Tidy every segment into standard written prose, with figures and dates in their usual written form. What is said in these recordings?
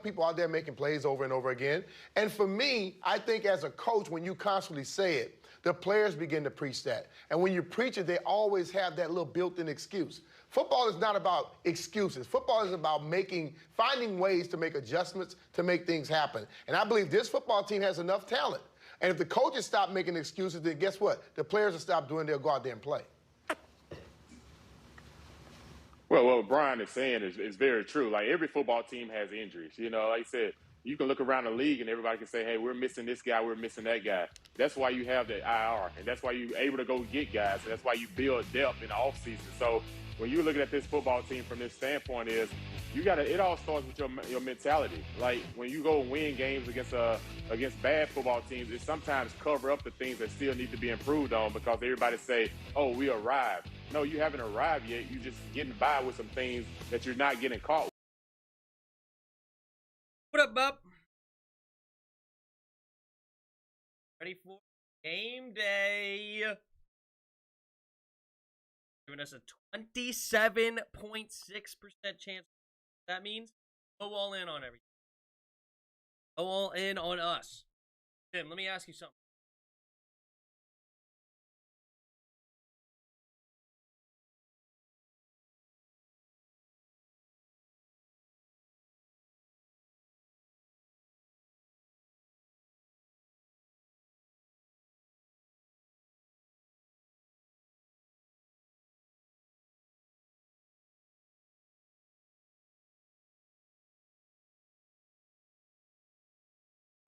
people out there making plays over and over again. And for me, I think as a coach, when you constantly say it, the players begin to preach that. And when you preach it, they always have that little built-in excuse. Football is not about excuses. Football is about finding ways to make adjustments to make things happen. And I believe this football team has enough talent. And if the coaches stop making excuses, then guess what? The players will stop doing, they'll go out there and play. Well, what Brian is saying is very true. Like, every football team has injuries. You know, like I said, you can look around the league and everybody can say, hey, we're missing this guy, we're missing that guy. That's why you have the IR, and that's why you're able to go get guys, and that's why you build depth in the offseason. So when you're looking at this football team from this standpoint is, it all starts with your mentality. Like, when you go win games against bad football teams, it sometimes cover up the things that still need to be improved on because everybody say, oh, we arrived. No, you haven't arrived yet. You're just getting by with some things that you're not getting caught with. What up, Bub? Ready for game day? Giving us a 27.6% chance. That means go all in on everything. Go all in on us. Tim, let me ask you something.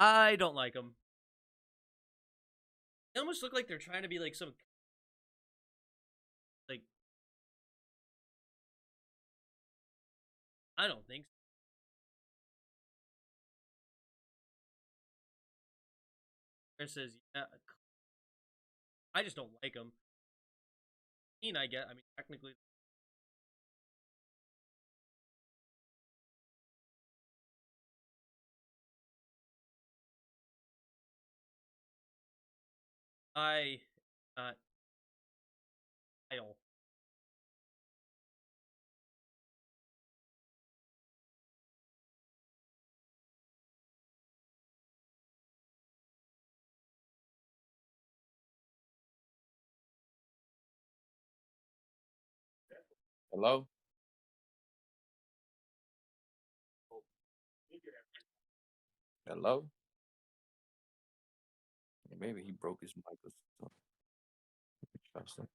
I don't like them. They almost look like they're trying to be like some, like, I don't think so. Chris says, yeah, I just don't like them. I mean, technically. I don't. Hello? Hello? Maybe he broke his mic or something.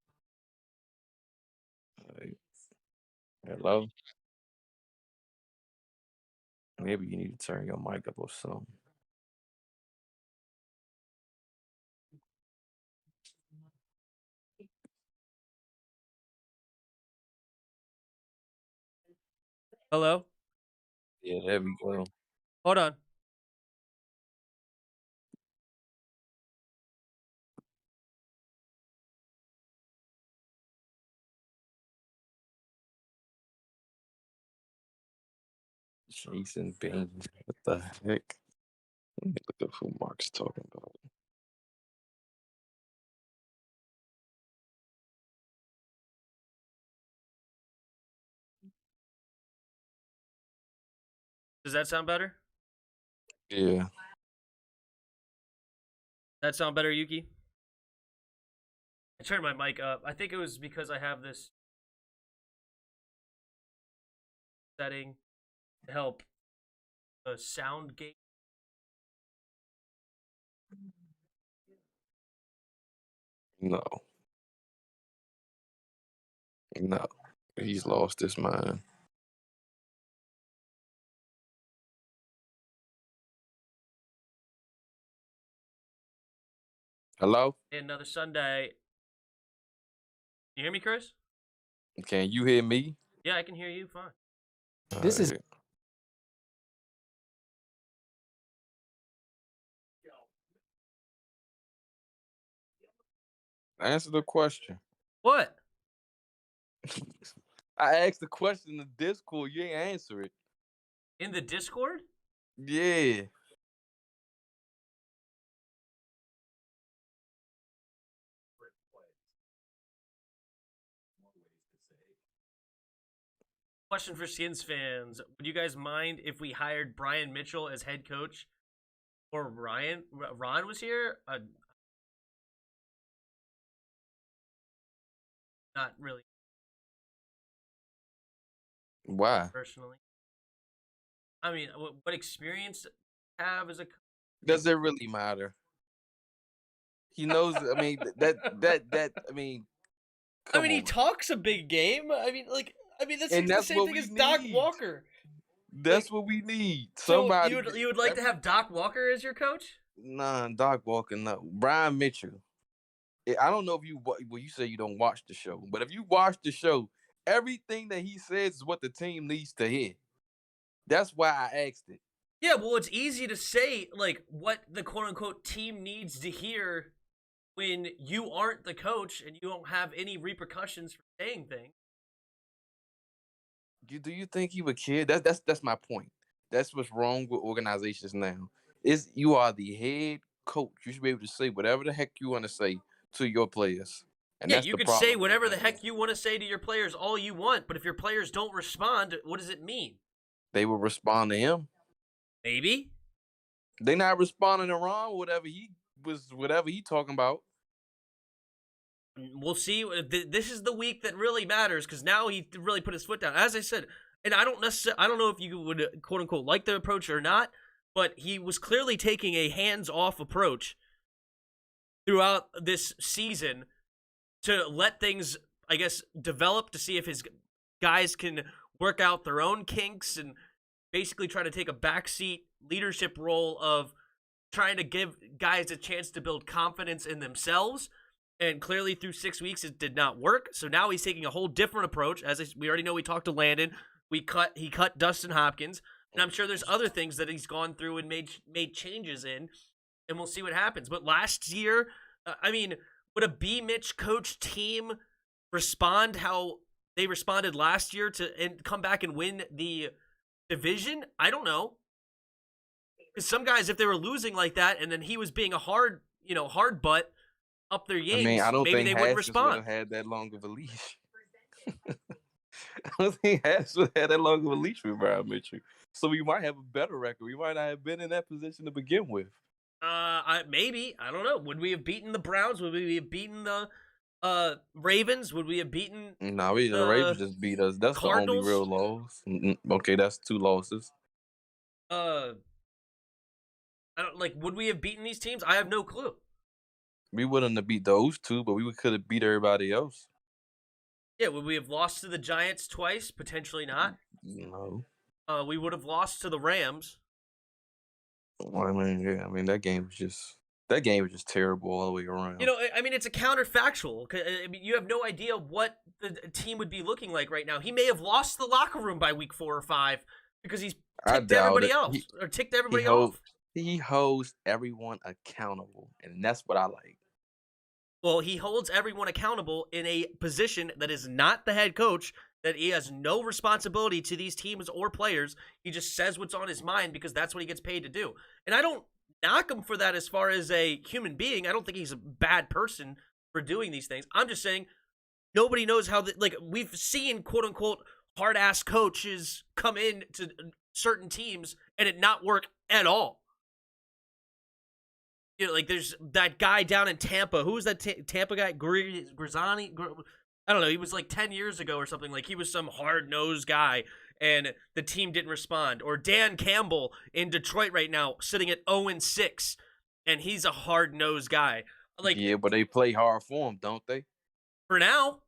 Alright. Hello? Maybe you need to turn your mic up or something. Hello? Yeah, there we go. Hold on. Jason Bain. What the heck? Let me look up who Mark's talking about. Does that sound better? Yeah. That sound better, Yuki? I turned my mic up. I think it was because I have this setting to help the sound gate. No. No. He's lost his mind. Hello? Another Sunday. You hear me, Chris? Can you hear me? Yeah, I can hear you fine. This is. Answer the question. What? I asked the question in the Discord. You ain't answer it. In the Discord? Yeah. Question for Skins fans: would you guys mind if we hired Brian Mitchell as head coach, or Ron was here? Not really Why? personally. I mean, what experience do you have as a coach? Does it really matter? He knows. I mean, that. I mean, I come mean, he on. talks a big game. I mean, that's And the that's same what thing we as Doc need. Walker. That's what we need. So Somebody. you would like to have Doc Walker as your coach? Nah, Doc Walker, no. Brian Mitchell. I don't know if you. Well, you say you don't watch the show, but if you watch the show, everything that he says is what the team needs to hear. That's why I asked it. Yeah, well, it's easy to say like what the quote unquote team needs to hear when you aren't the coach and you don't have any repercussions for saying things. Do you think you a kid? That's my point. That's what's wrong with organizations now. Is you are the head coach. You should be able to say whatever the heck you want to say to your players, and Yeah, that's you the could say problem. whatever the heck you want to say to your players all you want, but if your players don't respond, what does it mean? They will respond to him. Maybe. They not responding to Ron. Whatever he talking about. We'll see. This is the week that really matters because now he really put his foot down. As I said, and I don't know if you would quote unquote like the approach or not, but he was clearly taking a hands-off approach throughout this season to let things, I guess, develop to see if his guys can work out their own kinks and basically try to take a backseat leadership role of trying to give guys a chance to build confidence in themselves. And clearly through 6 weeks, it did not work. So now he's taking a whole different approach. We already know, we talked to Landon. He cut Dustin Hopkins. And I'm sure there's other things that he's gone through and made changes in. And we'll see what happens. But last year, I mean, would a B. Mitch coach team respond how they responded last year and come back and win the division? I don't know. Because some guys, if they were losing like that and then he was being a hard butt, up their yings, I mean, I don't maybe think they wouldn't Haskins would respond. have had that long of a leash. I don't think Haskins would have had that long of a leash with Brian Mitchell. So we might have a better record. We might not have been in that position to begin with. Maybe. I don't know. Would we have beaten the Browns? Would we have beaten the Ravens? Would we have beaten No, the Ravens just beat us. That's Cardinals? the only real loss. Okay, that's 2 losses. I don't would we have beaten these teams? I have no clue. We wouldn't have beat those 2, but we could have beat everybody else. Yeah, would we have lost to the Giants twice? Potentially not. No. We would have lost to the Rams. Well, I mean, that game was just terrible all the way around. I mean, it's a counterfactual. I mean, you have no idea what the team would be looking like right now. He may have lost the locker room by week 4 or 5 because he's ticked everybody off. He holds everyone accountable, and that's what I like. Well, he holds everyone accountable in a position that is not the head coach, that he has no responsibility to these teams or players. He just says what's on his mind because that's what he gets paid to do. And I don't knock him for that as far as a human being. I don't think he's a bad person for doing these things. I'm just saying nobody knows how, we've seen quote-unquote hard-ass coaches come in to certain teams and it not work at all. There's that guy down in Tampa. Who was that Tampa guy? Grisani? I don't know. He was 10 years ago or something. He was some hard-nosed guy, and the team didn't respond. Or Dan Campbell in Detroit right now, sitting at 0-6, and he's a hard-nosed guy. Yeah, but they play hard for him, don't they? For now.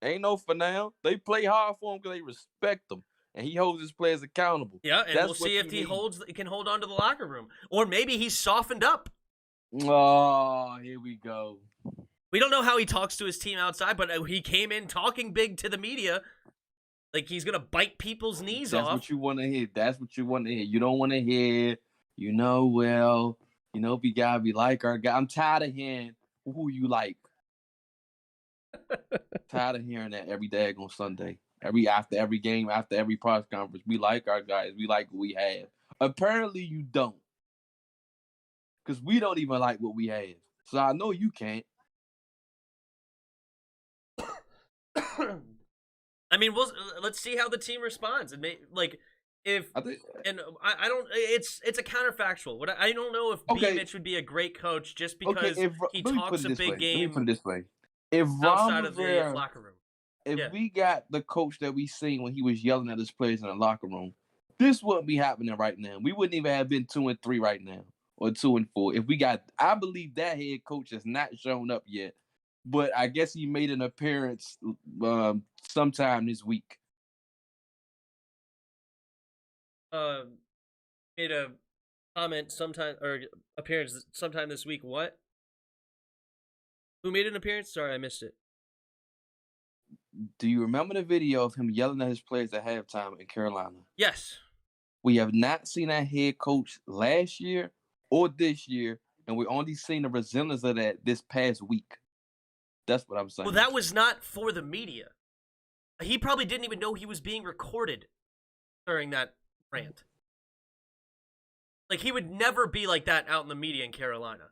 Ain't no for now. They play hard for him because they respect him. And he holds his players accountable. Yeah, and we'll see if he can hold on to the locker room. Or maybe he's softened up. Oh, here we go. We don't know how he talks to his team outside, but he came in talking big to the media. He's going to bite people's knees off. That's what you want to hear. You don't want to hear, we got to be like our guy. I'm tired of hearing who you like. Tired of hearing that every day on Sunday. After every game, after every press conference, we like our guys. We like what we have. Apparently, you don't, because we don't even like what we have. So I know you can't. I mean, let's see how the team responds. And if I think. and I don't. It's a counterfactual. I don't know if B. Okay. Mitch would be a great coach just Okay. because he Let me put talks it a this way. big Let me game put it this way. If Ron outside of the Rivera, locker room. if Yeah. we got the coach that we seen when he was yelling at his players in the locker room, this wouldn't be happening right now. We wouldn't even have been 2-3 right now, or 2-4. If we got, I believe that head coach has not shown up yet, but I guess he made an appearance sometime this week. Made a comment sometime or appearance sometime this week. What? Who made an appearance? Sorry, I missed it. Do you remember the video of him yelling at his players at halftime in Carolina? Yes. We have not seen that head coach last year or this year, and we only seen the resemblance of that this past week. That's what I'm saying. Well, that was not for the media. He probably didn't even know he was being recorded during that rant. Like, he would never be like that out in the media in Carolina.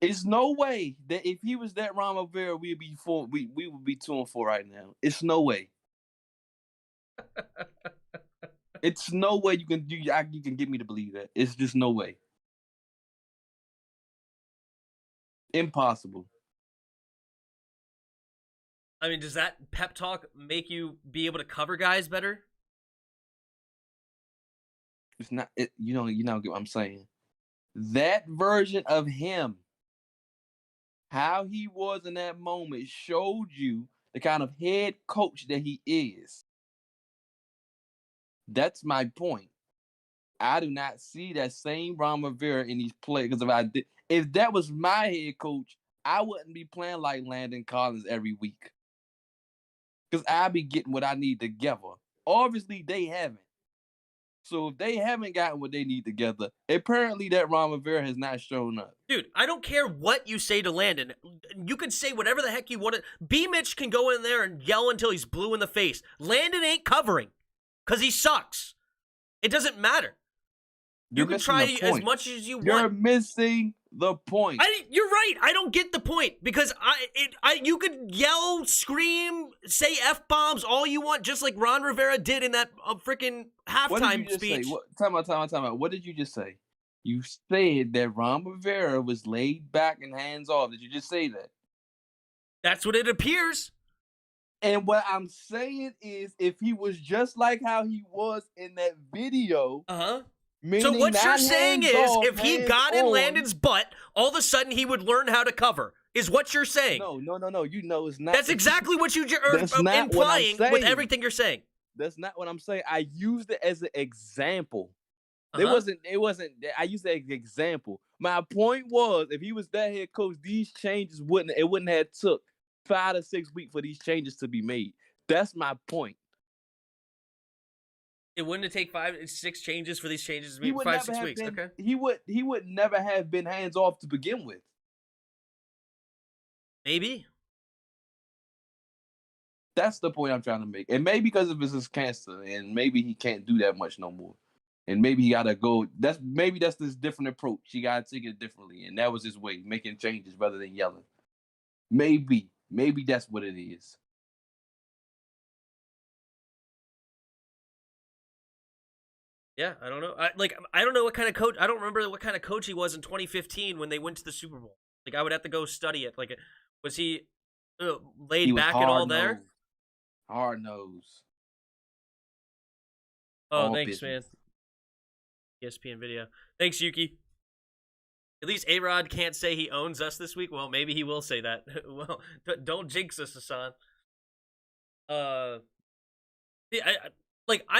It's no way that if he was that Ron Rivera, we would be 2-4 right now. It's no way. It's no way you can get me to believe that. It's just no way. Impossible. I mean, does that pep talk make you be able to cover guys better? It's not. You don't get what I'm saying. That version of him, how he was in that moment, showed you the kind of head coach that he is. That's my point. I do not see that same Ron Rivera in these plays, because if that was my head coach, I wouldn't be playing like Landon Collins every week, because I'd be getting what I need together. Obviously, they haven't. So if they haven't gotten what they need together, apparently that Ron Rivera has not shown up. Dude, I don't care what you say to Landon. You can say whatever the heck you want. B. Mitch can go in there and yell until he's blue in the face. Landon ain't covering because he sucks. It doesn't matter. You can try as much as you want. You're missing the point. You're right. I don't get the point, because you could yell, scream, say F-bombs all you want, just like Ron Rivera did in that freaking halftime speech. Time out. What did you just say? You said that Ron Rivera was laid back and hands off. Did you just say that? That's what it appears. And what I'm saying is, if he was just like how he was in that video, so what you're saying is, if he got in Landon's butt, all of a sudden he would learn how to cover, is what you're saying. No. You know it's not. That's exactly what you are implying with everything you're saying. That's not what I'm saying. I used it as an example. It wasn't. I used it as an example. My point was, if he was that head coach, these changes wouldn't have took 5 to 6 weeks for these changes to be made. That's my point. It wouldn't take 5 to 6 changes for these changes to be 5 to 6 weeks. Okay. He would never have been hands off to begin with. Maybe. That's the point I'm trying to make. And maybe because of his cancer, and maybe he can't do that much no more. And maybe he gotta go. That's this different approach. He gotta take it differently. And that was his way, making changes rather than yelling. Maybe that's what it is. Yeah, I don't know. I don't know what kind of coach. I don't remember what kind of coach he was in 2015 when they went to the Super Bowl. Like, I would have to go study it. Like, was he laid back at all there? Hard nose. Oh, thanks, man. ESPN video. Thanks, Yuki. At least A-Rod can't say he owns us this week. Well, maybe he will say that. Well, don't jinx us, Hassan. I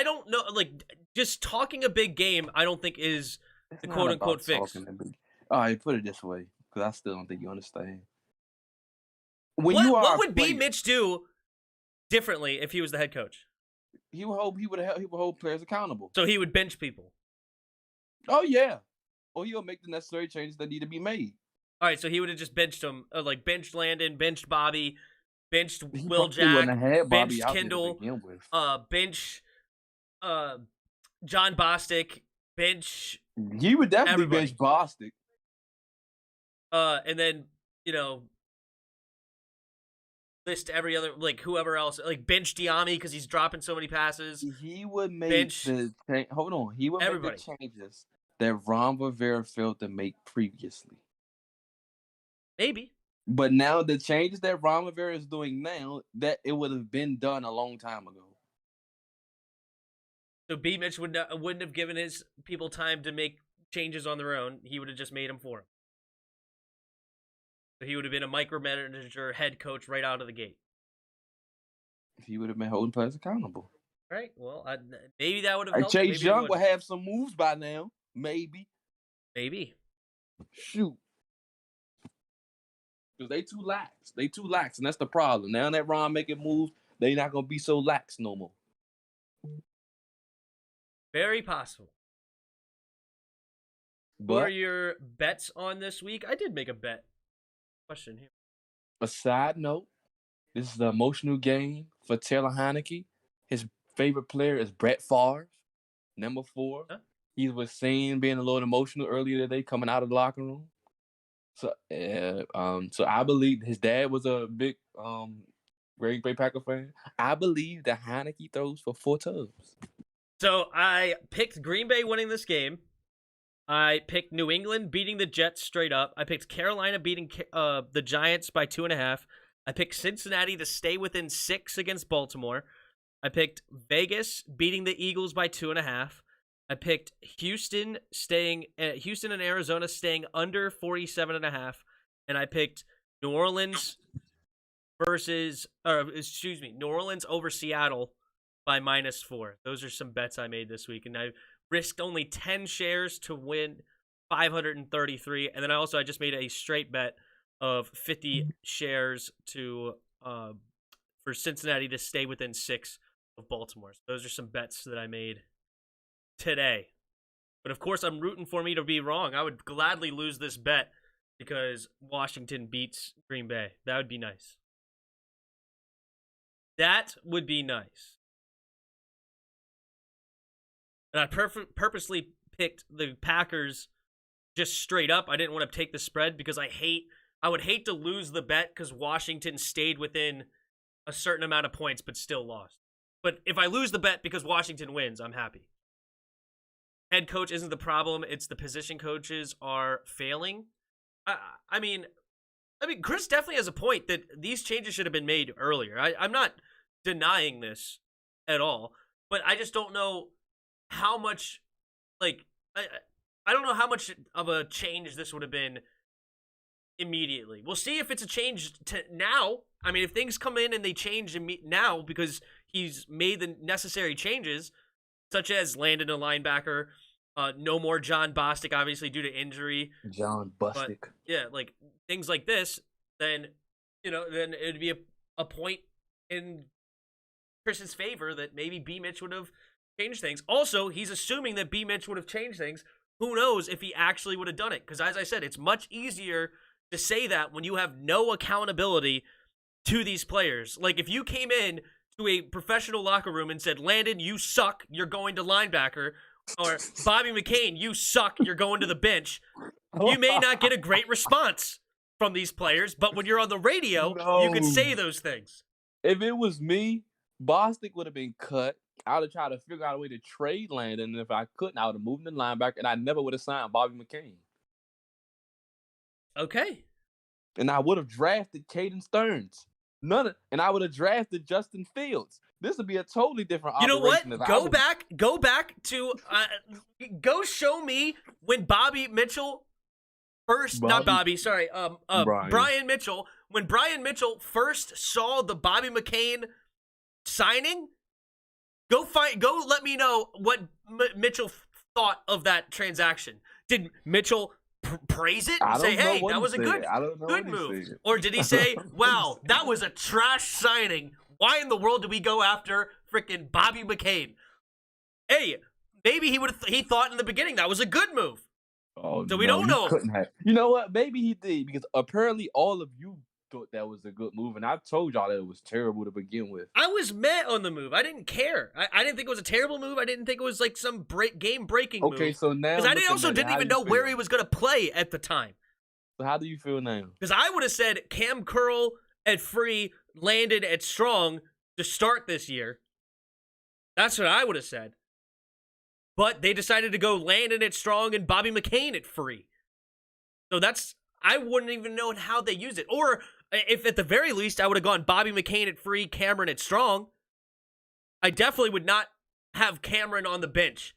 don't know. Like, just talking a big game, I don't think is the quote-unquote fix. All right, put it this way, because I still don't think you understand. What would B. Mitch do differently if he was the head coach? He would hold players accountable. So he would bench people. Oh yeah, or he'll make the necessary changes that need to be made. All right, so he would have just benched him, benched Landon, benched Bobby, benched Will Jack, benched Kendall, bench John Bostic, bench. He would definitely bench Bostic. And then list every other, like, whoever else, like, bench Diami because he's dropping so many passes. He would make Bench hold on. He would everybody. make the changes that Ron Rivera failed to make previously. Maybe. But now the changes that Ron Rivera is doing now, that it would have been done a long time ago. So B. Mitch wouldn't have given his people time to make changes on their own. He would have just made them for him. So he would have been a micromanager head coach right out of the gate. He would have been holding players accountable. Right. Well, maybe that would have helped. Chase Young would have some moves by now. Maybe. Shoot. Because they too lax. And that's the problem. Now that Ron making moves, they not going to be so lax no more. Very possible. What are your bets on this week? I did make a bet. Question here. A side note, this is the emotional game for Taylor Heineke. His favorite player is Brett Favre, number 4. Huh? He was saying being a little emotional earlier today coming out of the locker room. So I believe his dad was a big Green Bay Packer fan. I believe that Heineke throws for 4 tubs. So I picked Green Bay winning this game. I picked New England beating the Jets straight up. I picked Carolina beating the Giants by 2.5. I picked Cincinnati to stay within 6 against Baltimore. I picked Vegas beating the Eagles by 2.5. I picked Houston and Arizona staying under 47.5. And I picked New Orleans New Orleans over Seattle by -4. Those are some bets I made this week, and I risked only 10 shares to win 533. And then I just made a straight bet of 50 shares to for Cincinnati to stay within 6 of Baltimore. So those are some bets that I made today. But of course, I'm rooting for me to be wrong. I would gladly lose this bet because Washington beats Green Bay. That would be nice. That would be nice. And I purposely picked the Packers just straight up. I didn't want to take the spread because I would hate to lose the bet because Washington stayed within a certain amount of points but still lost. But if I lose the bet because Washington wins, I'm happy. Head coach isn't the problem. It's the position coaches are failing. I mean, Chris definitely has a point that these changes should have been made earlier. I'm not denying this at all, but I just don't know how much, I don't know how much of a change this would have been immediately. We'll see if it's a change to now. I mean, if things come in and they change now because he's made the necessary changes, such as landing a linebacker, no more John Bostic, obviously due to injury. John Bostic. But, yeah, things like this, then it would be a point in Chris's favor that maybe B. Mitch would have changed things. Also, he's assuming that B. Mitch would have changed things. Who knows if he actually would have done it? Because as I said, it's much easier to say that when you have no accountability to these players. Like if you came in to a professional locker room and said, Landon, you suck, you're going to linebacker, or Bobby McCain, you suck, you're going to the bench, you may not get a great response from these players, but when you're on the radio, you can say those things. If it was me, Bostic would have been cut. I would have tried to figure out a way to trade Landon, and if I couldn't, I would have moved him to linebacker, and I never would have signed Bobby McCain. Okay. And I would have drafted Caden Stearns. And I would have drafted Justin Fields. This would be a totally different operation. You know what? Go back to go show me when Brian Mitchell, when Brian Mitchell first saw the Bobby McCain signing. Go let me know what Mitchell thought of that transaction. Did Mitchell praise it and say, hey, that was a good move? Or did he say, wow, that was a trash signing. Why in the world did we go after freaking Bobby McCain? Hey, maybe he thought in the beginning that was a good move. Oh, so we don't know. You know what? Maybe he did, because apparently all of you thought that was a good move, and I told y'all that it was terrible to begin with. I was mad on the move. I didn't care. I didn't think it was a terrible move. I didn't think it was like some game-breaking move. Okay, so now... Because I didn't even know where he was going to play at the time. So how do you feel now? Because I would have said Cam Curl at free, landed at strong to start this year. That's what I would have said. But they decided to go Landon at strong and Bobby McCain at free. So I wouldn't even know how they use it. Or if at the very least I would have gone Bobby McCain at free, Cameron at strong. I definitely would not have Cameron on the bench,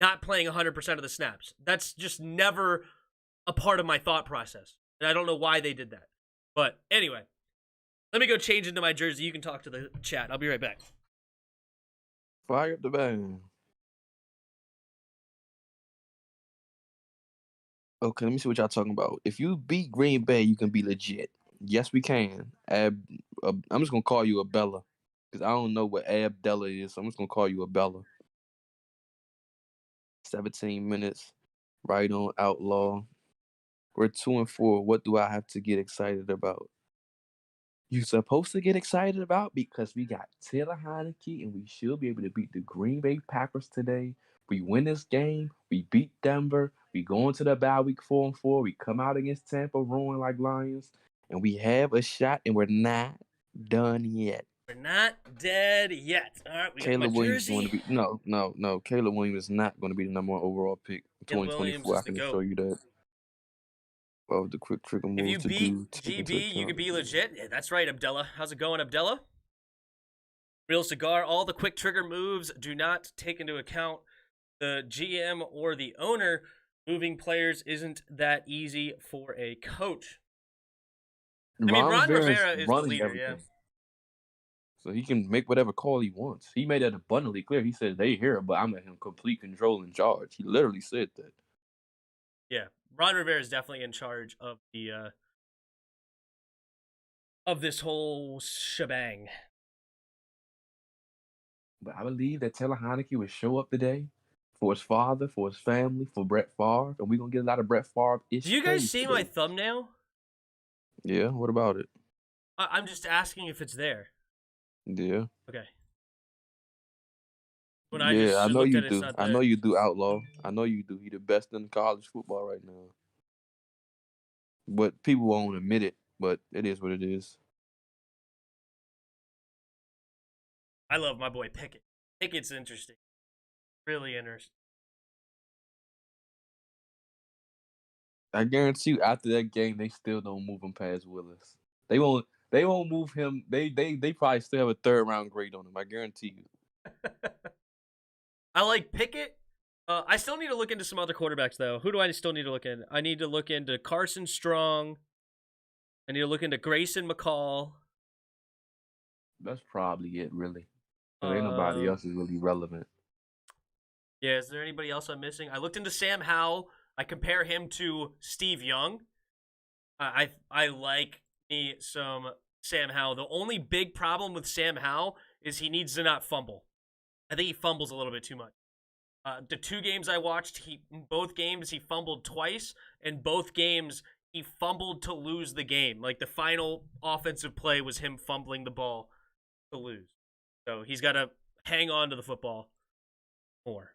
not playing 100% of the snaps. That's just never a part of my thought process. And I don't know why they did that. But anyway, let me go change into my jersey. You can talk to the chat. I'll be right back. Fire up the bang. Okay, let me see what y'all talking about. If you beat Green Bay, you can be legit. Yes, we can. I'm just going to call you Abella because I don't know what Abdella is, so I'm just going to call you Abella. 17 minutes, right on Outlaw. We're 2-4. What do I have to get excited about? You're supposed to get excited about because we got Taylor Heineke and we should be able to beat the Green Bay Packers today. We win this game. We beat Denver. We go into the bye week 4-4. We come out against Tampa, roaring like lions, and we have a shot, and we're not done yet. We're not dead yet. All right, we got my Caleb Williams jersey. going to be no. Caleb Williams is not going to be the number 1 overall pick in 2024. I can show you that. Of the quick trigger moves if you beat GB, you could be legit. Yeah, that's right, Abdullah. How's it going, Abdullah? Real Cigar. All the quick trigger moves do not take into account the GM or the owner. Moving players isn't that easy for a coach. Ron Rivera is the leader, everything. Yeah. So he can make whatever call he wants. He made that abundantly clear. He said, they here, but I'm in complete control and charge. He literally said that. Yeah. Ron Rivera is definitely in charge of the of this whole shebang. But I believe that Taylor Heineke would show up today for his father, for his family, for Brett Favre, and we're going to get a lot of Brett Favre-ish. Do you guys see my thumbnail? Yeah, what about it? I'm just asking if it's there. Yeah. Okay. I know you do. I know you do, Outlaw. I know you do. He the best in college football right now. But people won't admit it, but it is what it is. I love my boy Pickett. Pickett's interesting. Really interesting. I guarantee you, after that game, they still don't move him past Willis. They won't move him. They probably still have a 3rd round grade on him. I guarantee you. I like Pickett. I still need to look into some other quarterbacks, though. Who do I still need to look in? I need to look into Carson Strong. I need to look into Grayson McCall. That's probably it, really. Ain't nobody else is really relevant. Yeah, is there anybody else I'm missing? I looked into Sam Howell. I compare him to Steve Young. I like me some Sam Howell. The only big problem with Sam Howell is he needs to not fumble. I think he fumbles a little bit too much. The 2 games I watched, both games he fumbled twice, and both games he fumbled to lose the game. Like the final offensive play was him fumbling the ball to lose. So he's got to hang on to the football more.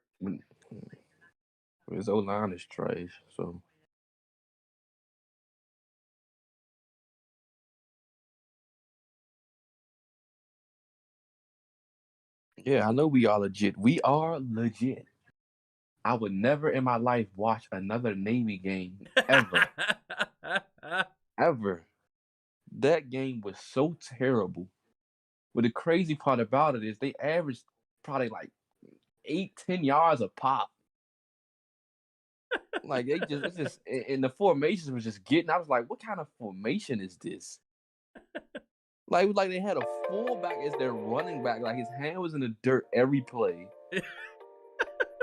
His O-line is trash, so. Yeah, I know we are legit. We are legit. I would never in my life watch another Navy game, ever. Ever. That game was so terrible. But the crazy part about it is they averaged probably like 8-10 yards a pop. Like it's just and the formations was just getting. I was like, what kind of formation is this? Like they had a fullback as their running back. Like his hand was in the dirt every play.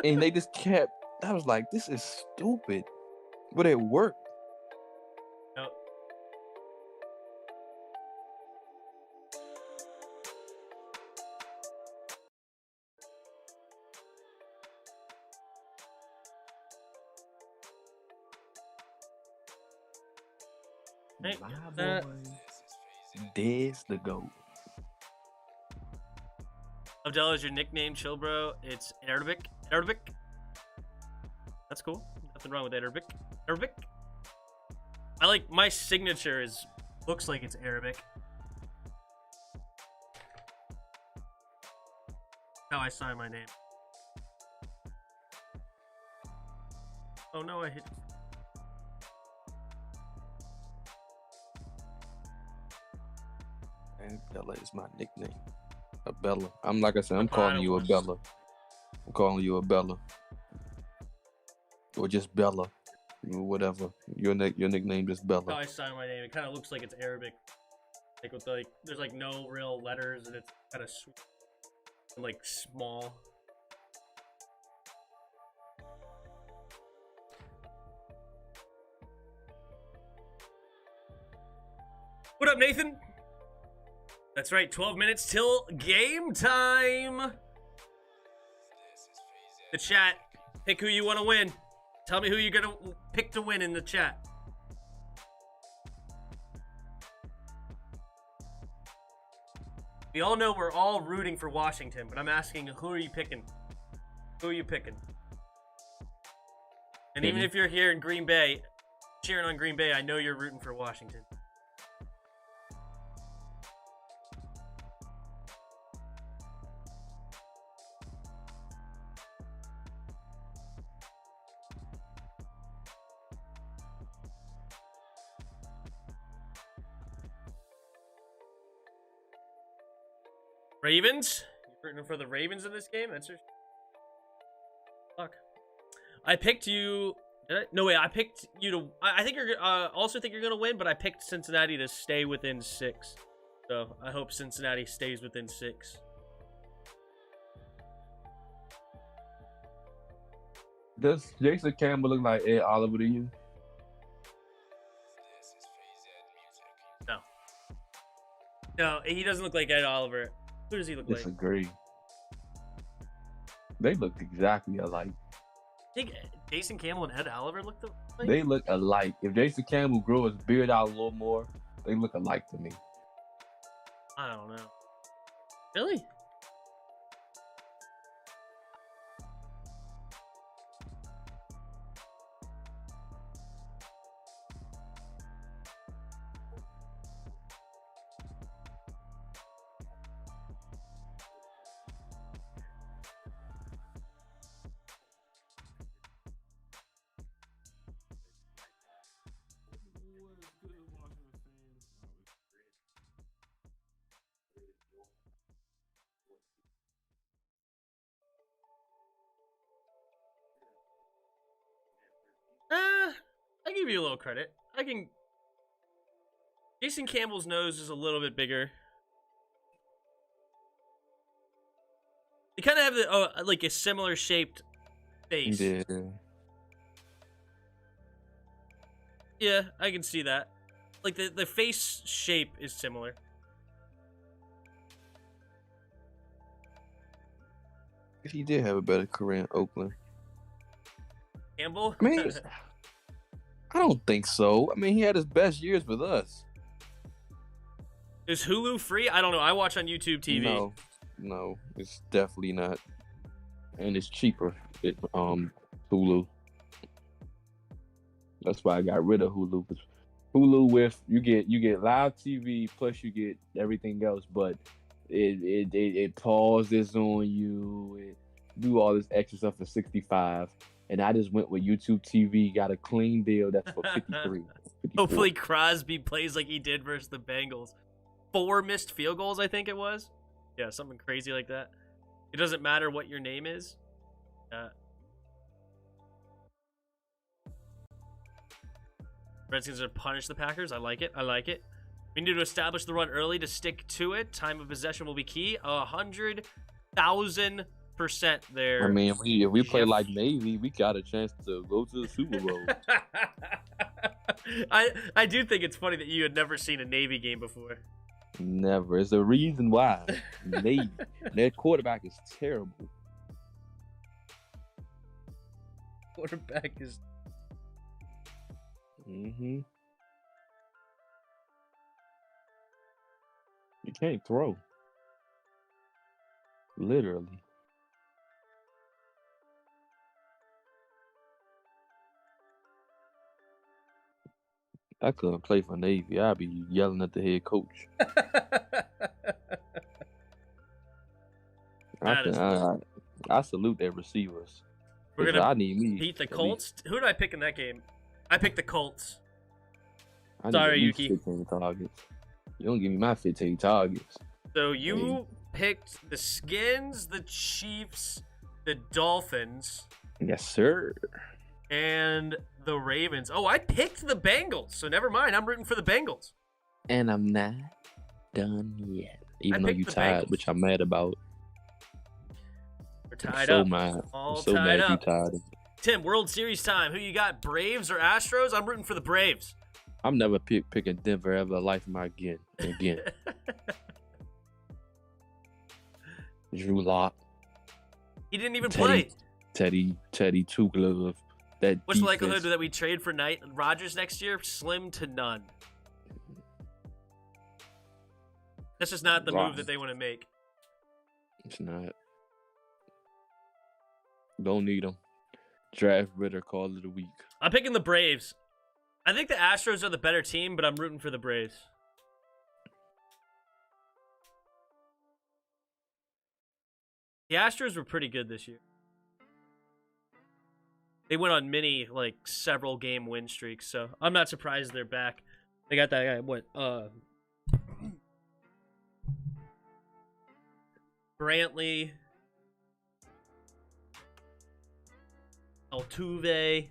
And they just kept. I was like, this is stupid. But it worked. Yep. My boy, Dez the GOAT. Abdullah is your nickname, chill bro. It's Arabic. Arabic. That's cool. Nothing wrong with Arabic. Arabic. I like my signature looks like it's Arabic. How I sign my name. Oh no, I hit. And Bella is my nickname. A Bella. I'm like I said, I'm But I calling don't you a want- Bella. I'm calling you a Bella. Or just Bella. Whatever. Your nickname just How Bella. I sign my name. It kind of looks like it's Arabic. Like with there's like no real letters and it's kind of like small. What up, Nathan? That's right, 12 minutes till game time. The chat, pick who you want to win. Tell me who you're gonna pick to win in the chat. We all know we're all rooting for Washington, but I'm asking, who are you picking? Who are you picking? And even if you're here in Green Bay, cheering on Green Bay, I know you're rooting for Washington. Ravens? You're rooting for the Ravens in this game? That's your... Fuck. I picked you... Did I? No, wait, I picked you to... I think you're... also think you're going to win, but I picked Cincinnati to stay within 6. So, I hope Cincinnati stays within 6. Does Jason Campbell look like Ed Oliver to you? No. No, he doesn't look like Ed Oliver. Who does he look like? Disagree. They look exactly alike. I think Jason Campbell and Ed Oliver look alike? They look alike. If Jason Campbell grew his beard out a little more, they look alike to me. I don't know. Really? I give you a little credit. Jason Campbell's nose is a little bit bigger. They kind of have like a similar shaped face. Yeah. Yeah, I can see that. Like the face shape is similar. He did have a better career in Oakland. Campbell? I mean, I don't think so. I mean, he had his best years with us. Is Hulu free? I don't know. I watch on YouTube TV. No, it's definitely not. And it's cheaper at Hulu. That's why I got rid of Hulu. Hulu with you get live TV plus you get everything else, but it pauses on you. It do all this extra stuff for $65. And I just went with YouTube TV, got a clean deal that's for $53. Hopefully Crosby plays like he did versus the Bengals. 4 missed field goals, I think it was. Yeah, something crazy like that. It doesn't matter what your name is. Redskins are punish the Packers. I like it. We need to establish the run early to stick to it. Time of possession will be key. 100,000% there. I mean, if we play like Navy, we got a chance to go to the Super Bowl. I do think it's funny that you had never seen a Navy game before. Never. There's a reason why. Navy. Their quarterback is terrible. Quarterback is... You can't throw. Literally. I couldn't play for Navy. I'd be yelling at the head coach. That is I salute their receivers. We're gonna I need me beat the at Colts. Who did I pick in that game? I picked the Colts. I need Sorry, at least Yuki. 15 targets. You don't give me my 15 targets. So you picked the Skins, the Chiefs, the Dolphins, Yes, sir. and the Ravens. Oh, I picked the Bengals. So never mind. I'm rooting for the Bengals. And I'm not done yet. Even though picked you the tied, Bengals. which I'm mad about. We're tied so up. mad. All I'm so tied mad you up. tied. Tim, World Series time. Who you got? Braves or Astros? I'm rooting for the Braves. I'm never picking Denver ever in life of my again. Drew Lock, He didn't even play. Teddy, Two Glove. That What's the defense. likelihood that we trade for Rodgers next year? Slim to none. That's just not the move that they want to make. It's not. Don't need him. Draft Ritter, call of the week. I'm picking the Braves. I think the Astros are the better team, but I'm rooting for the Braves. The Astros were pretty good this year. They went on several game win streaks, so I'm not surprised they're back. They got that guy, Brantley, Altuve,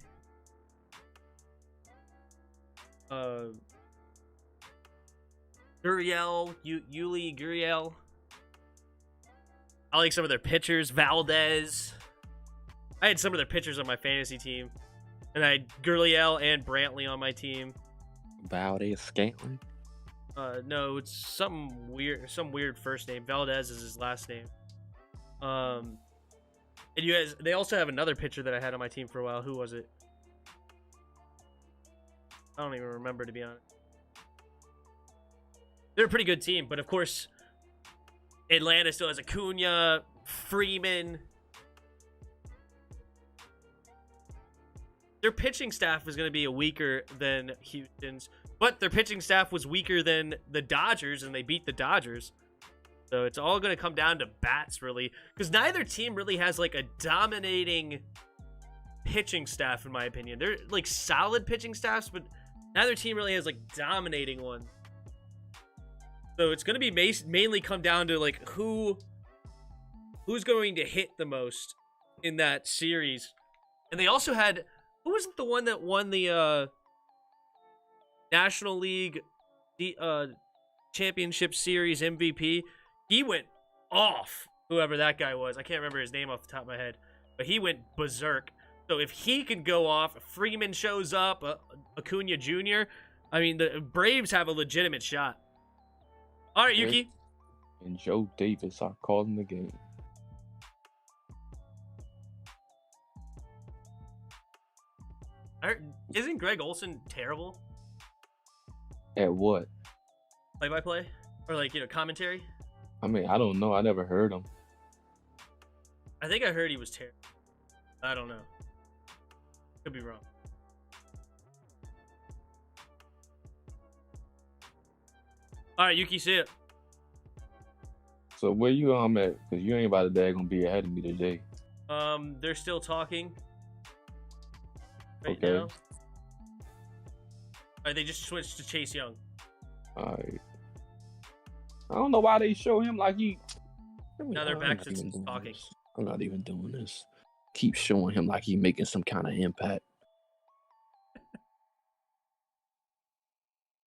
Gurriel, Yuli Gurriel. I like some of their pitchers. Valdez. I had some of their pitchers on my fantasy team. And I had Gurriel and Brantley on my team. Valdez Scantling. No, it's some weird first name. Valdez is his last name. And you guys, they also have another pitcher that I had on my team for a while. Who was it? I don't even remember, to be honest. They're a pretty good team, but of course, Atlanta still has Acuna, Freeman. Their pitching staff is going to be weaker than Houston's, but their pitching staff was weaker than the Dodgers, and they beat the Dodgers. So it's all going to come down to bats, really, because neither team really has like a dominating pitching staff, in my opinion. They're like solid pitching staffs, but neither team really has like dominating one. So it's going to be mainly come down to like who's going to hit the most in that series. And they also had, who was the one that won the National League Championship Series MVP? He went off, whoever that guy was. I can't remember his name off the top of my head, but he went berserk. So if he could go off, Freeman shows up, Acuna Jr., I mean, the Braves have a legitimate shot. All right, Yuki. And Joe Davis are calling the game. Isn't Greg Olson terrible? At what? Play-by-play? Or commentary? I mean, I don't know. I never heard him. I think I heard he was terrible. I don't know. Could be wrong. All right, Yuki, see it. So where you at? Because you ain't about to gonna be ahead of me today. They're still talking. Right Okay. now. All right, they just switched to Chase Young. All right. I don't know why they show him like he. Now they're back to talking. I'm not even doing this. Keep showing him like he making some kind of impact.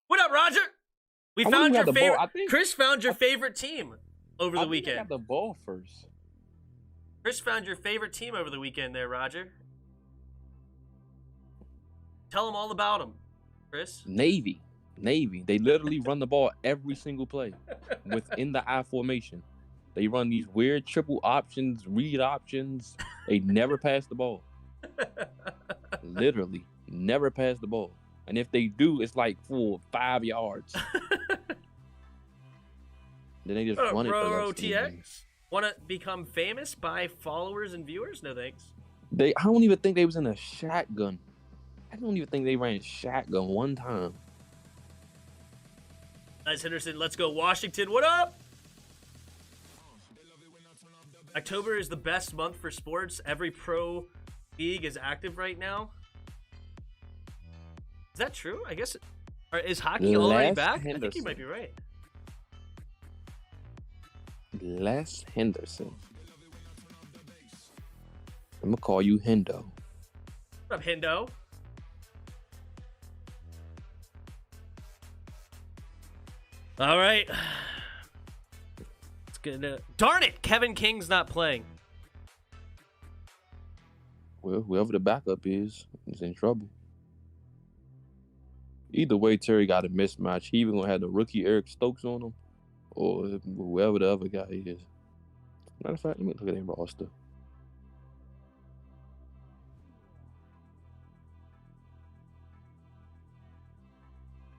What up, Roger? We found your favorite. Ball. Chris found your favorite team over the weekend. I got the ball first. Chris found your favorite team over the weekend there, Roger. Tell him all about them, Chris. Navy. They literally run the ball every single play within the I formation. They run these weird triple options, read options. They never pass the ball. Literally, never pass the ball. And if they do, it's like for 5 yards. Then they just run it for Bro, us. TX? Want to become famous by followers and viewers? No thanks. I don't even think they was in a shotgun. I don't even think they ran shotgun one time. Nice, Henderson. Let's go, Washington. What up? October is the best month for sports. Every pro league is active right now. Is that true? I guess. Or is hockey already back? I think you might be right. Les Henderson. I'm gonna call you Hendo. What up, Hendo? All right. It's gonna. Darn it! Kevin King's not playing. Well, whoever the backup is in trouble. Either way, Terry got a mismatch. He even gonna have the rookie Eric Stokes on him, or whoever the other guy is. Matter of fact, let me look at their roster.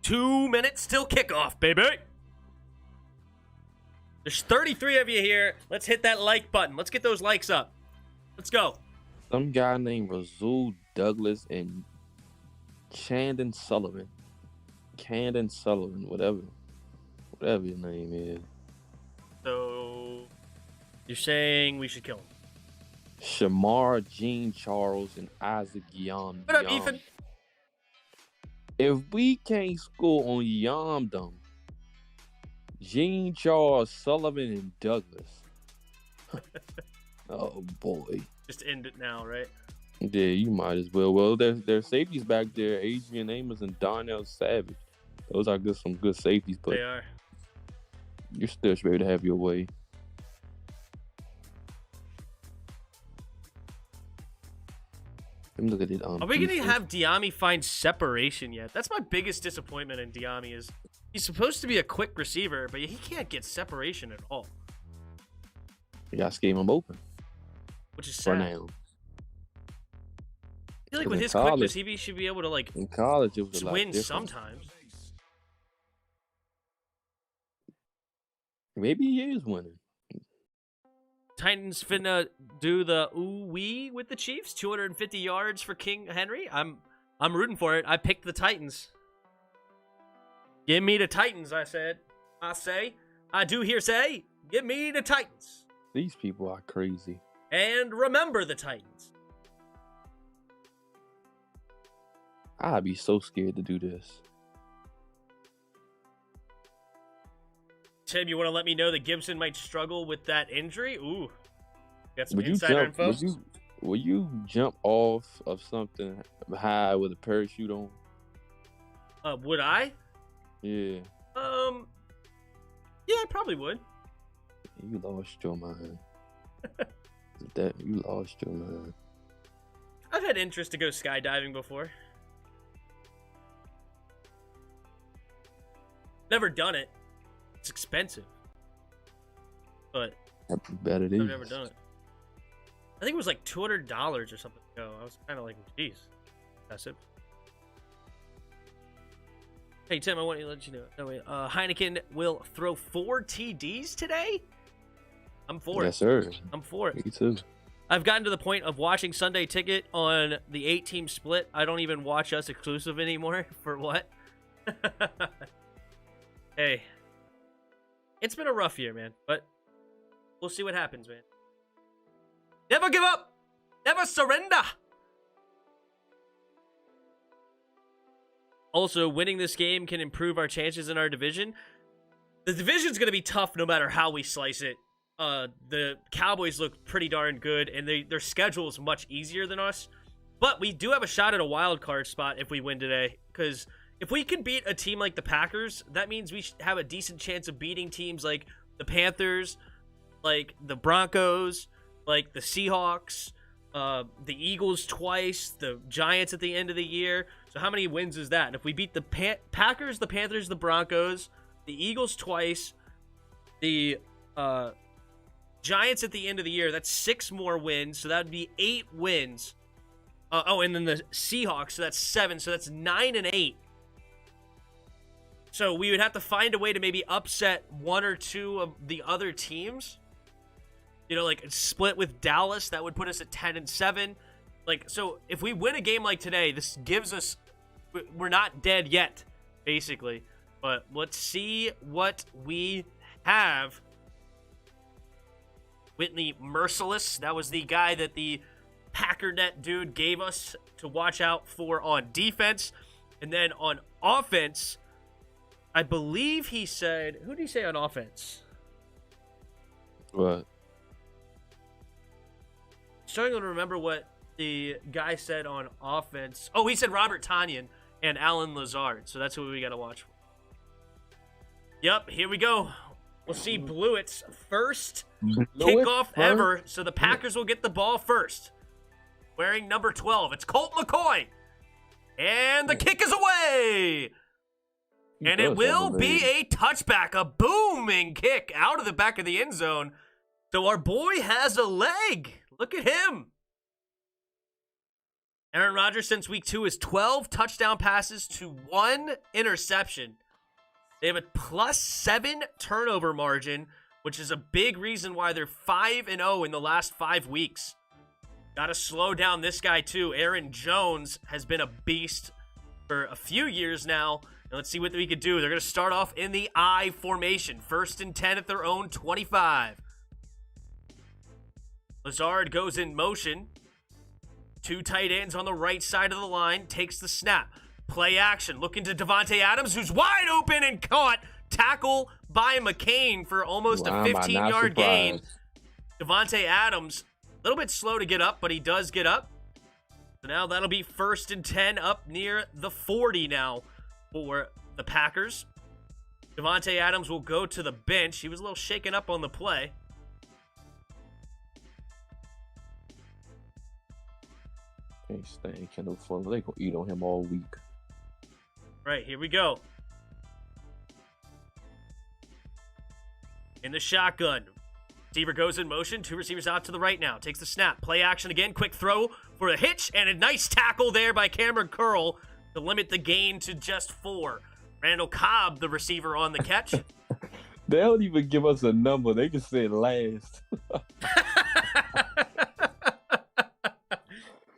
Two minutes till kickoff, baby. There's 33 of you here. Let's hit that like button. Let's get those likes up. Let's go. Some guy named Razul Douglas and Camden Sullivan, whatever his name is. So you're saying we should kill him? Shamar Jean Charles and Isaac Yam. What up, Ethan? If we can't score on Yamdom, Jean Charles, Sullivan, and Douglas. Oh boy. Just end it now, right? Yeah, you might as well. Well, there's safeties back there, Adrian Amos and Donnell Savage. Those are some good safeties, but They are. You still should be able to have your way. Let me look at it. Are we going to have Diami find separation yet? That's my biggest disappointment in Diami is he's supposed to be a quick receiver, but he can't get separation at all. You got to scheme him open. Which is for sad. now. I feel like with his quickness, he should be able to like in college it was a lot win different. sometimes. Maybe he is winning. Titans finna do the ooh-wee with the Chiefs. 250 yards for King Henry. I'm rooting for it. I picked the Titans. Give me the Titans, I said. I do hear say, give me the Titans. These people are crazy. And remember the Titans. I'd be so scared to do this. Tim, you want to let me know that Gibson might struggle with that injury? Ooh. Got some insider info? Will you jump off of something high with a parachute on? Would I? Yeah. Yeah, I probably would. You lost your mind. You lost your mind. I've had interest to go skydiving before. Never done it. It's expensive. But I bet it is. I've never done it. I think it was like $200 or something ago. I was kind of like, geez, excessive. Hey, Tim, I want to let you know. No, wait, Heineken will throw 4 TDs today? I'm for it. Yes, sir. I'm for it. Me too. I've gotten to the point of watching Sunday Ticket on the 8-team split. I don't even watch Us Exclusive anymore. For what? Hey. It's been a rough year, man. But we'll see what happens, man. Never give up! Never surrender! Also, winning this game can improve our chances in our division. The division's going to be tough no matter how we slice it. The Cowboys look pretty darn good, and their schedule is much easier than us. But we do have a shot at a wild card spot if we win today. Because if we can beat a team like the Packers, that means we have a decent chance of beating teams like the Panthers, like the Broncos, like the Seahawks, the Eagles twice, the Giants at the end of the year. So how many wins is that? And if we beat the Packers, the Panthers, the Broncos, the Eagles twice, the Giants at the end of the year, that's 6 more wins. So that would be 8 wins. And then the Seahawks, so that's 7. So that's 9 and 8. So we would have to find a way to maybe upset 1 or 2 of the other teams. You know, like split with Dallas, that would put us at 10 and 7. Like, so if we win a game like today, this gives us, we're not dead yet, basically. But let's see what we have. Whitney Merciless. That was the guy that the Packernet dude gave us to watch out for on defense. And then on offense, I believe he said, who did he say on offense? What? Struggling to remember what the guy said on offense. Oh, he said Robert Tonyan and Alan Lazard. So that's who we got to watch for. Yep, here we go. We'll see Blewett's first kickoff ever. So the Packers will get the ball first. Wearing number 12. It's Colt McCoy. And the kick is away. And it will be a touchback. A booming kick out of the back of the end zone. So our boy has a leg. Look at him. Aaron Rodgers since week 2 is 12 touchdown passes to 1 interception. They have a +7 turnover margin, which is a big reason why they're 5-0 in the last 5 weeks. Got to slow down this guy too. Aaron Jones has been a beast for a few years now. And let's see what we could do. They're going to start off in the I formation. 1st and 10 at their own 25. Lazard goes in motion. 2 tight ends on the right side of the line. Takes the snap. Play action. Looking to Davante Adams, who's wide open and caught. Tackle by McCain for almost a 15-yard gain. Davante Adams, a little bit slow to get up, but he does get up. So now that'll be 1st and 10 up near the 40 now for the Packers. Davante Adams will go to the bench. He was a little shaken up on the play. Can't stand Kendall Fuller. They gonna eat on him all week. Right, here we go. In the shotgun. Receiver goes in motion. 2 receivers out to the right now. Takes the snap. Play action again. Quick throw for a hitch. And a nice tackle there by Cameron Curl to limit the gain to just 4. Randall Cobb, the receiver on the catch. They don't even give us a number. They just say last.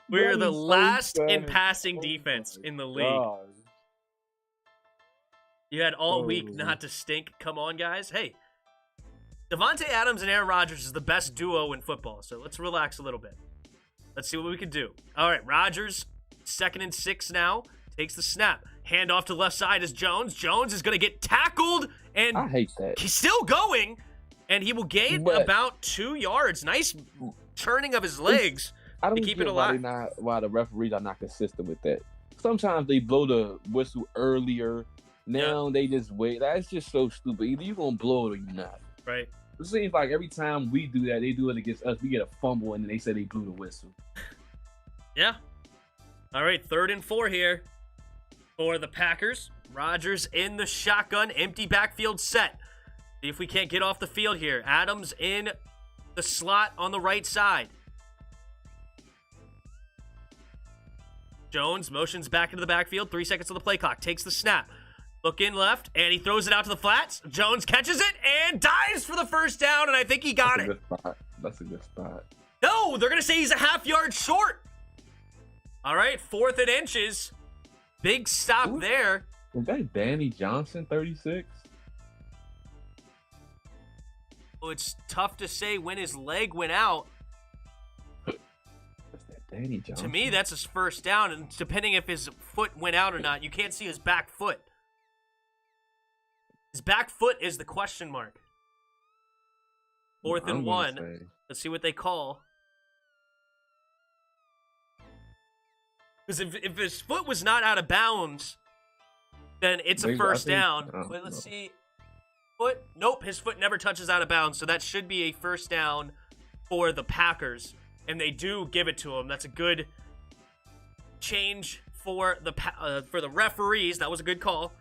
We're the last in passing defense in the league. God. You had all week not to stink. Come on, guys. Hey, Davante Adams and Aaron Rodgers is the best duo in football, so let's relax a little bit. Let's see what we can do. All right, Rodgers, 2nd and 6 now. Takes the snap. Hand off to left side is Jones. Jones is going to get tackled, and I hate that. He's still going, and he will gain about 2 yards. Nice turning of his legs I don't to keep it alive. Why the referees are not consistent with that. Sometimes they blow the whistle earlier. Now they just wait. That's just so stupid. Either you're going to blow it or you're not. Right. It seems like every time we do that, they do it against us. We get a fumble, and then they say they blew the whistle. Yeah. All right, 3rd and 4 here for the Packers. Rodgers in the shotgun, empty backfield set. See if we can't get off the field here. Adams in the slot on the right side. Jones motions back into the backfield. 3 seconds on the play clock. Takes the snap. Look in left, and he throws it out to the flats. Jones catches it and dives for the first down, and I think he got it. That's a good spot. No, they're going to say he's a half yard short. All right, 4th and inches. Big stop there. Is that Danny Johnson, 36? Well, it's tough to say when his leg went out. That's that Danny Johnson. To me, that's his first down, and depending if his foot went out or not, you can't see his back foot. His back foot is the question mark. 4th and 1. Let's see what they call. Because if his foot was not out of bounds, then it's a first down. Wait, let's see. Foot? Nope, his foot never touches out of bounds, so that should be a first down for the Packers. And they do give it to him. That's a good change for the referees. That was a good call.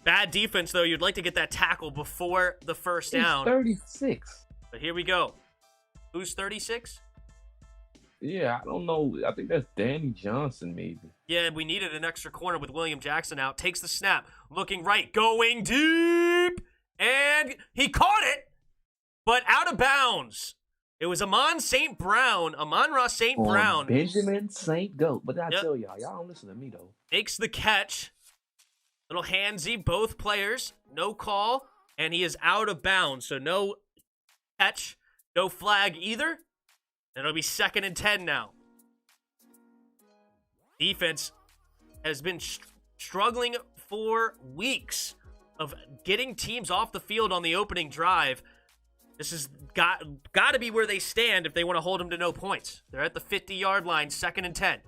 Bad defense, though. You'd like to get that tackle before the first down. 36. But here we go. Who's 36? Yeah, I don't know. I think that's Danny Johnson, maybe. Yeah, we needed an extra corner with William Jackson out. Takes the snap. Looking right. Going deep. And he caught it, but out of bounds. It was Amon-Ra St. Brown. Benjamin St. Goat. But I tell y'all don't listen to me, though. Makes the catch. Little handsy, both players. No call, and he is out of bounds. So no catch. No flag either. And it'll be 2nd and 10 now. Defense has been struggling for weeks of getting teams off the field on the opening drive. This has got to be where they stand if they want to hold them to no points. They're at the 50-yard line, 2nd and 10.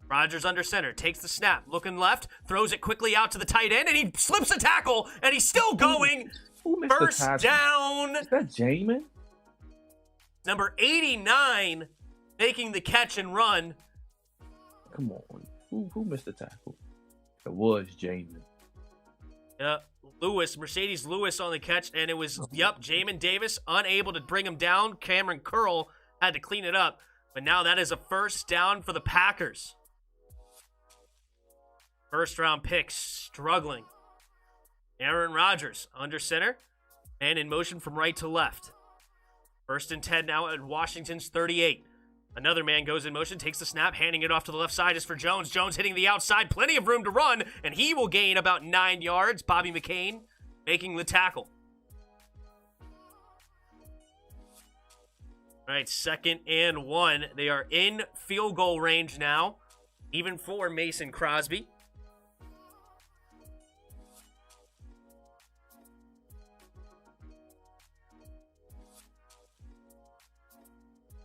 Rodgers under center, takes the snap, looking left, throws it quickly out to the tight end, and he slips a tackle, and he's still going. First down. Is that Jamin? Number 89 making the catch and run. Come on. Who missed the tackle? It was Jamin. Mercedes Lewis on the catch, and it was, Jamin Davis unable to bring him down. Cameron Curl had to clean it up, but now that is a first down for the Packers. First round pick struggling. Aaron Rodgers under center and in motion from right to left. 1st and 10 now at Washington's 38. Another man goes in motion, takes the snap, handing it off to the left side is for Jones. Jones hitting the outside, plenty of room to run, and he will gain about 9 yards. Bobby McCain making the tackle. All right, 2nd and 1. They are in field goal range now, even for Mason Crosby.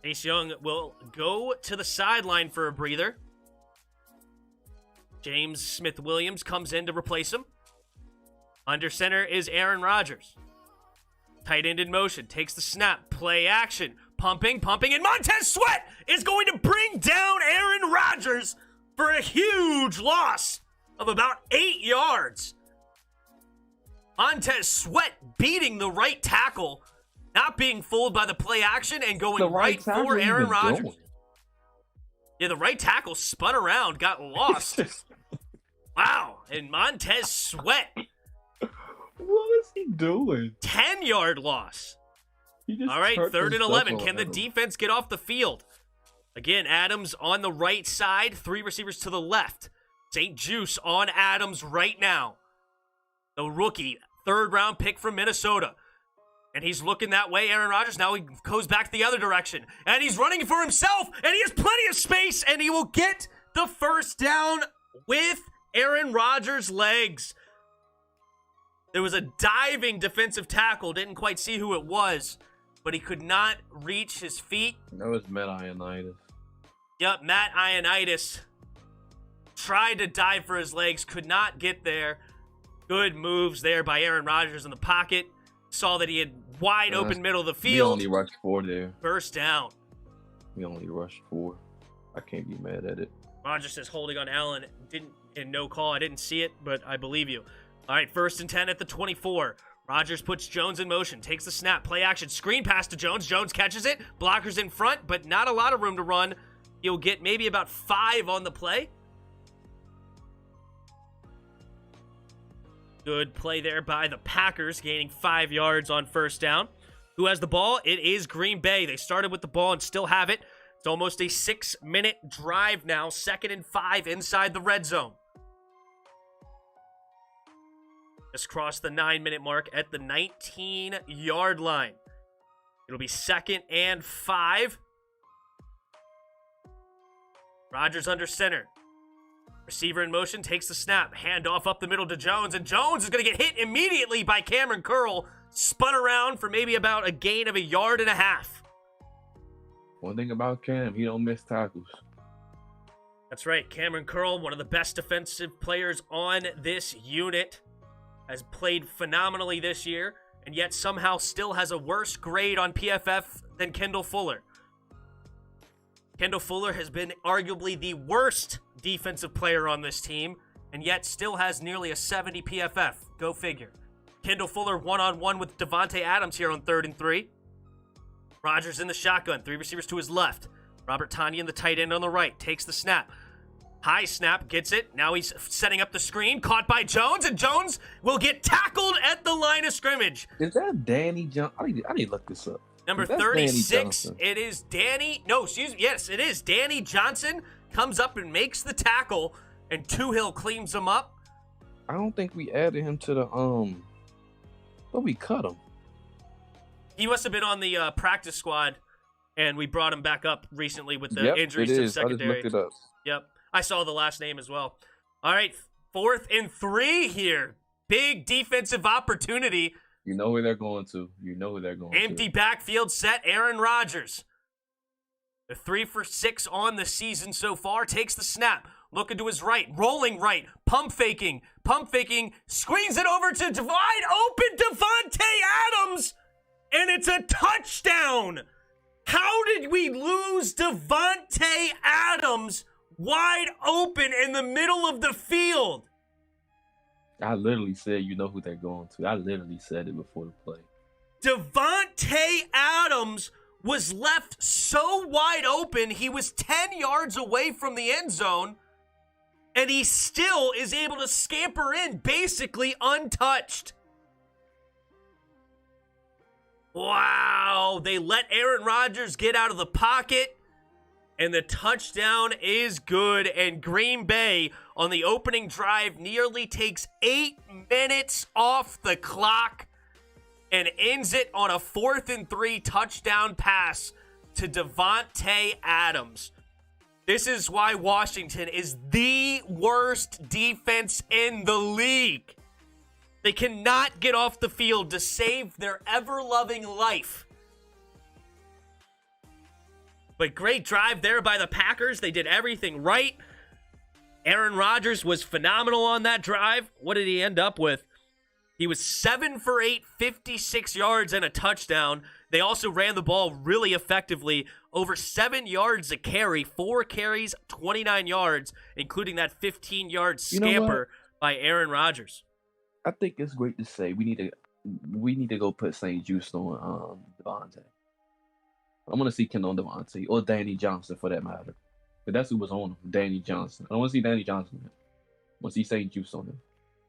Chase Young will go to the sideline for a breather. James Smith-Williams comes in to replace him. Under center is Aaron Rodgers. Tight end in motion, takes the snap, play action, pumping, and Montez Sweat is going to bring down Aaron Rodgers for a huge loss of about 8 yards. Montez Sweat beating the right tackle, not being fooled by the play action and going right for Aaron Rodgers. Yeah, the right tackle spun around, got lost. Wow, and Montez Sweat. What is he doing? 10-yard loss. All right, 3rd and 11. Can the defense get off the field? Again, Adams on the right side, 3 receivers to the left. St. Juice on Adams right now. The rookie, 3rd-round pick from Minnesota. And he's looking that way, Aaron Rodgers. Now he goes back the other direction. And he's running for himself. And he has plenty of space. And he will get the first down with Aaron Rodgers' legs. There was a diving defensive tackle. Didn't quite see who it was. But he could not reach his feet. That was Matt Ioannidis. Yep, Matt Ioannidis tried to dive for his legs. Could not get there. Good moves there by Aaron Rodgers in the pocket. Saw that he had wide open middle of the field. We only rushed 4 there. First down. We only rushed 4. I can't be mad at it. Rodgers says holding on Allen. No call. I didn't see it, but I believe you. All right, 1st and 10 at the 24. Rodgers puts Jones in motion. Takes the snap. Play action. Screen pass to Jones. Jones catches it. Blockers in front, but not a lot of room to run. He'll get maybe about 5 on the play. Good play there by the Packers, gaining 5 yards on first down. Who has the ball? It is Green Bay. They started with the ball and still have it. It's almost a 6-minute drive now. 2nd and 5 inside the red zone. Just crossed the 9-minute mark at the 19-yard line. It'll be 2nd and 5. Rodgers under center. Receiver in motion, takes the snap. Handoff up the middle to Jones, and Jones is going to get hit immediately by Cameron Curl. Spun around for maybe about a gain of 1.5 yards. One thing about Cam, he don't miss tackles. That's right. Cameron Curl, one of the best defensive players on this unit, has played phenomenally this year, and yet somehow still has a worse grade on PFF than Kendall Fuller. Kendall Fuller has been arguably the worst defensive player on this team, and yet still has nearly a 70 PFF. Go figure. Kendall Fuller one-on-one with Devontae Adams here on 3rd and 3. Rodgers in the shotgun. 3 receivers to his left. Robert Tonyan, the tight end on the right, takes the snap. High snap, gets it. Now he's setting up the screen. Caught by Jones, and Jones will get tackled at the line of scrimmage. Is that Danny Johnson? I need to look this up. Number 36, it is Danny. No, excuse me. Yes, it is Danny Johnson. Comes up and makes the tackle, and Toohill cleans him up. I don't think we added him to the but we cut him. He must have been on the practice squad, and we brought him back up recently with the injuries to the secondary. I just looked it up. Yep. I saw the last name as well. All right, 4th and 3 here. Big defensive opportunity. You know who they're going to. Empty backfield set, Aaron Rodgers. The 3 for 6 on the season so far. Takes the snap. Looking to his right. Rolling right. Pump faking. Screens it over to wide open Devontae Adams. And it's a touchdown. How did we lose Devontae Adams wide open in the middle of the field? I literally said, you know who they're going to. I literally said it before the play. Devontae Adams was left so wide open, he was 10 yards away from the end zone, and he still is able to scamper in, basically untouched. Wow, they let Aaron Rodgers get out of the pocket, and the touchdown is good, and Green Bay on the opening drive nearly takes 8 minutes off the clock and ends it on a 4th and 3 touchdown pass to Devontae Adams. This is why Washington is the worst defense in the league. They cannot get off the field to save their ever-loving life. But great drive there by the Packers. They did everything right. Aaron Rodgers was phenomenal on that drive. What did he end up with? He was 7 for 8, 56 yards and a touchdown. They also ran the ball really effectively. Over 7 yards a carry, 4 carries, 29 yards, including that 15-yard scamper by Aaron Rodgers. I think it's great to say we need to go put St. Juice on Devontae. I want to see Ken on Devontae or Danny Johnson for that matter. But that's who was on him, Danny Johnson. I don't want to see Danny Johnson. I want to see St. Juice on him,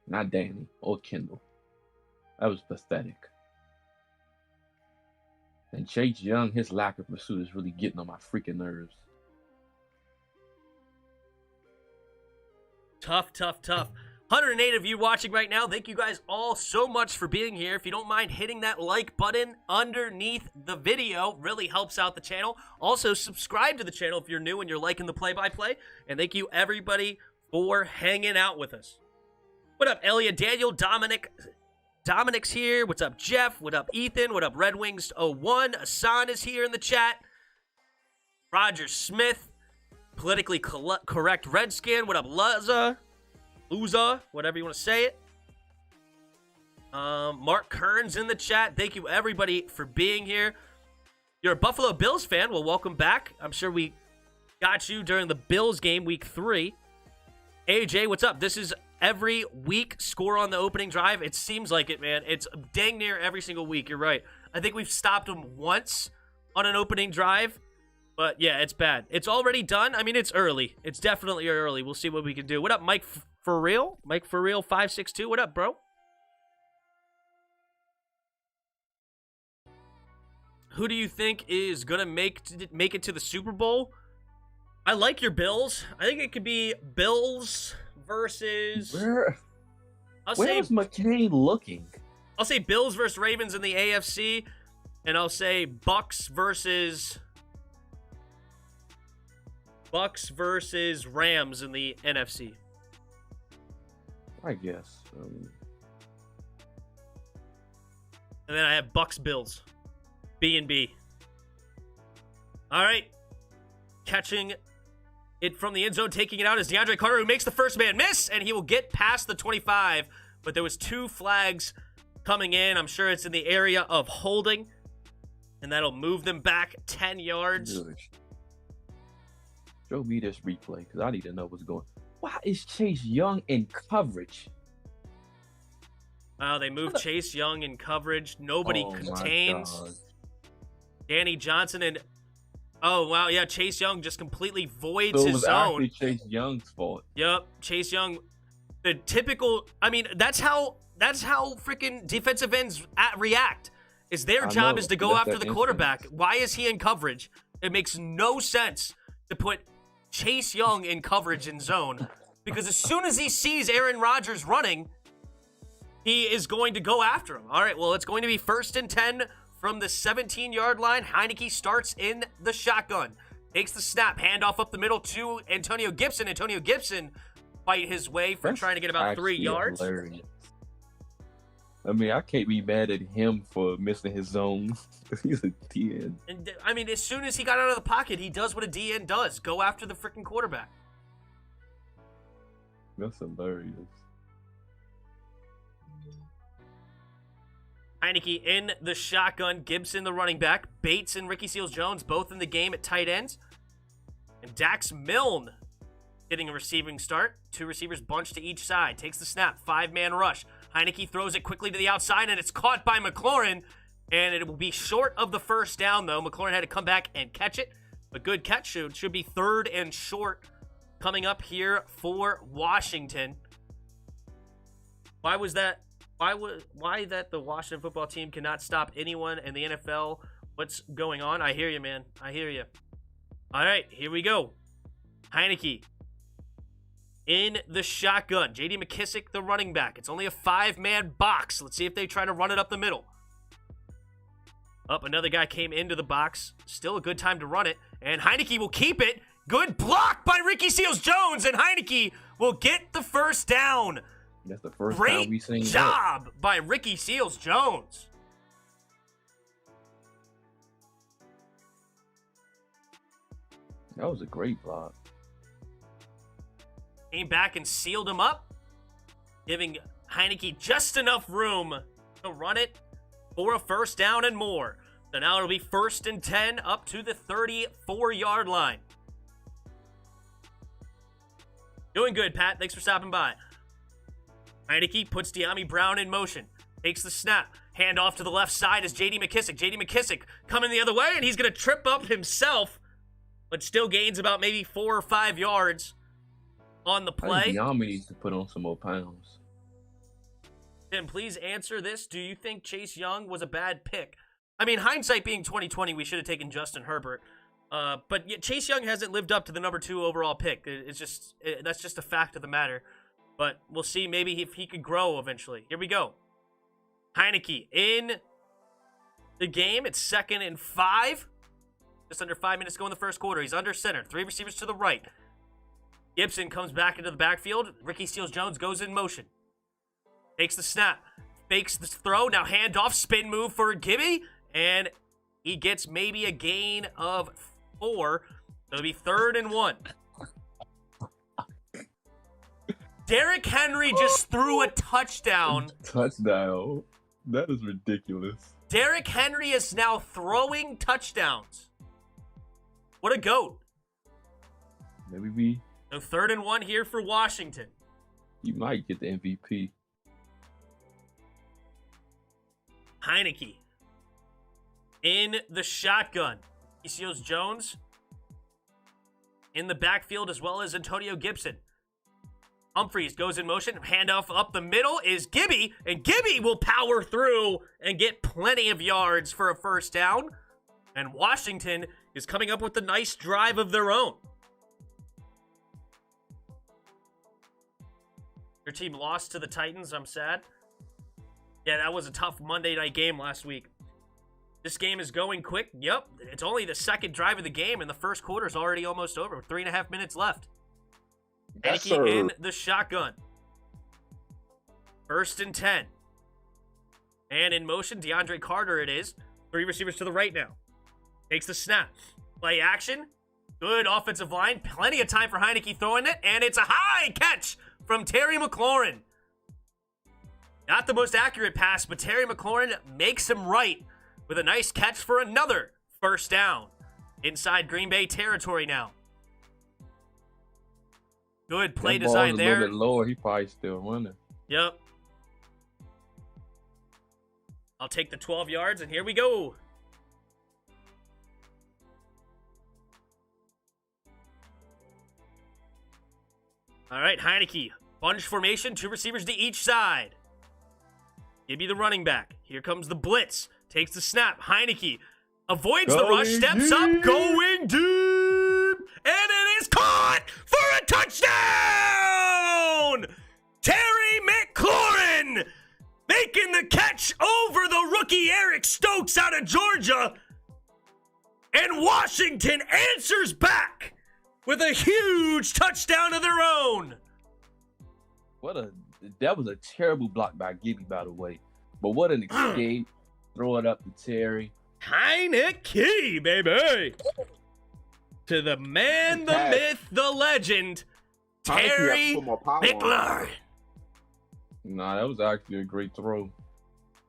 not Danny or Kendall. That was pathetic. And Chase Young, his lack of pursuit is really getting on my freaking nerves. Tough. 108 of you watching right now. Thank you guys all so much for being here. If you don't mind hitting that like button underneath the video, really helps out the channel. Also, subscribe to the channel if you're new and you're liking the play-by-play. And thank you, everybody, for hanging out with us. What up, Elliot, Daniel, Dominic's here. What's up, Jeff? What up, Ethan? What up, Red Wings 01? Asan is here in the chat. Roger Smith, politically correct Redskin. What up, Luza, whatever you want to say it. Mark Kearns in the chat. Thank you, everybody, for being here. You're a Buffalo Bills fan. Well, welcome back. I'm sure we got you during the Bills game, week 3. AJ, what's up? This is every week score on the opening drive. It seems like it, man. It's dang near every single week. You're right. I think we've stopped them once on an opening drive. But, yeah, it's bad. It's already done. I mean, it's early. It's definitely early. We'll see what we can do. What up, Mike For Real? Mike For Real 562. What up, bro? Who do you think is going to make it to the Super Bowl? I like your Bills. I think it could be Bills versus... Where's McCain looking? I'll say Bills versus Ravens in the AFC. And I'll say Bucks versus Rams in the NFC. I guess. And then I have Bucks Bills. B&B. All right. Catching it from the end zone, taking it out is DeAndre Carter, who makes the first man miss, and he will get past the 25. But there was 2 flags coming in. I'm sure it's in the area of holding, and that'll move them back 10 yards. Good. Show me this replay, because I need to know what's going on. Why is Chase Young in coverage? They moved Chase Young in coverage. Nobody contains. Danny Johnson and... Oh, wow, yeah, Chase Young just completely voids his zone. Actually Chase Young's fault. Yep, Chase Young. The typical... I mean, that's how freaking defensive ends react. Is their job is to go after the quarterback. Why is he in coverage? It makes no sense to put Chase Young in coverage in zone, because as soon as he sees Aaron Rodgers running, he is going to go after him. All right, well, it's going to be 1st and 10 from the 17-yard line. Heineke starts in the shotgun. Takes the snap, handoff up the middle to Antonio Gibson. Antonio Gibson fight his way for trying to get about 3 yards. Hilarious. I mean, I can't be mad at him for missing his zone. He's a DN. And I mean, as soon as he got out of the pocket, he does what a DN does. Go after the freaking quarterback. That's hilarious. Heineke in the shotgun. Gibson, the running back. Bates and Ricky Seals-Jones both in the game at tight ends. And Dax Milne getting a receiving start. 2 receivers bunched to each side. Takes the snap. 5-man rush. Heineke throws it quickly to the outside, and it's caught by McLaurin. And it will be short of the first down, though. McLaurin had to come back and catch it. A good catch. It should be 3rd and short coming up here for Washington. Why was that? Why that the Washington football team cannot stop anyone in the NFL? What's going on? I hear you, man. I hear you. All right, here we go. Heineke in the shotgun. J.D. McKissick, the running back. It's only a 5-man box. Let's see if they try to run it up the middle. Up, another guy came into the box. Still a good time to run it. And Heineke will keep it. Good block by Ricky Seals-Jones. And Heineke will get the first down. That's the first time we've seen Great job by Ricky Seals-Jones. That was a great block. Came back and sealed him up, giving Heineke just enough room to run it for a first down and more. So now it'll be 1st and 10 up to the 34-yard line. Doing good, Pat. Thanks for stopping by. Heineke puts De'Ami Brown in motion. Takes the snap. Hand off to the left side is J.D. McKissick. J.D. McKissick coming the other way, and he's going to trip up himself, but still gains about maybe 4 or 5 yards on the play. De'Ami needs to put on some more pounds. Tim, please answer this. Do you think Chase Young was a bad pick? I mean, hindsight being 2020, we should have taken Justin Herbert. But yet Chase Young hasn't lived up to the number 2 overall pick. That's just a fact of the matter. But we'll see maybe if he could grow eventually. Here we go. Heineke in the game. It's 2nd and 5. Just under 5 minutes to go in the first quarter. He's under center. 3 receivers to the right. Gibson comes back into the backfield. Ricky Seals-Jones goes in motion. Takes the snap. Fakes the throw. Now handoff. Spin move for Gibby. And he gets maybe a gain of 4. It'll be 3rd and 1. Derrick Henry just threw a touchdown. Touchdown. That is ridiculous. Derrick Henry is now throwing touchdowns. What a goat. Maybe So 3rd and 1 here for Washington. you might get the MVP. Heineke in the shotgun. Seals-Jones in the backfield as well as Antonio Gibson. Humphreys goes in motion. Handoff up the middle is Gibby, and Gibby will power through and get plenty of yards for a first down. And Washington is coming up with a nice drive of their own. Your team lost to the Titans. I'm sad. Yeah, that was a tough Monday night game last week. This game is going quick. Yep, it's only the 2nd drive of the game, and the first quarter is already almost over. 3.5 minutes left. Yes, Heineke sir. in the shotgun. 1st and 10. And in motion, DeAndre Carter it is. 3 receivers to the right now. Takes the snap. Play action. Good offensive line. Plenty of time for Heineke throwing it. And it's a high catch from Terry McLaurin. Not the most accurate pass, but Terry McLaurin makes him right with a nice catch for another first down. Inside Green Bay territory now. Good play That ball design is there. a little bit lower. He probably still running. Yep. I'll take the 12 yards, and here we go. All right, Heineke. Bunch formation, 2 receivers to each side. Give me the running back. Here comes the blitz. Takes the snap. Heineke avoids the rush, steps up, going deep, and it is caught for a touchdown! Terry McLaurin making the catch over the rookie Eric Stokes out of Georgia. Washington answers back with a huge touchdown of their own. That was a terrible block by Gibby, by the way. But what an escape. Throw it up to Terry. Heineke, baby. To the man, the myth, the legend, Terry McLaurin. Nah, that was actually a great throw.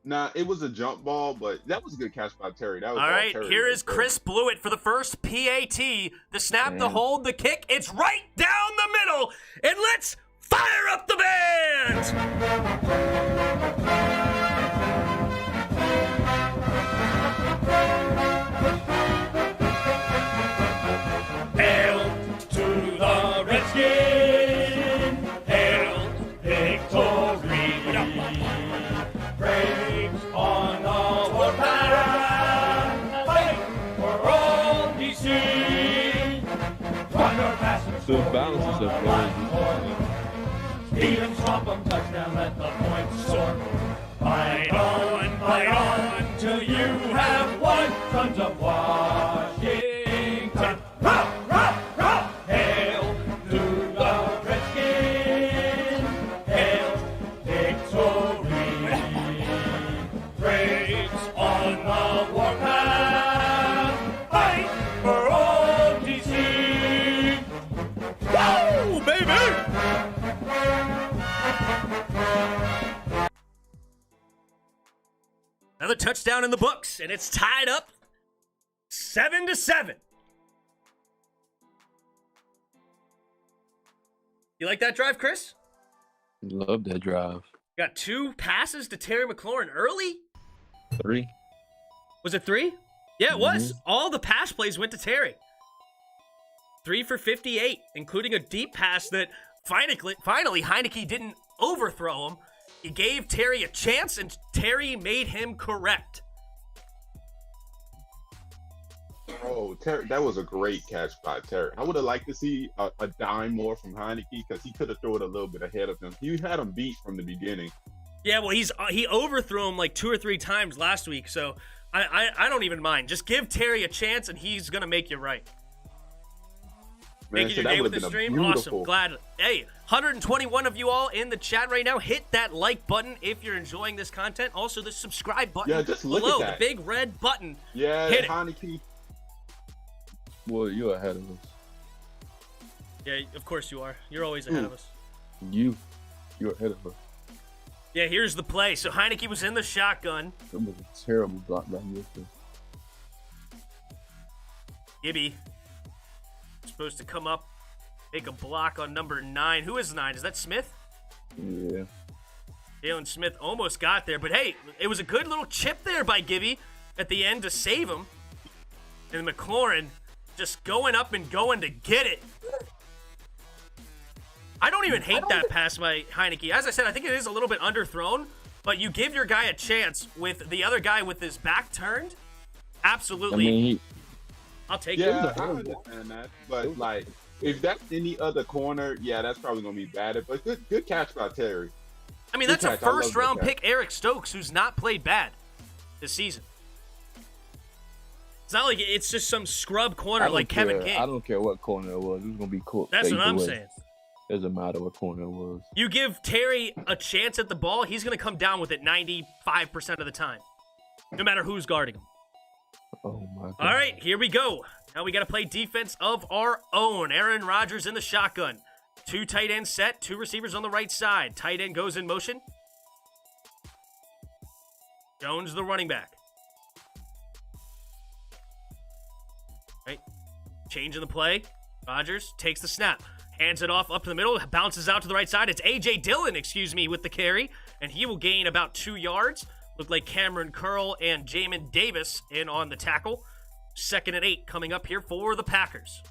Nah, it was a jump ball, but that was a good catch by Terry. That was all right, Terry. here is Chris Blewett for the first PAT. The snap, the hold, the kick. It's right down the middle. And let's fire up the band. Hail to the Redskin. Hail victory. Praise on the warpath. Fighting for all DC. Run or pass and So balance is up. Stevens swamp 'em, touchdown, let the points soar. Fight on till you have won. Sons of Washington. Rah, rah, rah. Hail to the Redskin. Hail victory. Praise on the warpath. Fight for all DC. Woo, baby! Another touchdown in the books, and it's tied up 7-7. You like that drive, Chris? Love that drive. Got 2 passes to Terry McLaurin early? 3. Was it 3? Yeah, it was. All the pass plays went to Terry. 3 for 58, including a deep pass that finally Heineke didn't overthrow him. He gave Terry a chance, and Terry made him correct. Oh, Terry, that was a great catch by Terry. I would have liked to see a dime more from Heineke because he could have thrown it a little bit ahead of him. He had him beat from the beginning. Yeah, well, he overthrew him like 2 or 3 times last week, so I don't even mind. Just give Terry a chance, and he's going to make you right. Man, Making so your that day with would've the been a stream? beautiful- Awesome. Glad. Hey, 121 of you all in the chat right now. Hit that like button if you're enjoying this content. Also, the subscribe button Yeah, just look below, at that. the big red button. Yeah, Hit it. Heineke. Well, you're ahead of us. Yeah, of course you are. You're always ahead of us. You're ahead of us. Yeah, here's the play. So Heineke was in the shotgun. That was a terrible block by Houston. Gibby supposed to come up, make a block on number 9. Who is 9? Is that Smith? Yeah. Jalen Smith almost got there, but hey, it was a good little chip there by Gibby at the end to save him. And McLaurin just going up and going to get it. I don't even hate that pass by Heineke. As I said, I think it is a little bit underthrown, but you give your guy a chance with the other guy with his back turned. Absolutely. I mean, I'll take Yeah, it. I understand that. But, like, if that's any other corner, yeah, that's probably going to be bad. But good catch by Terry. I mean, that's a catch. I love first round that catch. pick, Eric Stokes, who's not played bad this season. It's not like it's just some scrub corner like Kevin King. I don't care what corner it was. It was going to be cool. That's what I'm saying. Doesn't matter what corner it was. You give Terry a chance at the ball, he's going to come down with it 95% of the time, no matter who's guarding him. Oh, my God. All right, here we go. Now we got to play defense of our own. Aaron Rodgers in the shotgun. 2 tight ends set, 2 receivers on the right side. Tight end goes in motion. Jones, the running back. Right. Changing the play. Rodgers takes the snap. Hands it off up to the middle. Bounces out to the right side. It's A.J. Dillon, with the carry. And he will gain about 2 yards. Looked like Cameron Curl and Jamin Davis in on the tackle. 2nd and 8 coming up here for the Packers.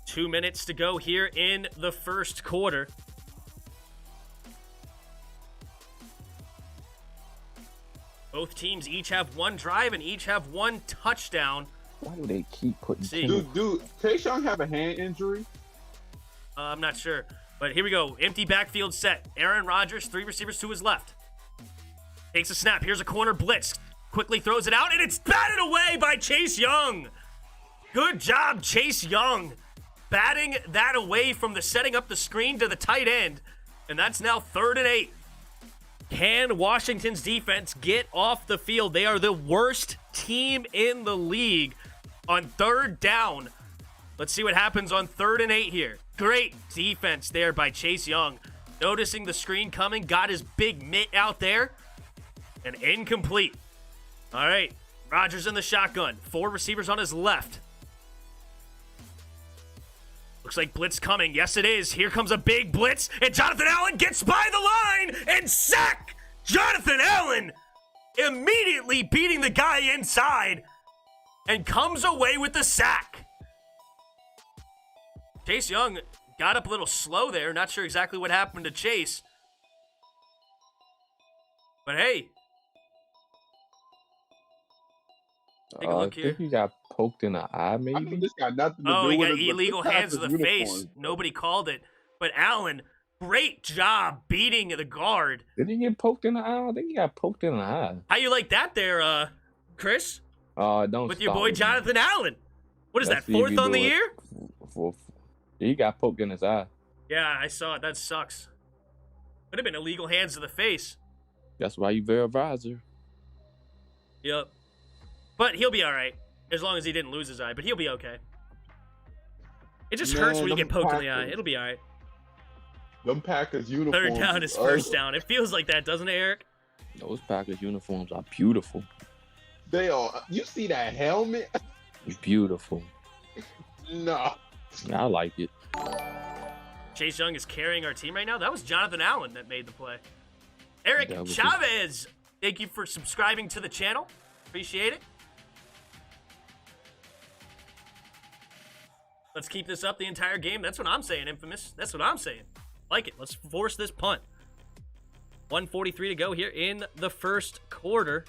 2 minutes to go here in the first quarter. Both teams each have 1 drive and each have 1 touchdown. Why do they keep putting Dude, Tayshaun have a hand injury? I'm not sure. But here we go. Empty backfield set. Aaron Rodgers, 3 receivers to his left. Takes a snap. Here's a corner blitz. quickly throws it out, and it's batted away by Chase Young. Good job, Chase Young, batting that away from the setting up the screen to the tight end, and that's now 3rd and 8. Can Washington's defense get off the field? They are the worst team in the league on 3rd down. Let's see what happens on 3rd and 8 here. Great defense there by Chase Young. Noticing the screen coming, got his big mitt out there, and incomplete. All right, Rodgers in the shotgun. 4 receivers on his left. Looks like blitz coming. Yes, it is. Here comes a big blitz, and Jonathan Allen gets by the line and sack. Jonathan Allen immediately beating the guy inside and comes away with the sack. Chase Young got up a little slow there. Not sure exactly what happened to Chase. But hey. Take a look I here. think he got poked in the eye, I know maybe. this got nothing to do Oh, he with got it, but illegal this hands to guy's the face. uniform. Nobody called it. But Allen, great job beating the guard. Did he get poked in the eye? I think he got poked in the eye. How you like that there, Chris? Don't With your stop boy me. Jonathan Allen. What is Let's that, see if 4th he on the do it. year? He got poked in his eye. Yeah, I saw it. That sucks. Could have been illegal hands to the face. That's why you very advisor. Yep. But he'll be all right, as long as he didn't lose his eye. But he'll be okay. It just hurts when you get poked in the eye. It'll be all right. Them Packers uniforms. 3rd down is 1st down. It feels like that, doesn't it, Eric? Those Packers uniforms are beautiful. They are. You see that helmet? Beautiful. No. I like it. Chase Young is carrying our team right now. That was Jonathan Allen that made the play. Eric That was Chavez, thank you for subscribing to the channel. Appreciate it. Let's keep this up the entire game. That's what I'm saying, Infamous. That's what I'm saying. Like it. Let's force this punt. 1:43 to go here in the 1st quarter.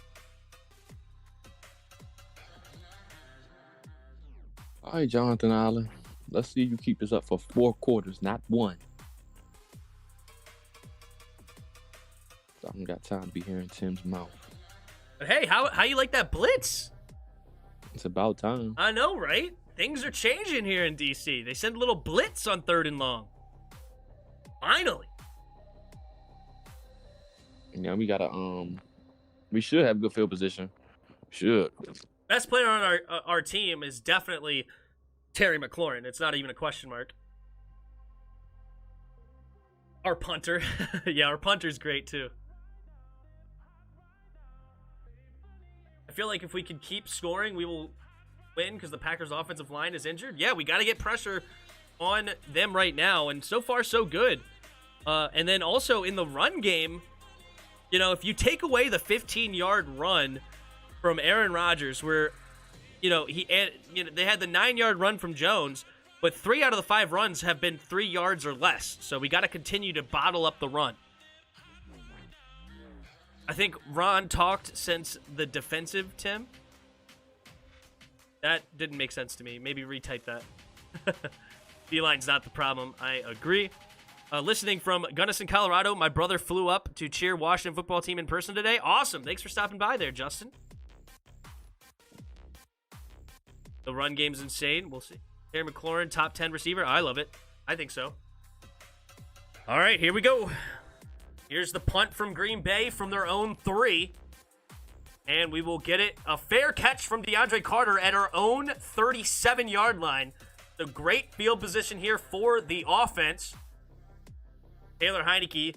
All right, Jonathan Allen. Let's see you keep this up for 4 quarters, not 1. I haven't got time to be hearing Tim's mouth. But hey, how you like that blitz? It's about time. I know, right? Things are changing here in DC. They send a little blitz on 3rd and long. Finally. Yeah, we gotta we should have good field position. Should. Best player on our team is definitely Terry McLaurin. It's not even a question mark. Our punter. Yeah, our punter's great too. I feel like if we can keep scoring, we will win because the Packers' offensive line is injured. Yeah, we got to get pressure on them right now, and so far so good. And then also in the run game, you know, if you take away the 15-yard run from Aaron Rodgers, where they had the 9-yard run from Jones, but 3 out of the 5 runs have been 3 yards or less. So we got to continue to bottle up the run. I think Ron talked since the defensive, Tim. That didn't make sense to me. Maybe retype that. D-line's not the problem. I agree. Listening from Gunnison, Colorado, my brother flew up to cheer Washington football team in person today. Awesome. Thanks for stopping by there, Justin. The run game's insane. We'll see. Terry McLaurin, top 10 receiver. I love it. I think so. All right, here we go. Here's the punt from Green Bay from their own 3. And we will get it. A fair catch from DeAndre Carter at our own 37-yard line. The great field position here for the offense. Taylor Heineke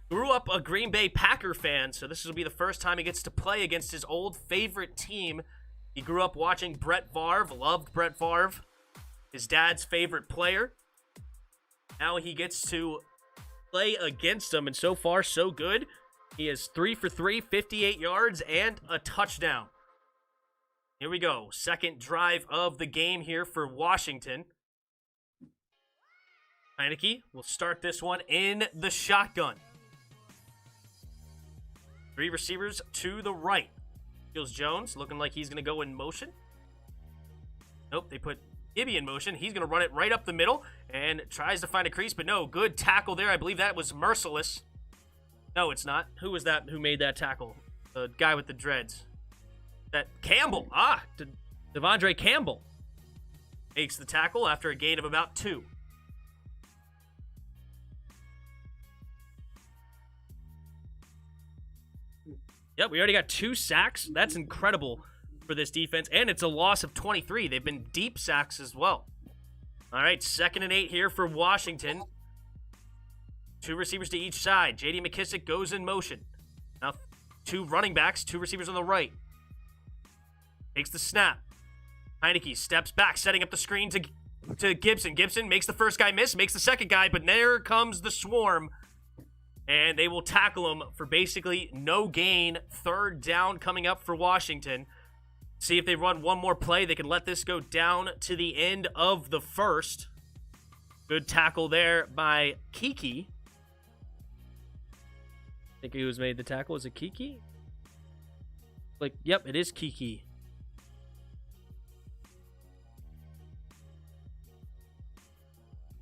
grew up a Green Bay Packer fan, so this will be the first time he gets to play against his old favorite team. He grew up watching Brett Favre, loved Brett Favre, his dad's favorite player. Now he gets to play against him, and so far, so good. He is 3 for 3, 58 yards, and a touchdown. Here we go. Second drive of the game here for Washington. Heineke will start this one in the shotgun. 3 receivers to the right. Feels Jones looking like he's going to go in motion. Nope, they put Gibby in motion. He's going to run it right up the middle and tries to find a crease, but no, good tackle there. I believe that was Merciless. No, it's not. Who was that who made that tackle? The guy with the dreads. That Campbell. Devondre Campbell makes the tackle after a gain of about 2. Yep, we already got 2 sacks. That's incredible for this defense, and it's a loss of 23. They've been deep sacks as well. All right, 2nd and 8 here for Washington. 2 receivers to each side. J.D. McKissic goes in motion. Now 2 running backs, 2 receivers on the right. Takes the snap. Heineke steps back, setting up the screen to Gibson. Gibson makes the first guy miss, makes the second guy, but there comes the swarm. And they will tackle him for basically no gain. 3rd down coming up for Washington. See if they run one more play. They can let this go down to the end of the first. Good tackle there by Kiki. I think he was made the tackle. Is it Kiki? Yep, it is Kiki.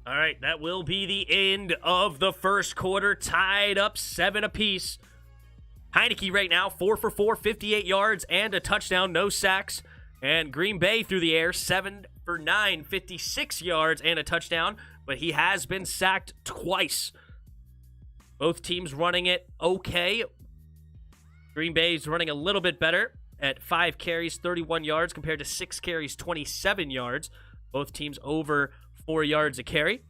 All right, that will be the end of the first quarter. Tied up 7 apiece. Heineke right now, 4 for 4, 58 yards and a touchdown, no sacks. And Green Bay through the air, 7 for 9, 56 yards and a touchdown. But he has been sacked twice. Both teams running it okay. Green Bay's running a little bit better at 5 carries, 31 yards compared to 6 carries, 27 yards. Both teams over 4 yards a carry.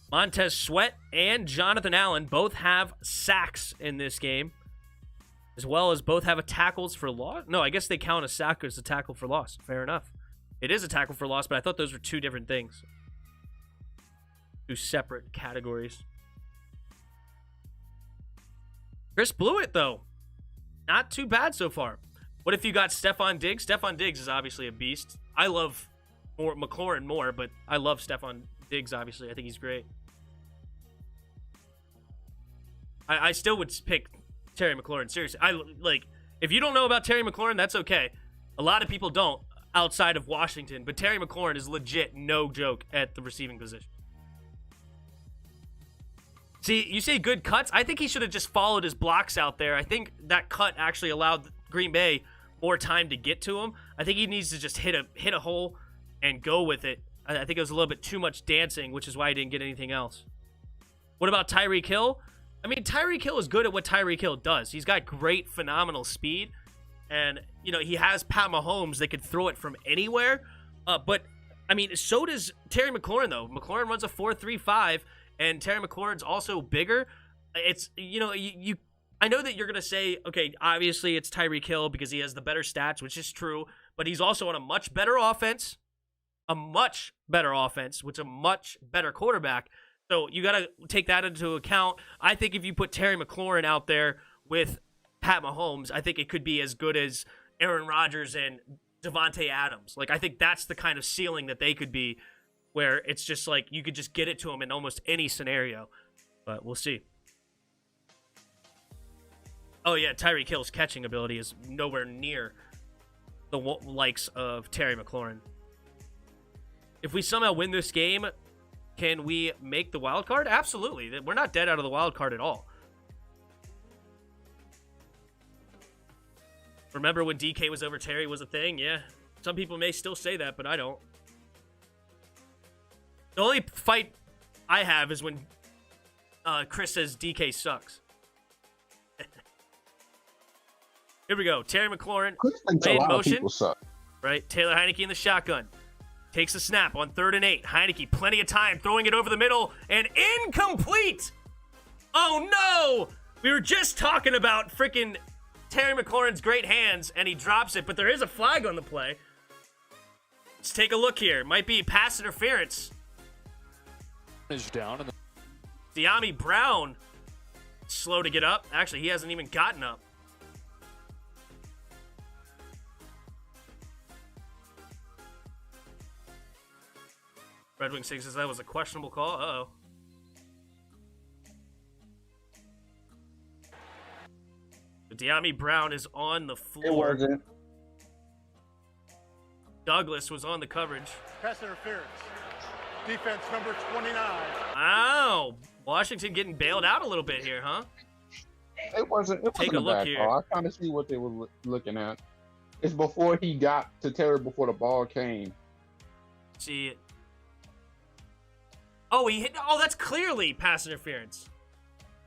Montez Sweat and Jonathan Allen both have sacks in this game, as well as both have a tackles for loss. No, I guess they count a sack as a tackle for loss. Fair enough. It is a tackle for loss, but I thought those were 2 different things. 2 separate categories. Chris Blewett, though. Not too bad so far. What if you got Stephon Diggs? Stephon Diggs is obviously a beast. I love McLaurin more, but I love Stephon Diggs, obviously. I think he's great. I still would pick Terry McLaurin. Seriously. If you don't know about Terry McLaurin, that's okay. A lot of people don't outside of Washington, but Terry McLaurin is legit no joke at the receiving position. See, you say good cuts. I think he should have just followed his blocks out there. I think that cut actually allowed Green Bay more time to get to him. I think he needs to just hit a hole and go with it. I think it was a little bit too much dancing, which is why he didn't get anything else. What about Tyreek Hill? I mean, Tyreek Hill is good at what Tyreek Hill does. He's got great, phenomenal speed. And, he has Pat Mahomes that could throw it from anywhere. But, I mean, so does Terry McLaurin, though. McLaurin runs a 4.35, and Terry McLaurin's also bigger. It's, I know that you're going to say, okay, obviously it's Tyreek Hill because he has the better stats, which is true. But he's also on a much better offense. A much better offense, which is a much better quarterback. So you got to take that into account. I think if you put Terry McLaurin out there with Pat Mahomes, I think it could be as good as Aaron Rodgers and Devontae Adams. I think that's the kind of ceiling that they could be, where it's just you could just get it to them in almost any scenario. But we'll see. Oh, yeah, Tyreek Hill's catching ability is nowhere near the likes of Terry McLaurin. If we somehow win this game, can we make the wild card? Absolutely. We're not dead out of the wild card at all. Remember when DK was over Terry was a thing? Yeah. Some people may still say that, but I don't. The only fight I have is when Chris says DK sucks. Here we go. Terry McLaurin in motion. Right. Taylor Heineke in the shotgun. Takes a snap on 3rd and 8. Heineke, plenty of time, throwing it over the middle, and incomplete! Oh, no! We were just talking about freaking Terry McLaurin's great hands, and he drops it, but there is a flag on the play. Let's take a look here. Might be pass interference. Is down. De'Ami Brown, slow to get up. Actually, he hasn't even gotten up. Red Wing 6 says that was a questionable call. Uh-oh. De'Ami Brown is on the floor. It wasn't. Douglas was on the coverage. Pass interference. Defense number 29. Wow. Washington getting bailed out a little bit here, huh? It wasn't Take a a look bad here. call. I kind of see what they were looking at. It's before he got to Terry, before the ball came. See it. Oh, he hit. Oh, that's clearly pass interference.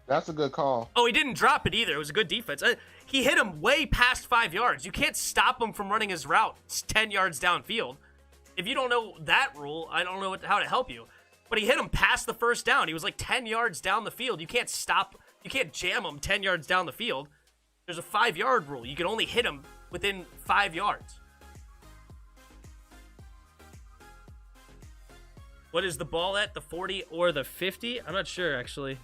That's a good call. Oh, he didn't drop it either. It was a good defense. He hit him way past 5 yards. You can't stop him from running his route. It's 10 yards downfield. If you don't know that rule, I don't know how to help you. But he hit him past the first down. He was like 10 yards down the field. You can't stop. You can't jam him 10 yards down the field. There's a 5-yard rule. You can only hit him within 5 yards. What is the ball at? The 40 or the 50? I'm not sure, actually.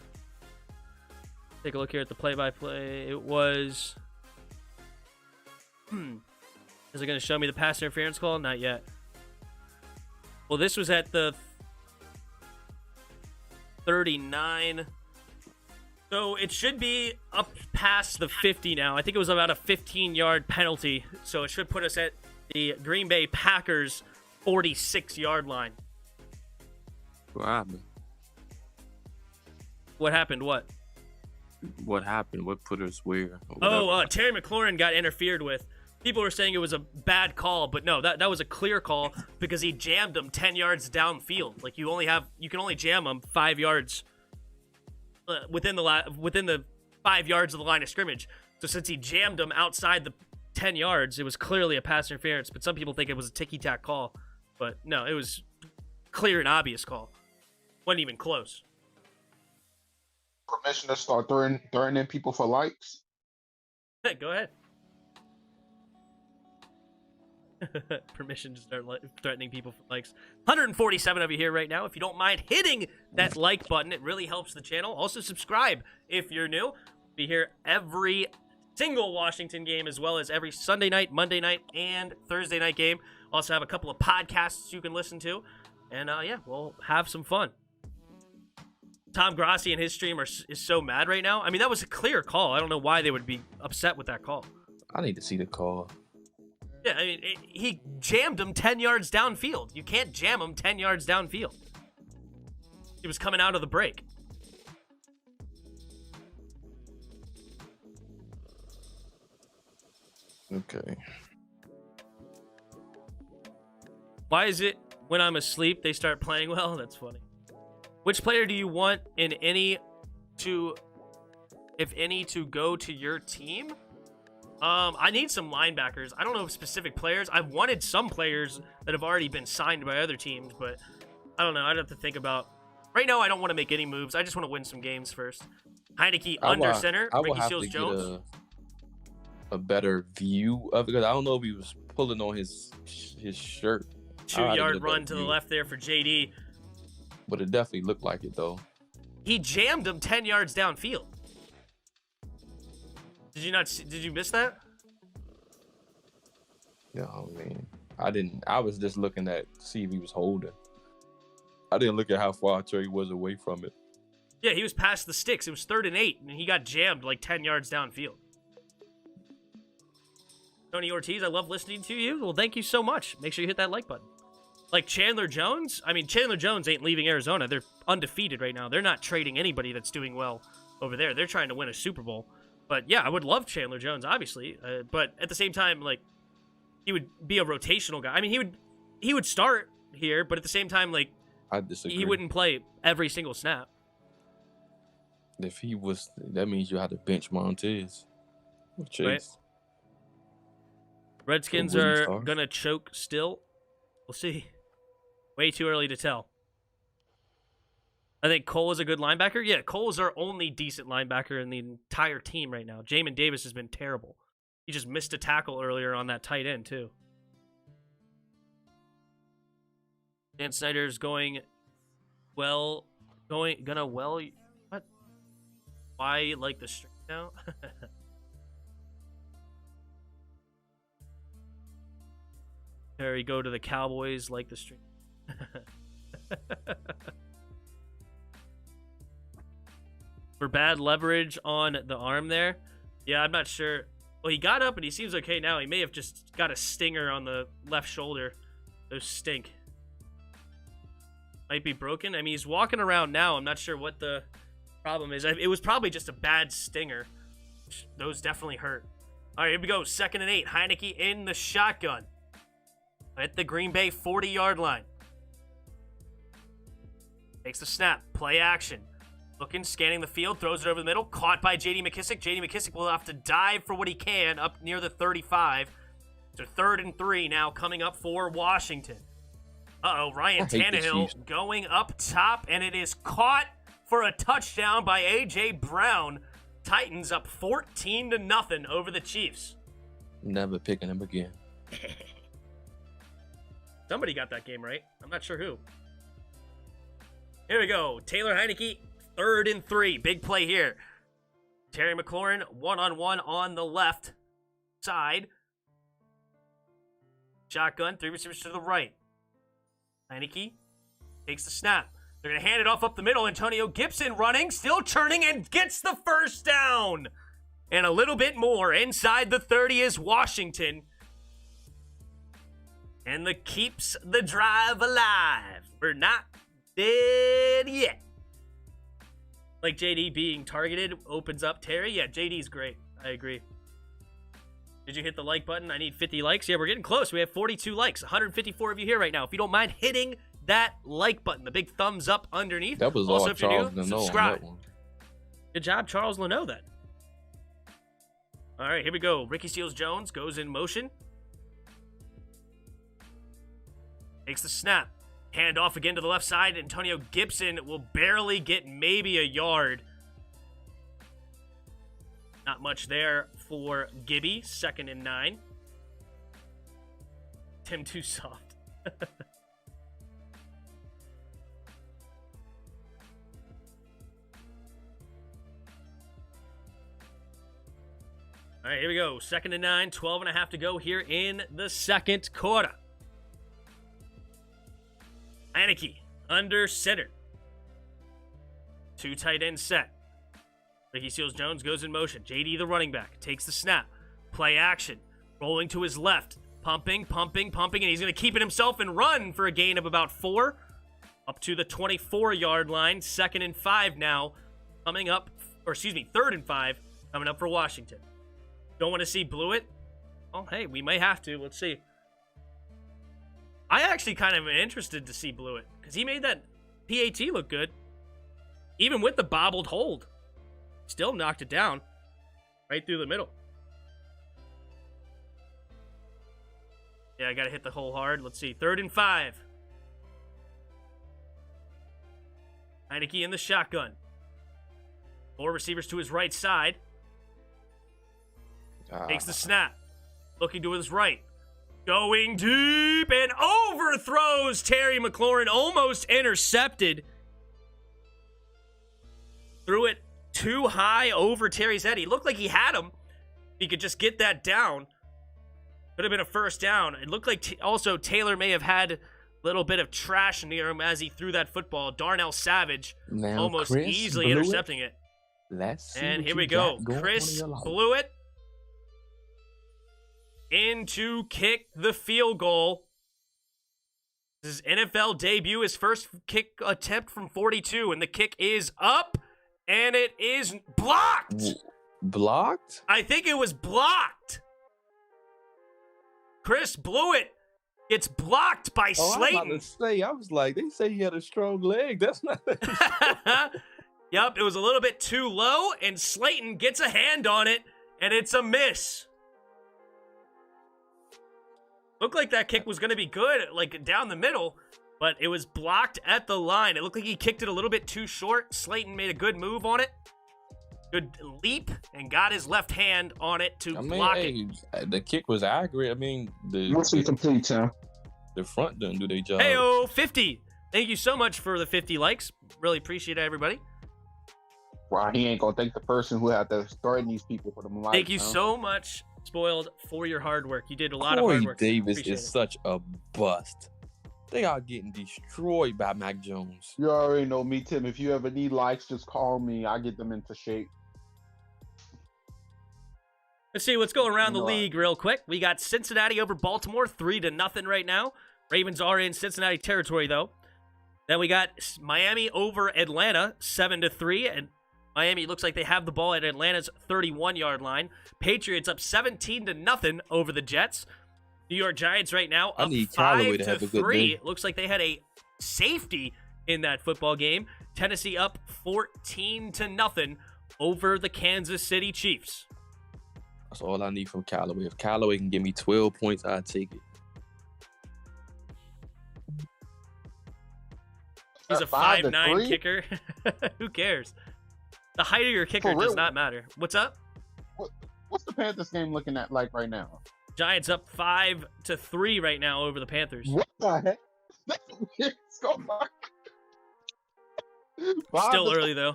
Take a look here at the play-by-play. It was... Is it going to show me the pass interference call? Not yet. Well, this was at the 39. So it should be up past the 50 now. I think it was about a 15-yard penalty. So it should put us at the Green Bay Packers 46-yard line. What happened? What happened? What? What happened? What put us where? Terry McLaurin got interfered with. People were saying it was a bad call, but no, that was a clear call because he jammed him 10 yards downfield. Like you can only jam him 5 yards within the 5 yards of the line of scrimmage. So since he jammed him outside the 10 yards, it was clearly a pass interference. But some people think it was a ticky-tack call, but no, it was clear and obvious call. Wasn't even close. Permission to start threatening people for likes? Go ahead. Permission to start threatening people for likes. 147 of you here right now. If you don't mind hitting that like button, it really helps the channel. Also, subscribe if you're new. Be here every single Washington game, as well as every Sunday night, Monday night, and Thursday night game. Also have a couple of podcasts you can listen to. And, yeah, we'll have some fun. Tom Grassi and his stream is so mad right now. I mean, that was a clear call. I don't know why they would be upset with that call. I need to see the call. Yeah, I mean, he jammed him 10 yards downfield. You can't jam him 10 yards downfield. He was coming out of the break. Okay. Why is it when I'm asleep they start playing well? That's funny. Which player do you want if any, to go to your team? I need some linebackers. I don't know specific players. I've wanted some players that have already been signed by other teams, but I don't know. I'd have to think about. Right now, I don't want to make any moves. I just want to win some games first. Heineke under center. Ricky Seals-Jones. A better view of it, because I don't know if he was pulling on his shirt. 2-yard run to the left there for JD. But it definitely looked like it, though. He jammed him 10 yards downfield. Did you not? Did you miss that? Yeah, I mean, I didn't. I was just looking at see if he was holding. I didn't look at how far Trey was away from it. Yeah, he was past the sticks. It was 3rd and 8, and he got jammed like 10 yards downfield. Tony Ortiz, I love listening to you. Well, thank you so much. Make sure you hit that like button. Like Chandler Jones. I mean, Chandler Jones ain't leaving Arizona. They're undefeated right now. They're not trading anybody that's doing well over there. They're trying to win a Super Bowl. But yeah, I would love Chandler Jones, obviously. But at the same time, like, he would be a rotational guy. I mean, he would start here, but at the same time, like, I disagree. He wouldn't play every single snap. If he was, that means you have to bench Montez. Chase. Right. Redskins are gonna choke still. We'll see. Way too early to tell. I think Cole is a good linebacker. Yeah, Cole is our only decent linebacker in the entire team right now. Jamin Davis has been terrible. He just missed a tackle earlier on that tight end, too. Dan Snyder's going well. What? Why like the string now? Terry, go to the Cowboys like the string. For bad leverage on the arm there. Yeah, I'm not sure. Well, he got up and he seems okay now. He may have just got a stinger on the left shoulder. Those stink. Might be broken. I mean, he's walking around now. I'm not sure what the problem is. It was probably just a bad stinger. Those definitely hurt. All right, here we go. 2nd and 8. Heineke in the shotgun at the Green Bay 40-yard line. Takes the snap. Play action. Looking, scanning the field, throws it over the middle. Caught by J.D. McKissick. J.D. McKissick will have to dive for what he can up near the 35. So 3rd and 3 now coming up for Washington. Ryan Tannehill going up top, and it is caught for a touchdown by A.J. Brown. Titans up 14-0 over the Chiefs. Never picking him again. Somebody got that game right. I'm not sure who. Here we go. Taylor Heineke, 3rd and 3. Big play here. Terry McLaurin, one-on-one on the left side. Shotgun, 3 receivers to the right. Heineke takes the snap. They're going to hand it off up the middle. Antonio Gibson running, still churning, and gets the first down. And a little bit more. Inside the 30 is Washington. And the keeps the drive alive. We're not dead yet. Like JD being targeted opens up Terry. Yeah, JD's great. I agree. Did you hit the like button? I need 50 likes. Yeah, we're getting close. We have 42 likes. 154 of you here right now. If you don't mind hitting that like button, the big thumbs up underneath. That was also, all if you're Charles new, Leno subscribe. on that one. Good job, Charles Leno, then. All right, here we go. Ricky Seals-Jones goes in motion. Takes the snap. Hand off again to the left side. Antonio Gibson will barely get maybe a yard. Not much there for Gibby. 2nd and 9. Tim too soft. All right, here we go. 2nd and 9, 12.5 to go here in the second quarter. Heineke under center. 2 tight end set. Ricky Seals-Jones goes in motion. JD, the running back, takes the snap. Play action. Rolling to his left. Pumping, and he's going to keep it himself and run for a gain of about 4. Up to the 24-yard line. 2nd and 5 now. Coming up, 3rd and 5 coming up for Washington. Don't want to see Blewett? Oh, hey, we may have to. Let's see. I actually kind of am interested to see Blewett because he made that PAT look good. Even with the bobbled hold. Still knocked it down right through the middle. Yeah, I got to hit the hole hard. Let's see. 3rd and 5. Heineke in the shotgun. 4 receivers to his right side. Takes the snap. Looking to his right. Going deep and overthrows Terry McLaurin. Almost intercepted. Threw it too high over Terry's head. He looked like he had him. He could just get that down. Could have been a first down. It looked like also Taylor may have had a little bit of trash near him as he threw that football. Darnell Savage Now, almost Chris easily Blewett, intercepting it. Let's see. And what here you we go. got going Chris on in your life. Blewett in to kick the field goal. This is NFL debut, his first kick attempt from 42, and the kick is up, and it is blocked. Blocked? I think it was blocked. Chris Blewett gets blocked by Slayton. I was about to say, I was like, they say he had a strong leg. That's not. Yep, it was a little bit too low, and Slayton gets a hand on it, and it's a miss. Looked like that kick was going to be good, like down the middle, but it was blocked at the line. It looked like he kicked it a little bit too short. Slayton made a good move on it. Good leap, and got his left hand on it to block it. The kick was accurate. I mean, the front didn't do their job. Heyo, 50. Thank you so much for the 50 likes. Really appreciate it, everybody. Wow, he ain't gonna thank the person who had to threaten these people for them likes. Thank you so much, Spoiled, for your hard work. You did a lot of hard work. Davis Appreciate is it. such a bust. They are getting destroyed by Mac Jones. You already know me, Tim. If you ever need likes, just call me. I get them into shape. Let's see what's going around the league real quick. We got Cincinnati over Baltimore, 3-0 right now. Ravens are in Cincinnati territory, though. Then we got Miami over Atlanta, 7-3. And Miami looks like they have the ball at Atlanta's 31-yard line. Patriots up 17-0 over the Jets. New York Giants right now I up need Callaway to 5-3. have a good day. It looks like they had a safety in that football game. Tennessee up 14-0 over the Kansas City Chiefs. That's all I need from Callaway. If Callaway can give me 12 points, I'd take it. He's a 5'9" kicker. Who cares? The height of your kicker does not matter. What's up? What's the Panthers game looking at like right now? Giants up 5-3 right now over the Panthers. What the heck? That's a weird score. Still early though.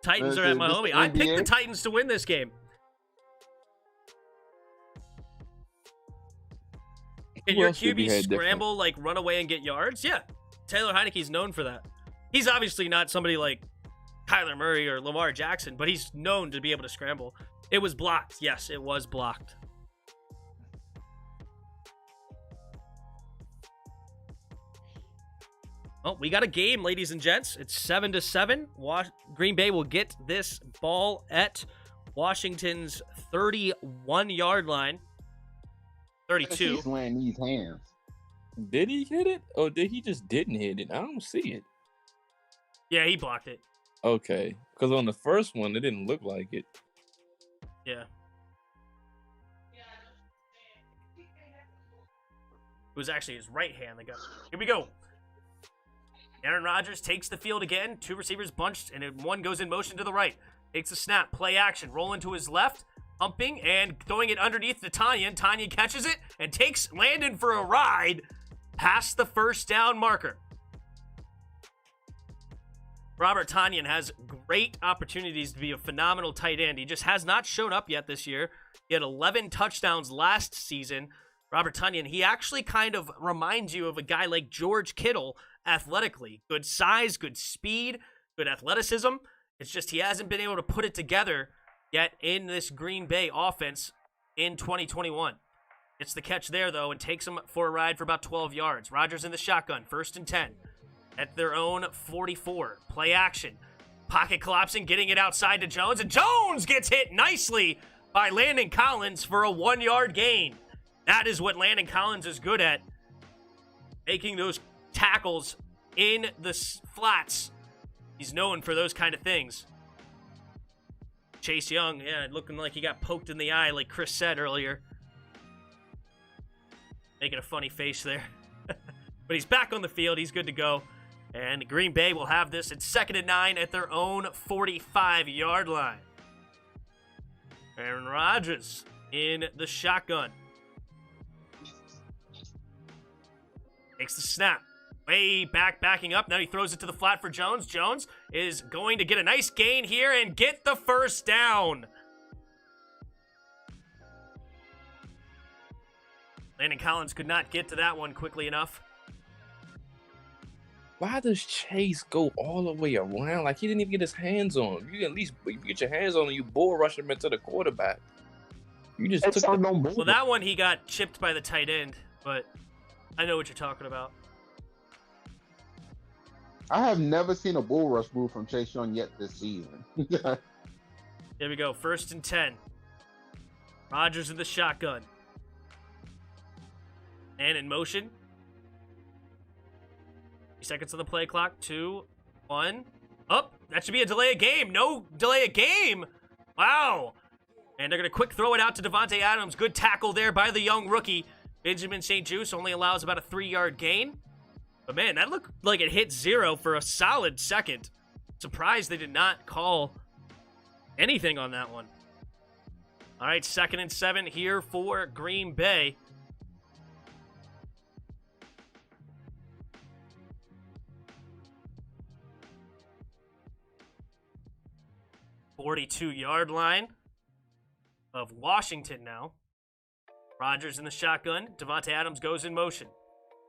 Titans are at my homie. I picked the Titans to win this game. Can your QB scramble, like run away and get yards? Yeah. Taylor Heineke's known for that. He's obviously not somebody like Kyler Murray or Lamar Jackson, but he's known to be able to scramble. It was blocked. Yes, it was blocked. Well, we got a game, ladies and gents. It's 7-7. Green Bay will get this ball at Washington's 31-yard line. 32. He's laying these hands. Did he hit it? Or did he just didn't hit it? I don't see it. Yeah, he blocked it. Okay. Because on the first one, it didn't look like it. Yeah. It was actually his right hand that got. Here we go. Aaron Rodgers takes the field again. Two receivers bunched, and one goes in motion to the right. Takes a snap, play action, rolling to his left, humping, and throwing it underneath to Tanyan. Tanyan catches it and takes Landon for a ride past the first down marker. Robert Tanyan has great opportunities to be a phenomenal tight end. He just has not shown up yet this year. He had 11 touchdowns last season. Robert Tanyan, he actually kind of reminds you of a guy like George Kittle athletically. Good size, good speed, good athleticism. It's just he hasn't been able to put it together yet in this Green Bay offense in 2021. It's the catch there, though, and takes him for a ride for about 12 yards. Rodgers in the shotgun, 1st and 10. At their own 44. Play action. Pocket collapsing, getting it outside to Jones, and Jones gets hit nicely by Landon Collins for a 1-yard gain. That is what Landon Collins is good at. Making those tackles in the flats. He's known for those kind of things. Chase Young, yeah, looking like he got poked in the eye like Chris said earlier. Making a funny face there. But he's back on the field. He's good to go. And Green Bay will have this at 2nd and 9 at their own 45-yard line. Aaron Rodgers in the shotgun. Takes the snap. Way back, backing up. Now he throws it to the flat for Jones. Jones is going to get a nice gain here and get the first down. Landon Collins could not get to that one quickly enough. Why does Chase go all the way around? Like, he didn't even get his hands on him. You can at least get your hands on him, you bull rush him into the quarterback. You just took the... Well, that one he got chipped by the tight end, but I know what you're talking about. I have never seen a bull rush move from Chase Young yet this season. Here we go. 1st and 10. Rodgers in the shotgun. And in motion. 3 seconds on the play clock. 2, 1. Up. That should be a delay of game. No delay of game. Wow. And they're going to quick throw it out to Devontae Adams. Good tackle there by the young rookie. Benjamin St-Juste only allows about a 3-yard gain. But man, that looked like it hit 0 for a solid second. Surprised they did not call anything on that one. All right, 2nd and 7 here for Green Bay. .42-yard line of Washington now. Rodgers in the shotgun. Devontae Adams goes in motion.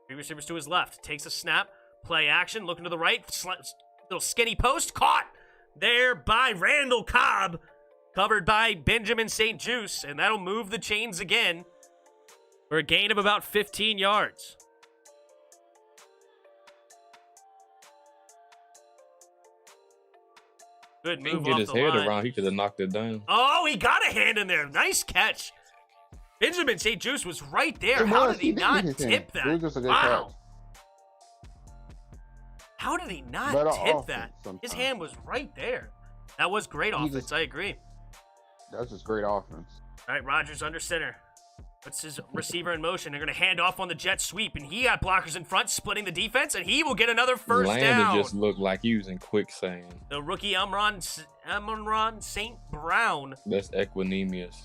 3 receivers to his left. Takes a snap. Play action. Looking to the right. Little skinny post. Caught there by Randall Cobb. Covered by Benjamin St-Juste. And that'll move the chains again for a gain of about 15 yards. Good He didn't move get off his the head line. around. He could have knocked it down. Oh, he got a hand in there. Nice catch. Benjamin St. Juice was right there. How did he not tip that? It was just a good Wow. catch. How did he not Better tip offense that? sometimes. His hand was right there. That was great offense. just- I agree. That's just great offense. All right, Rodgers under center. Puts his receiver in motion. They're going to hand off on the jet sweep, and he got blockers in front, splitting the defense, and he will get another first Landon down. just looked like he was in quicksand. The rookie Amon St. Brown. That's Equanimous.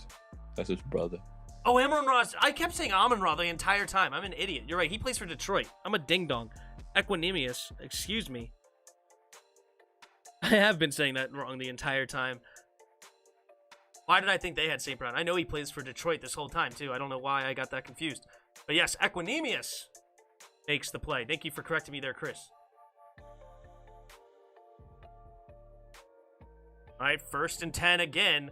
That's his brother. Oh, Amon Ross. I kept saying Amon Ra the entire time. I'm an idiot. You're right. He plays for Detroit. I'm a ding-dong. Equanimous. Excuse me. I have been saying that wrong the entire time. Why did I think they had St. Brown? I know he plays for Detroit this whole time, too. I don't know why I got that confused. But yes, Equanimous makes the play. Thank you for correcting me there, Chris. All right, 1st and 10 again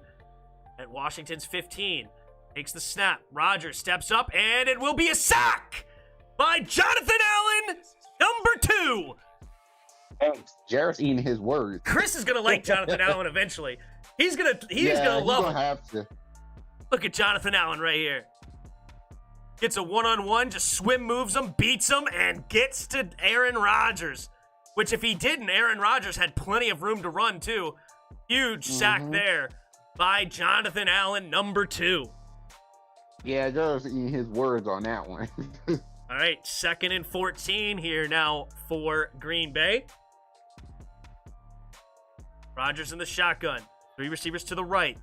at Washington's 15. Takes the snap. Rodgers steps up, and it will be a sack by Jonathan Allen, number 2. Hey, Jarrett's eating his words. Chris is gonna like Jonathan Allen eventually. He's gonna love he's him. gonna have to. Look at Jonathan Allen right here. Gets a one-on-one, just swim moves him, beats him, and gets to Aaron Rodgers. Which if he didn't, Aaron Rodgers had plenty of room to run too. Huge sack there by Jonathan Allen, number 2. Yeah, Jarrett's eating his words on that one. All right, 2nd and 14 here now for Green Bay. Rodgers in the shotgun. 3 receivers to the right.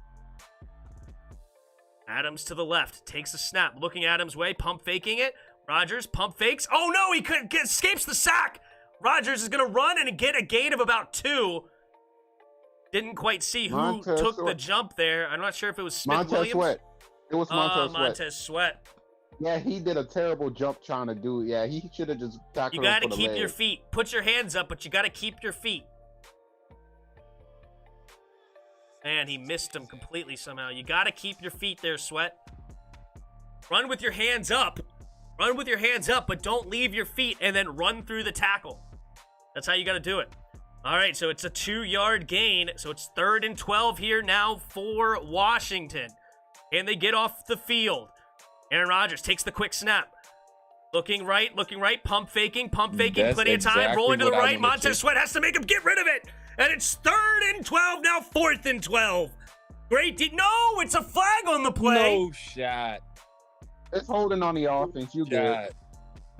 Adams to the left. Takes a snap. Looking Adams' way. Pump faking it. Rodgers pump fakes. Oh no, he escapes the sack. Rodgers is going to run and get a gain of about 2. Didn't quite see who Montez took the Sweat. jump there. I'm not sure if it was Smith Montez Williams. Sweat. It was Montez Sweat. Montez Sweat. Yeah, he did a terrible jump trying to do it. Yeah, he should have just tackled You him got to for the keep leg. your feet. Put your hands up, but you got to keep your feet. Man, he missed him completely somehow. You got to keep your feet there, Sweat. Run with your hands up. Run with your hands up, but don't leave your feet and then run through the tackle. That's how you got to do it. All right, so it's a 2-yard gain. So it's 3rd and 12 here now for Washington. And they get off the field. Aaron Rodgers takes the quick snap. Looking right, pump faking, That's plenty of time, exactly rolling to the what I right. wanna Montez see. Sweat has to make him get rid of it. And it's 3rd and 12, now 4th and 12. Great. No, it's a flag on the play. No shot. It's holding on the offense. You good. Shot.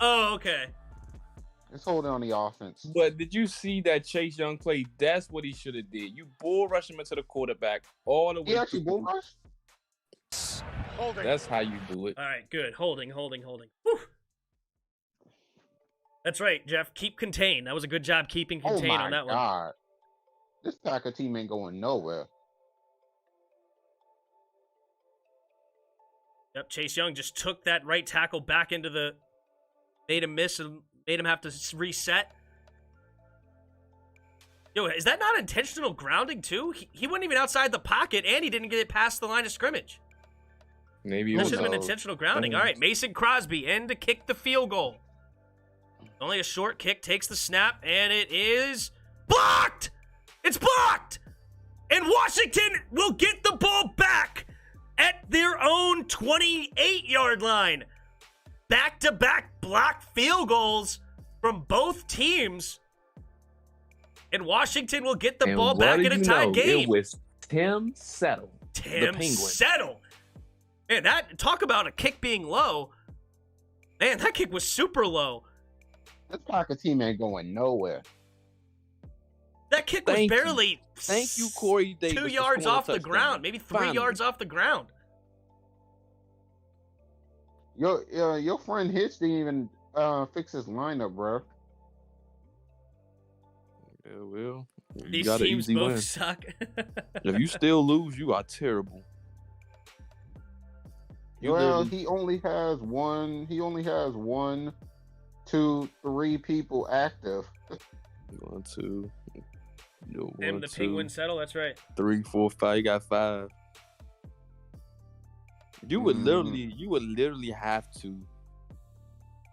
Oh, okay. It's holding on the offense. But did you see that Chase Young play? That's what he should have did. You bull rush him into the quarterback all the way. He actually bull rushed? Holding. That's how you do it. All right, good. Holding. Whew. That's right, Jeff. Keep contained. That was a good job keeping Oh contained my on that one. God. This Packer team ain't going nowhere. Yep, Chase Young just took that right tackle back into the... Made him miss and made him have to reset. Yo, is that not intentional grounding, too? He wasn't even outside the pocket, and he didn't get it past the line of scrimmage. Maybe it That was should have been no. intentional grounding. All right, Mason Crosby in to kick the field goal. Only a short kick, takes the snap, and it is blocked! It's blocked! And Washington will get the ball back at their own 28-yard line. Back-to-back blocked field goals from both teams. And Washington will get the And ball what back do in a you tied know? game. It was Tim Settle, the Tim Penguin. Settle. Man, talk about a kick being low. Man, that kick was super low. This Packer team ain't going nowhere. That kick was Thank you. barely Thank you, Corey Davis. 2 for yards scoring a off the touchdown. ground, maybe 3 Finally. yards off the ground. Your friend Hitch didn't even fix his lineup, bro. Yeah, well, you These got an teams easy both win. suck. If you still lose, you are terrible. You Well, literally- he only has one. He only has 1, 2, 3 people active. 1, 2, Him, 1, the 2, Penguin Settle, that's right. 3, 4, 5. You got 5. You would literally have to.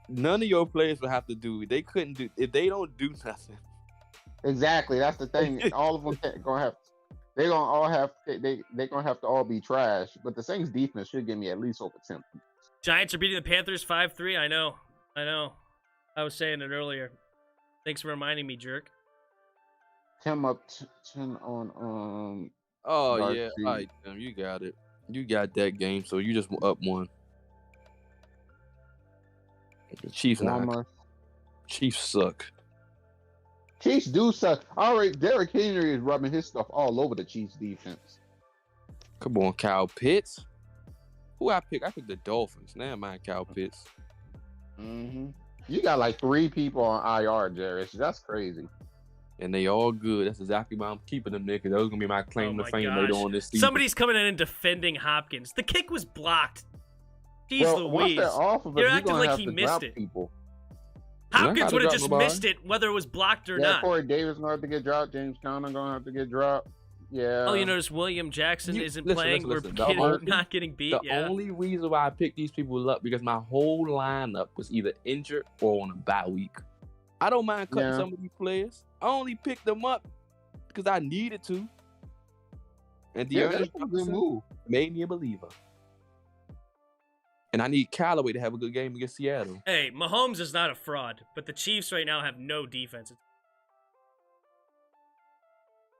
None of your players would have to do. They couldn't do if they don't do nothing. Exactly. That's the thing. All of them gonna have to They're gonna all have they're gonna have to all be trash. But the Saints defense should give me at least over 10. Giants are beating the Panthers 5-3. I know. I was saying it earlier. Thanks for reminding me, jerk. 10 up 10 on Oh Dark yeah, Seed. all right, Tim, you got it. You got that game, so you just up one. The Chiefs Warmer. Chiefs suck. Chiefs do suck. All right, Derrick Henry is rubbing his stuff all over the Chiefs defense. Come on, Kyle Pitts. Who I pick? I picked the Dolphins. Never mind, Kyle Pitts. You got like 3 people on IR, Jarrett. That's crazy. And they all good. That's exactly why I'm keeping them there, because that was gonna be my claim to fame later on this season. Somebody's coming in and defending Hopkins. The kick was blocked. Jeez Well, once Louise. they're off of it, You're you're acting gonna like have he to missed drop it. people. Hopkins would have drop just nobody. missed it, whether it was blocked or Yeah, not. Corey Davis gonna have to get dropped. James Conner gonna have to get dropped. Yeah. Oh, you notice William Jackson isn't playing. Listen. We're not getting beat. The only reason why I picked these people up because my whole lineup was either injured or on a bye week. I don't mind cutting some of these players. I only picked them up because I needed to. And the that's a good move. made me a believer. And I need Callaway to have a good game against Seattle. Hey, Mahomes is not a fraud, but the Chiefs right now have no defense.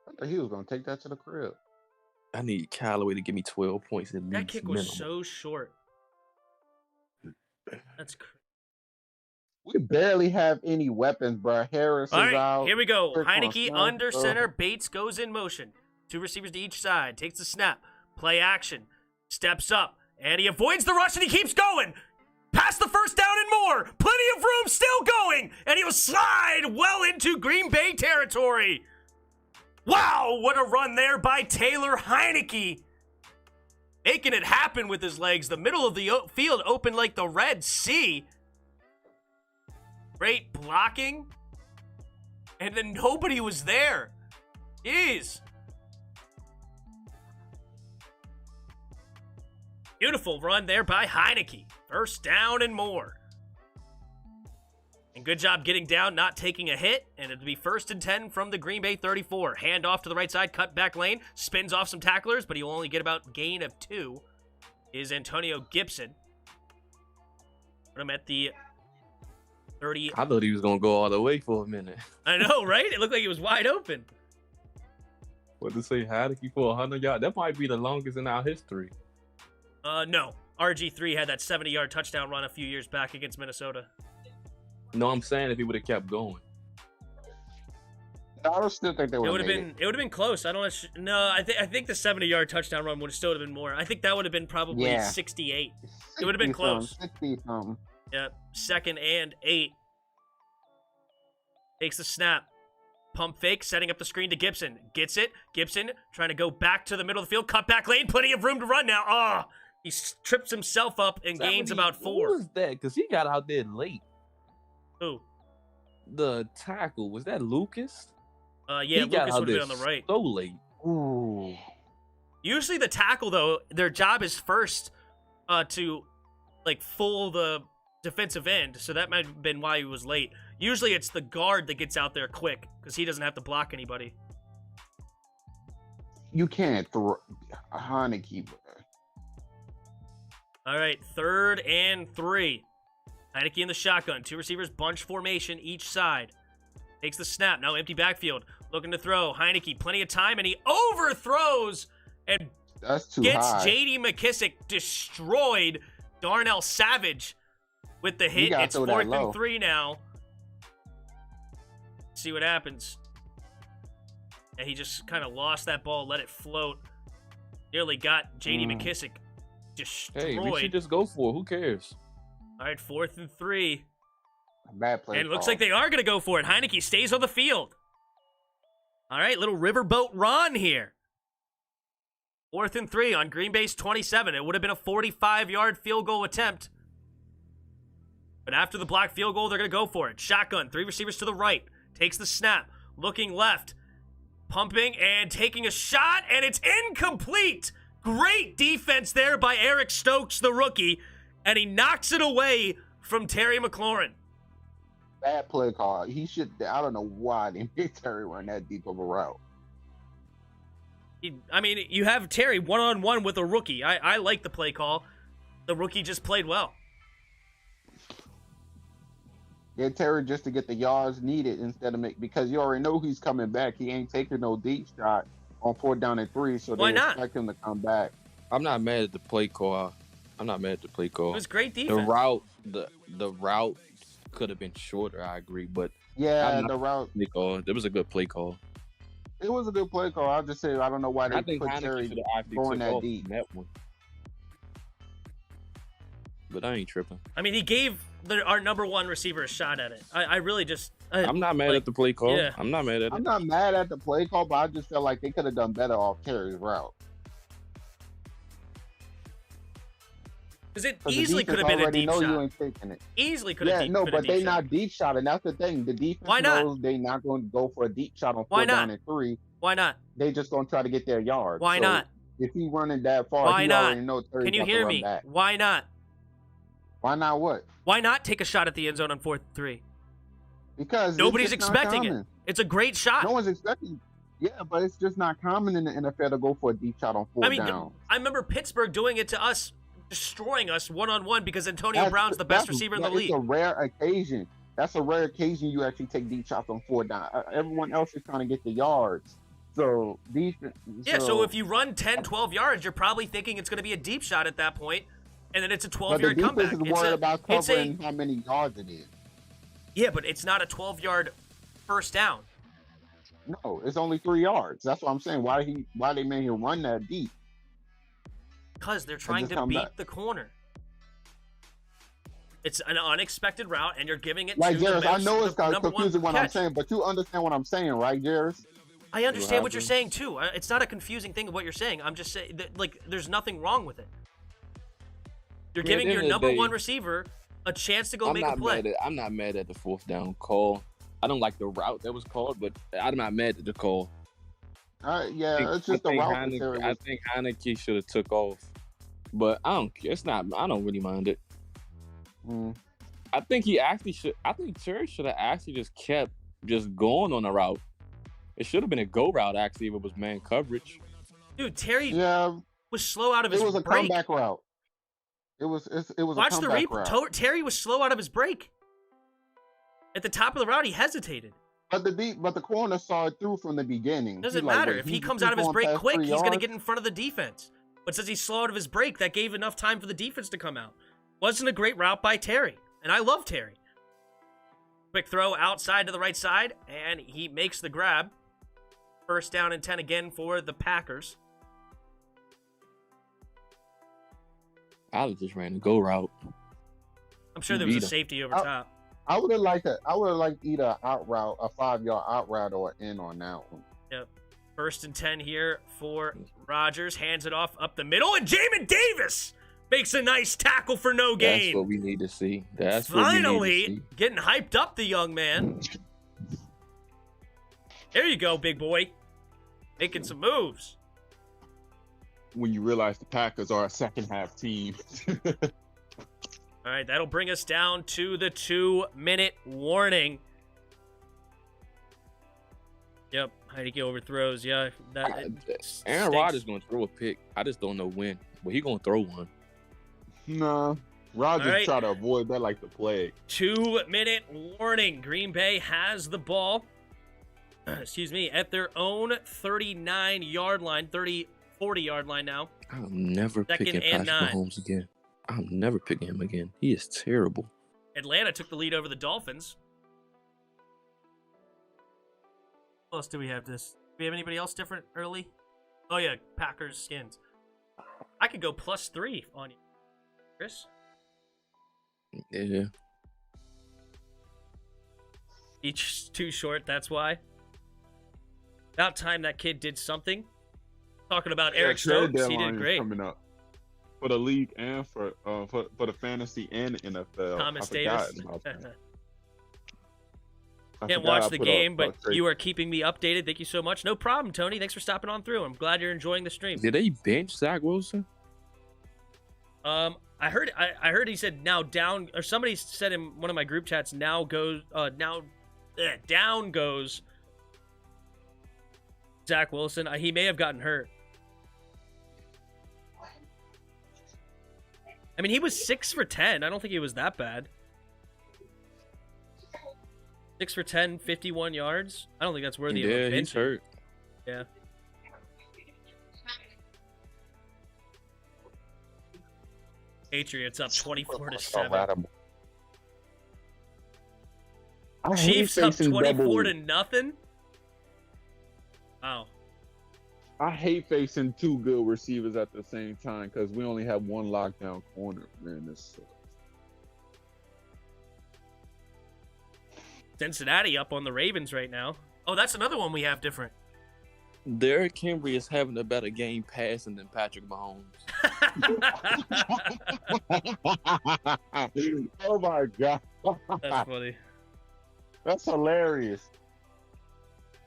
I thought he was gonna take that to the crib. I need Callaway to give me 12 points at least. That kick was minimum. so short. That's crazy. We barely have any weapons, bro. Harris All is right, out. here we go. Quick on Heineke snap. under center. Bates goes in motion. 2 receivers to each side. Takes the snap. Play action. Steps up. And he avoids the rush and he keeps going. Past the first down and more. Plenty of room still going. And he will slide well into Green Bay territory. Wow, what a run there by Taylor Heineke. Making it happen with his legs. The middle of the field open like the Red Sea. Great blocking. And then nobody was there. Jeez. Beautiful run there by Heineke. First down and more. And good job getting down, not taking a hit. And it'll be 1st and 10 from the Green Bay 34. Hand off to the right side, cut back lane. Spins off some tacklers, but he'll only get about gain of 2. Is Antonio Gibson. Put him at the 30. I thought he was going to go all the way for a minute. I know, right? It looked like he was wide open. What to say, Heineke for 100 yards? That might be the longest in our history. No. RG3 had that 70-yard touchdown run a few years back against Minnesota. No, I'm saying if he would have kept going. I still think they would have It would have been close. I think the 70-yard touchdown run would have still have been more. I think that would have been probably 68. It would have been close. 60 something. Yeah, 2nd and 8. Takes the snap. Pump fake, setting up the screen to Gibson. Gets it. Gibson trying to go back to the middle of the field. Cut back lane. Plenty of room to run now. Oh, he trips himself up and gains about 4. Who was that? Because he got out there late. Who? The tackle. Was that Lucas? Yeah, Lucas would have been on the right. So late. Ooh. Usually the tackle, though, their job is first to, fool the defensive end. So that might have been why he was late. Usually it's the guard that gets out there quick because he doesn't have to block anybody. You can't throw Heineke. All right, 3rd and 3. Heineke in the shotgun. 2 receivers, bunch formation each side. Takes the snap. Now empty backfield. Looking to throw. Heineke, plenty of time, and he overthrows and That's too gets high. J.D. McKissick destroyed. Darnell Savage with the hit. It's 4th and 3 now. See what happens. And he just kind of lost that ball, let it float. Nearly got J.D. McKissick destroyed. Hey, we should just go for it. Who cares? All right, 4th and 3. Bad play. And it looks like they are going to go for it. Heineke stays on the field. All right, little riverboat run here. 4th and 3 on Green Bay's 27. It would have been a 45-yard field goal attempt. But after the blocked field goal, they're going to go for it. Shotgun, 3 receivers to the right. Takes the snap. Looking left. Pumping and taking a shot, and it's incomplete. Great defense there by Eric Stokes, the rookie. And he knocks it away from Terry McLaurin. Bad play call. He should. I don't know why they made Terry run that deep of a route. I mean, you have Terry one-on-one with a rookie. I like the play call. The rookie just played well. Get Terry just to get the yards needed instead of because you already know he's coming back. He ain't taking no deep shot on 4th down and 3, so Why they not? expect him to come back. I'm not mad at the play call. I'm not mad at the play call. It was great defense. The route could have been shorter. I agree, but Yeah, the route. Play call. It was a good play call. It was a good play call. I'll just say I don't know why they I think put Heineke Terry should have actually going took that off deep. in that one. But I ain't tripping. I mean, he gave our number 1 receiver a shot at it. I really just... I'm not mad at the play call. Yeah. I'm not mad at it. I'm not mad at the play call, but I just felt like they could have done better off Terry's route. Because it easily could have been a deep shot. You ain't taking it. Easily could have been but a deep they shot. not deep shot, and that's the thing. The defense Why not? knows they not going to go for a deep shot on Why 4th not? down and 3. Why not? They just going to try to get their yards. Why So not? If he running that far, Why he not? already know Terry's Can you about to hear run me? back. Why not? Why not what? Why not take a shot at the end zone on 4th and 3? Because Nobody's it's just not expecting it. common. It's a great shot. No one's expecting. Yeah, but it's just not common in the NFL to go for a deep shot on 4th down. I remember Pittsburgh doing it to us, destroying us one-on-one because Antonio Brown's the best receiver in the league. It's a rare occasion. That's a rare occasion you actually take deep shots on 4th down. Everyone else is trying to get the yards. So defense. Yeah, so if you run 10, 12 yards, you're probably thinking it's going to be a deep shot at that point, and then it's a 12-yard comeback. But the defense is worried about covering how many yards it is. Yeah, but it's not a 12-yard first down. No, it's only 3 yards. That's what I'm saying. Why they made him run that deep? Because they're trying to beat the corner. It's an unexpected route, and you're giving it to Jairus, I know it's number confusing what I'm saying, but you understand what I'm saying, right, Jairus? I understand what you're saying, too. It's not a confusing thing of what you're saying. I'm just saying, there's nothing wrong with it. You're giving your number 1 receiver a chance to go make a play. I'm not mad at the 4th down call. I don't like the route that was called, but I'm not mad at the call. It's just the route. I think Heineke should have took off, but I don't care. I don't really mind it. I think he actually should. I think Terry should have actually just kept going on the route. It should have been a go route actually if it was man coverage. Dude, Terry was slow out of his break. It was a comeback route. It was Watch a comeback route. Terry was slow out of his break. At the top of the route, he hesitated. But the corner saw it through from the beginning. Doesn't matter. If he comes out of his break quick, he's going to get in front of the defense. But since he's slow out of his break, that gave enough time for the defense to come out. Wasn't a great route by Terry. And I love Terry. Quick throw outside to the right side, and he makes the grab. First down and 10 again for the Packers. I just ran a go route. I'm sure there was a safety over top. I would have liked either an out route, a 5-yard out route, or an in on that one. Yep. First and 10 here for Rodgers. Hands it off up the middle, and Jamin Davis makes a nice tackle for no gain. That's what we need to see. Finally getting hyped up, the young man. There you go, big boy. Making some moves. When you realize the Packers are a second-half team. All right, that'll bring us down to the 2-minute warning. Yep, Heineke overthrows. Yeah, Aaron Rodgers going to throw a pick. I just don't know when, but he going to throw one. No, Rodgers try to avoid that like the plague. 2-minute warning. Green Bay has the ball. Excuse me, at their own 39-yard line, 40-yard line now. I'm never picking Patrick Mahomes again. I'm never picking him again. He is terrible. Atlanta took the lead over the Dolphins. What else do we have this? Do we have anybody else different early? Oh, yeah, Packers skins. I could go +3 on you, Chris. Yeah. Each too short, that's why. About time that kid did something. Talking about Eric Stokes, he did great. Coming up for the league and for the fantasy and NFL. Thomas Davis. Can't watch the game, but you are keeping me updated. Thank you so much. No problem, Tony. Thanks for stopping on through. I'm glad you're enjoying the stream. Did they bench Zach Wilson? I heard he said now down, or somebody said in one of my group chats down goes Zach Wilson. He may have gotten hurt. I mean, he was 6 for 10. I don't think he was that bad. 6 for 10, 51 yards. I don't think that's worthy of a bench. Yeah, he's hurt. Yeah. Patriots up 24-7. Chiefs up 24-0. Wow. I hate facing two good receivers at the same time because we only have one lockdown corner. Man, this sucks. Cincinnati up on the Ravens right now. Oh, that's another one we have different. Derrick Henry is having a better game passing than Patrick Mahomes. Oh my God. That's funny. That's hilarious.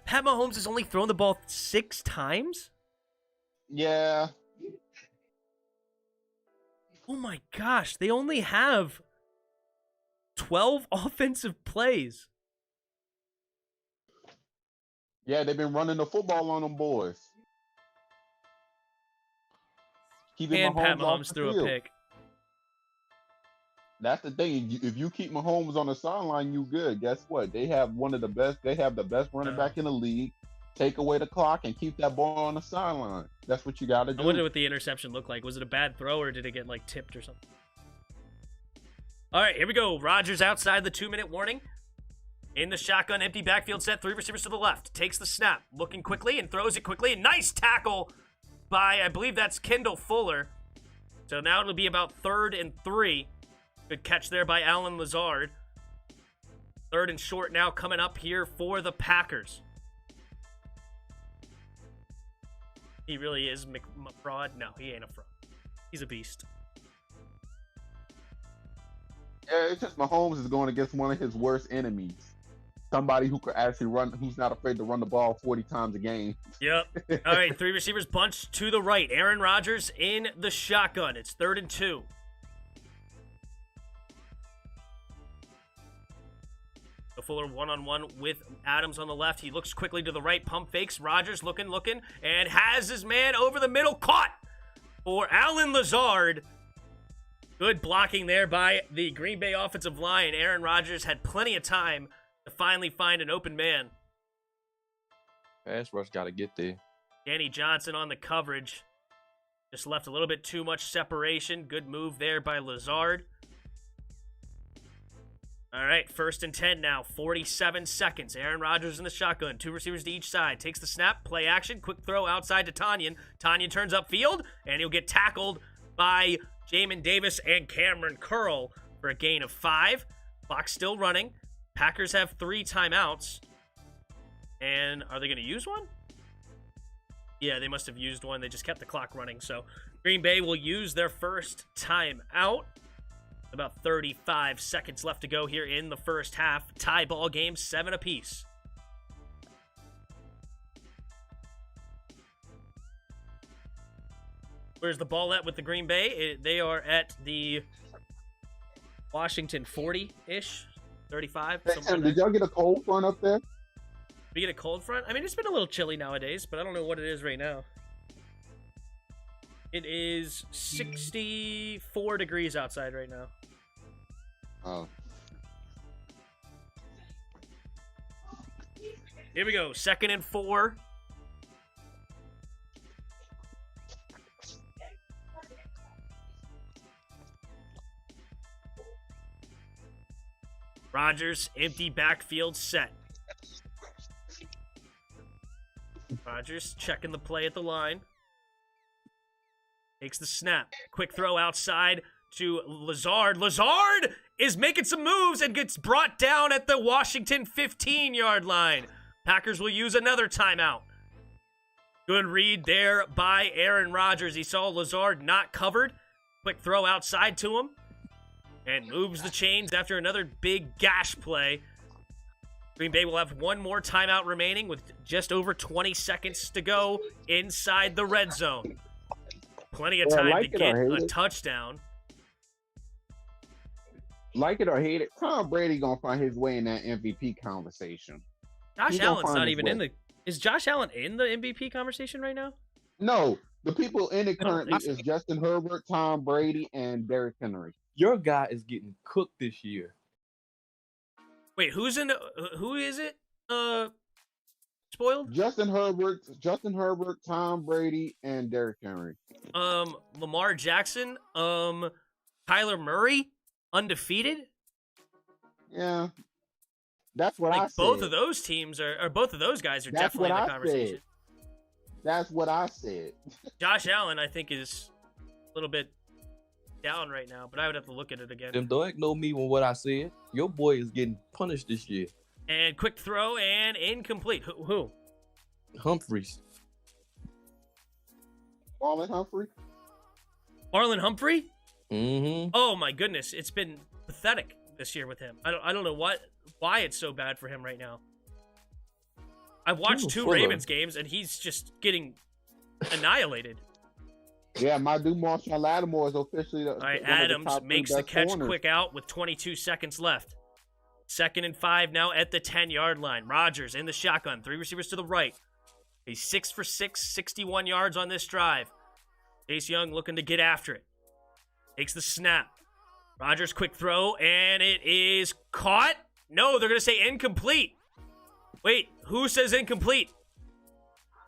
Pat Mahomes has only thrown the ball 6 times? Yeah. Oh my gosh, they only have 12 offensive plays. Yeah, they've been running the football on them boys. And Pat Mahomes threw a pick. That's the thing. If you keep Mahomes on the sideline, you good. Guess what? They have one of the best. They have the best running back in the league. Take away the clock and keep that ball on the sideline. That's what you got to do. I wonder what the interception looked like. Was it a bad throw or did it get like tipped or something? All right, here we go. Rodgers outside the 2-minute warning. In the shotgun, empty backfield set. 3 receivers to the left. Takes the snap. Looking quickly and throws it quickly. A nice tackle by, I believe that's Kendall Fuller. So now it'll be about 3rd and 3. Good catch there by Allen Lazard. 3rd and short now coming up here for the Packers. He really is a fraud? No, he ain't a fraud. He's a beast. Yeah, it's just Mahomes is going against one of his worst enemies. Somebody who could actually run, who's not afraid to run the ball 40 times a game. Yep. All right, 3 receivers bunched to the right. Aaron Rodgers in the shotgun. It's 3rd and 2. Fuller one-on-one with Adams on the left. He looks quickly to the right, pump fakes. Rodgers looking, and has his man over the middle. Caught for Allen Lazard. Good blocking there by the Green Bay offensive line. Aaron Rodgers had plenty of time to finally find an open man. Pass rush got to get there. Danny Johnson on the coverage. Just left a little bit too much separation. Good move there by Lazard. All right, 1st and 10 now, 47 seconds. Aaron Rodgers in the shotgun, 2 receivers to each side. Takes the snap, play action, quick throw outside to Tanyan. Tanyan turns upfield, and he'll get tackled by Jamin Davis and Cameron Curl for a gain of 5. Clock still running. Packers have 3 timeouts. And are they going to use one? Yeah, they must have used one. They just kept the clock running. So Green Bay will use their first timeout. About 35 seconds left to go here in the first half. Tie ball game, 7 apiece. Where's the ball at with the Green Bay? They are at the Washington 40-ish, 35. Hey, Tim, did y'all get a cold front up there? We get a cold front? I mean, it's been a little chilly nowadays, but I don't know what it is right now. It is 64 degrees outside right now. Oh. Here we go. 2nd and 4. Rodgers, empty backfield set. Rodgers checking the play at the line. Takes the snap. Quick throw outside to Lazard. Lazard is making some moves and gets brought down at the Washington 15-yard line. Packers will use another timeout. Good read there by Aaron Rodgers. He saw Lazard not covered. Quick throw outside to him. And moves the chains after another big gash play. Green Bay will have one more timeout remaining with just over 20 seconds to go inside the red zone. Plenty of time to get a touchdown. Like it or hate it, Tom Brady gonna find his way in that MVP conversation. Josh Allen's not even in the... Is Josh Allen in the MVP conversation right now? No, The people in it I don't currently think is Justin Herbert, Tom Brady, and Derrick Henry. Your guy is getting cooked this year. Wait, who is it? Spoiled? Justin Herbert, Tom Brady, and Derrick Henry. Lamar Jackson, Kyler Murray, undefeated. Yeah, that's what Like I said. both of those teams or both of those guys are That's definitely in what the I conversation. said. That's what I said. Josh Allen, I think, is a little bit down right now, but I would have to look at it again. Them don't ignore me with what I said. Your boy is getting punished this year. And quick throw and incomplete. Who? Humphreys. Marlon Humphrey. Marlon Humphrey? Mm-hmm. Oh my goodness, it's been pathetic this year with him. I don't know why it's so bad for him right now. I've watched two Ravens games and he's just getting annihilated. Yeah, my dude Marshawn Lattimore is officially All right, Adams makes the catch quick out with 22 seconds left. 2nd and 5 now at the 10-yard line. Rodgers in the shotgun. 3 receivers to the right. He's 6 for 6, 61 yards on this drive. Chase Young looking to get after it. Takes the snap. Rodgers quick throw, and it is caught. No, they're going to say incomplete. Wait, who says incomplete?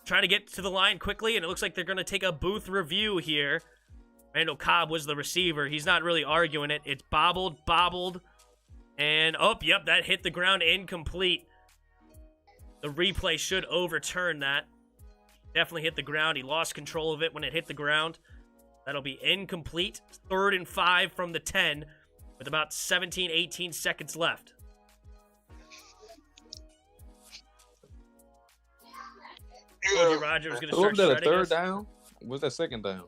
Trying to get to the line quickly, and it looks like they're going to take a booth review here. Randall Cobb was the receiver. He's not really arguing it. It's bobbled, and yep, that hit the ground incomplete. The replay should overturn that. Definitely hit the ground. He lost control of it when it hit the ground. That'll be incomplete. 3rd and 5 from the 10 with about 17, 18 seconds left. Told you Roger was going to start Was that a shredding third us. down? Was that second down?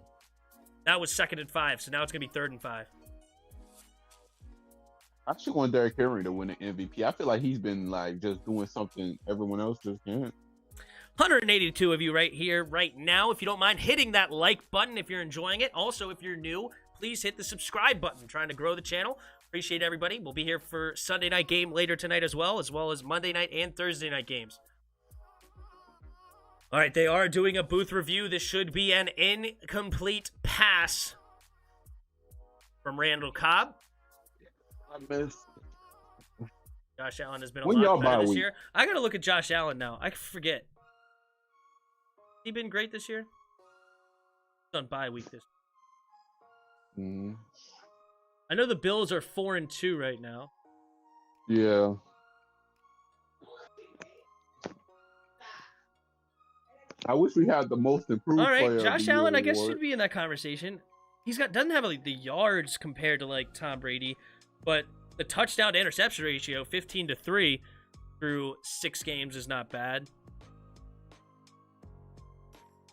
That was 2nd and 5, so now it's going to be 3rd and 5. I should want Derrick Henry to win the MVP. I feel like he's been like just doing something everyone else just can't. 182 of you right here, right now. If you don't mind hitting that like button if you're enjoying it. Also, if you're new, please hit the subscribe button. Trying to grow the channel. Appreciate everybody. We'll be here for Sunday night game later tonight as well as Monday night and Thursday night games. All right, they are doing a booth review. This should be an incomplete pass from Randall Cobb. I missed. Josh Allen has been a When y'all lot better bye this week? year. I got to look at Josh Allen now. I forget. He been great this year? He's on bye week this year. Mm. I know the Bills are 4-2 right now. Yeah. I wish we had the most improved All player. right, of Josh the year Allen, I guess, award. should be in that conversation. He's doesn't have like the yards compared to like Tom Brady, but the touchdown to interception ratio, 15-3 through 6 games, is not bad.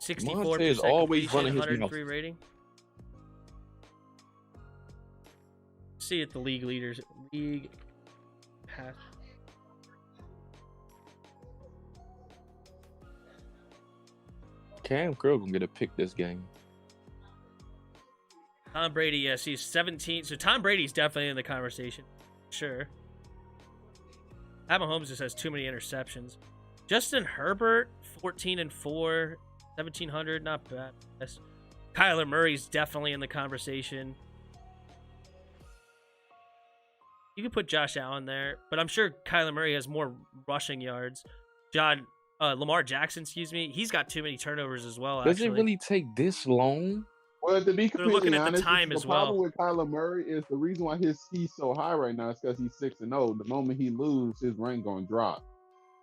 64% Montez always completion, running his 103 rating. See it, the league leaders, league pass. Cam Curl gonna get a pick this game. Tom Brady, yes, he's 17. So Tom Brady's definitely in the conversation. Sure. Adam Mahomes just has too many interceptions. Justin Herbert, 14-4, 1,700, not bad. Yes. Kyler Murray's definitely in the conversation. You could put Josh Allen there, but I'm sure Kyler Murray has more rushing yards. Lamar Jackson, he's got too many turnovers as well. Does it really take this long? Well, to be completely looking at the honest, time the as problem well. with Kyler Murray is the reason why he's so high right now is because he's 6-0. The moment he loses, his rank gonna drop.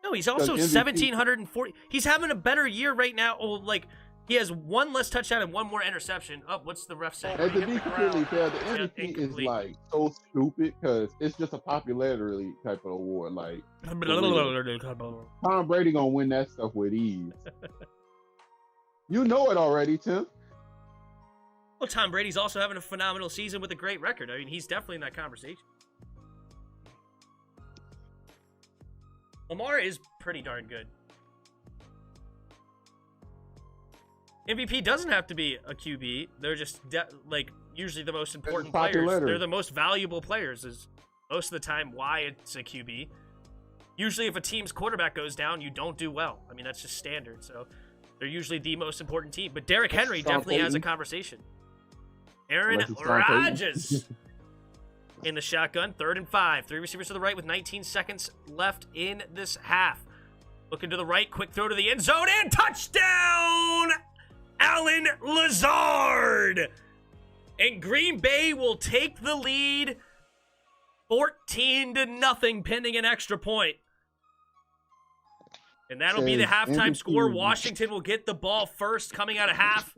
No, he's also MVP 1,740. He's having a better year right now. Oh, like, he has 1 less touchdown and 1 more interception. Oh, what's the ref saying? And to Hit be the completely ground. fair, the Yeah, MVP is incomplete. like so stupid because it's just a popularity type of award. Like Tom Brady gonna win that stuff with ease. You know it already, Tim. Well, Tom Brady's also having a phenomenal season with a great record. I mean, he's definitely in that conversation. Lamar is pretty darn good. MVP doesn't have to be a QB. They're just usually the most important players. popularity. They're the most valuable players. Is most of the time why it's a QB. Usually, if a team's quarterback goes down, you don't do well. I mean, that's just standard. So They're usually the most important team. But Derrick Henry definitely has a conversation. Aaron Unless it's Sean Payton. Rodgers in the shotgun. 3rd and 5. 3 receivers to the right with 19 seconds left in this half. Looking to the right. Quick throw to the end zone. And touchdown! Allen Lazard! And Green Bay will take the lead 14-0 pending an extra point. And that'll be the halftime score. Washington will get the ball first coming out of half.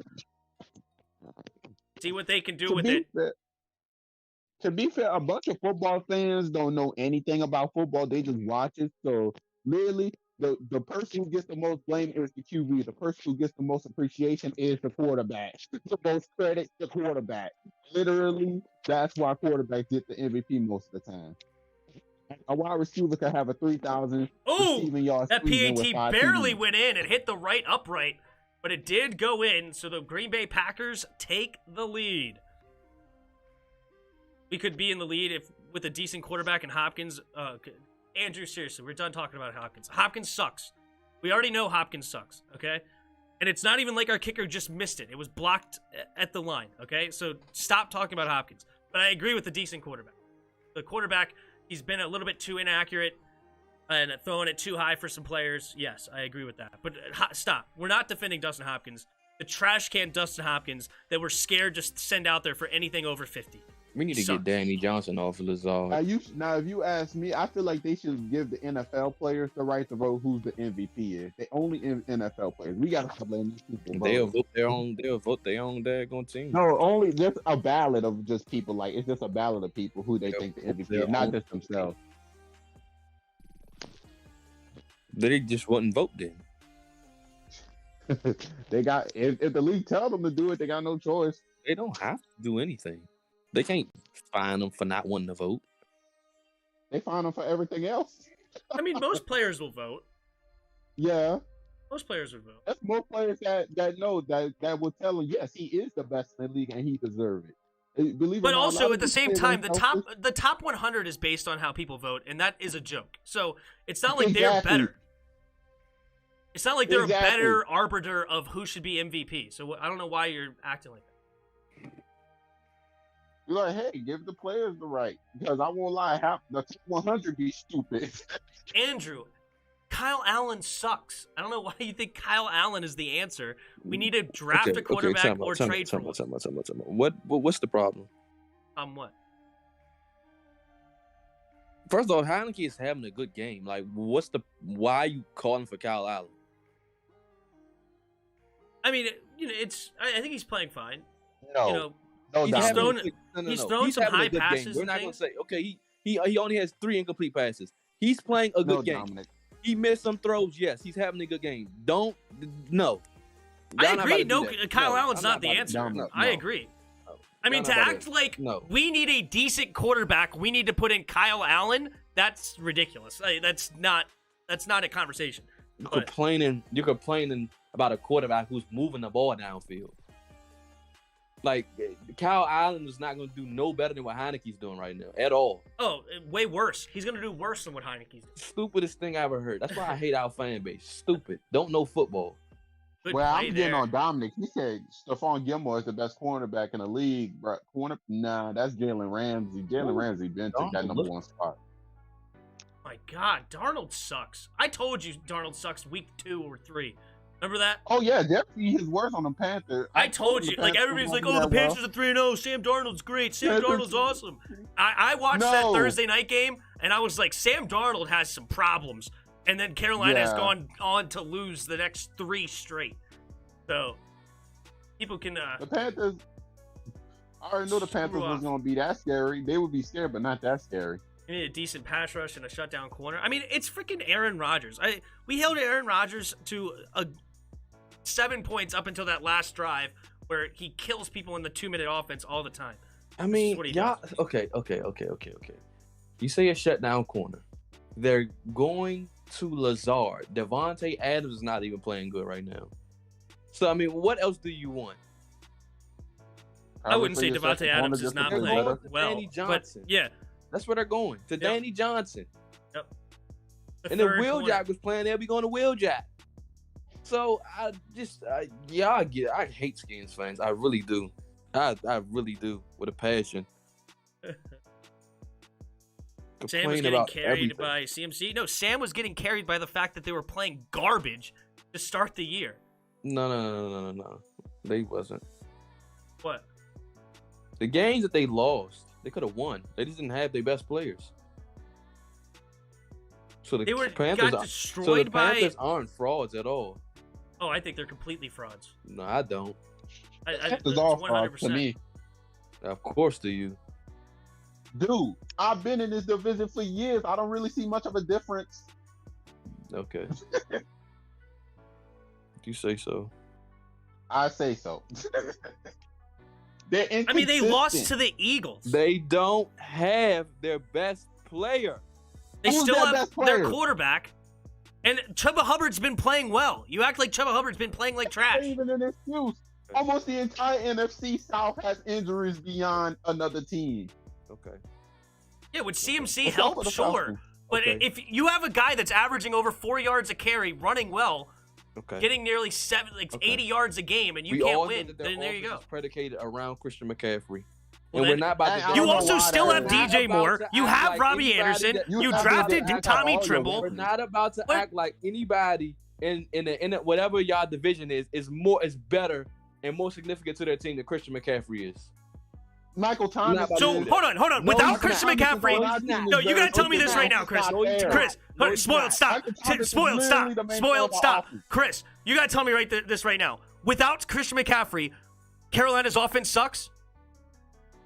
See what they can do with it. To be fair, a bunch of football fans don't know anything about football. They just watch it. So literally, the person who gets the most blame is the QB. The person who gets the most appreciation is the quarterback. The most credit, the quarterback. Literally, that's why quarterbacks get the MVP most of the time. A wide receiver could have a 3,000 receiving yards. That PAT barely went in. It hit the right upright, but it did go in. So the Green Bay Packers take the lead. We could be in the lead with a decent quarterback and Hopkins. Andrew, seriously, we're done talking about Hopkins. Hopkins sucks. We already know Hopkins sucks, okay? And it's not even like our kicker just missed it. It was blocked at the line, okay? So stop talking about Hopkins. But I agree with the decent quarterback. The quarterback, he's been a little bit too inaccurate and throwing it too high for some players. Yes, I agree with that. But stop. We're not defending Dustin Hopkins. The trash can Dustin Hopkins that we're scared to send out there for anything over 50. We need to get Danny Johnson off of Lazard. Now, if you ask me, I feel like they should give the NFL players the right to vote who's the MVP is. They only NFL players. We got to blame these people. They'll vote their own. They'll vote their own daggone team. No, only just a ballot of just people. Like it's just a ballot of people who they think the MVP is, not just themselves. They just wouldn't vote then. They got if the league tell them to do it, they got no choice. They don't have to do anything. They can't fine them for not wanting to vote. They fine them for everything else. I mean, most players will vote. Yeah. Most players would vote. That's more players that know that will tell him, yes, he is the best in the league and he deserves it. But also at the same time, the top 100 is based on how people vote, and that is a joke. So it's not like they're better. It's not like they're a better arbiter of who should be MVP. So I don't know why you're acting like that. You're like, hey, give the players the right. Because I won't lie, half the top 100 be stupid. Andrew, Kyle Allen sucks. I don't know why you think Kyle Allen is the answer. We need to draft a quarterback or trade for one. What's the problem? What? First of all, Heineke is having a good game. Like, why are you calling for Kyle Allen? I mean, I think he's playing fine. No. He's thrown some high passes. We're not going to say, okay, he only has 3 incomplete passes. He's playing a good game. Dominic. He missed some throws. Yes, he's having a good game. No. I agree. Kyle Allen's not the answer. I agree. I mean, to act like we need a decent quarterback, we need to put in Kyle Allen. That's ridiculous. That's not a conversation. You're complaining about a quarterback who's moving the ball downfield. Like, Kyle Allen is not going to do no better than what Heineke's doing right now at all. Oh, way worse. He's going to do worse than what Heineke's doing. Stupidest thing I ever heard. That's why I hate our fan base. Stupid. Don't know football. I'm getting on Dominic. He said Stephon Gilmore is the best cornerback in the league. Bro. Nah, that's Jalen Ramsey. Jalen Ramsey been took that number 1 spot. My God, Darnold sucks. I told you Darnold sucks week 2 or 3. Remember that? Oh, yeah, definitely his worst on the Panthers. I told you. Like, everybody's like, oh, the Panthers are 3-0. Sam Darnold's great. Sam Darnold's awesome. I watched that Thursday night game, and I was like, Sam Darnold has some problems. And then Carolina has gone on to lose the next 3 straight. So, people can... the Panthers... I already know the Panthers was going to be that scary. They would be scared, but not that scary. You need a decent pass rush and a shutdown corner. I mean, it's freaking Aaron Rodgers. We held Aaron Rodgers to 7 points up until that last drive where he kills people in the 2-minute offense all the time. I mean, y'all... Okay. You say a shutdown corner. They're going to Lazard. Devontae Adams is not even playing good right now. So, I mean, what else do you want? I wouldn't say Devontae Adams is not playing well. Danny Johnson. But, yeah. That's where they're going. To Danny Johnson. Yep. And if Will Jack was playing, they'll be going to Will Jack. So I just, yeah, I get it. I hate Skins fans. I really do. I really do with a passion. Sam was Complain getting about carried everything. by CMC. No, Sam was getting carried by the fact that they were playing garbage to start the year. No. They wasn't. What? The games that they lost, they could have won. They just didn't have their best players. So the They were Panthers, got destroyed by. Panthers aren't frauds at all. Oh, I think they're completely frauds. No, I don't. Panthers are frauds to me. Of course, do you? Dude, I've been in this division for years. I don't really see much of a difference. Okay. You say so. I say so. They're I mean, they lost inconsistent. to the Eagles. They don't have their best player. They Who's still their have best their player? quarterback. And Chuba Hubbard's been playing well. You act like Chuba Hubbard's been playing like trash. Not even an excuse. Almost the entire NFC South has injuries beyond another team. Okay. Yeah, would CMC What's up help? with the Sure. Falcons? But Okay. if you have a guy that's averaging over 4 yards a carry, running well, Okay. getting nearly 80 yards a game, and you We can't all know win, that their then there you go. offense is predicated around Christian McCaffrey. Well, and we're then- not about I to. don't You know also why still that have is. DJ We're not Moore. about to You act have like Robbie anybody Anderson. that- You You have drafted to act Tommy like all your Trimble. We're not about to What? act like anybody in whatever y'all division is better and more significant to their team than Christian McCaffrey is. Michael Thomas. about to So do that. hold on. No, Without he's Christian not. McCaffrey, He's not. no, you gotta tell me Okay, this now, right now, it's Chris. not fair. Chris, No, he's spoiled, not. stop. Michael Thomas is Spoiled, literally stop. the main Spoiled, player stop. of the offense. Chris, you gotta tell me this right now. Without Christian McCaffrey, Carolina's offense sucks.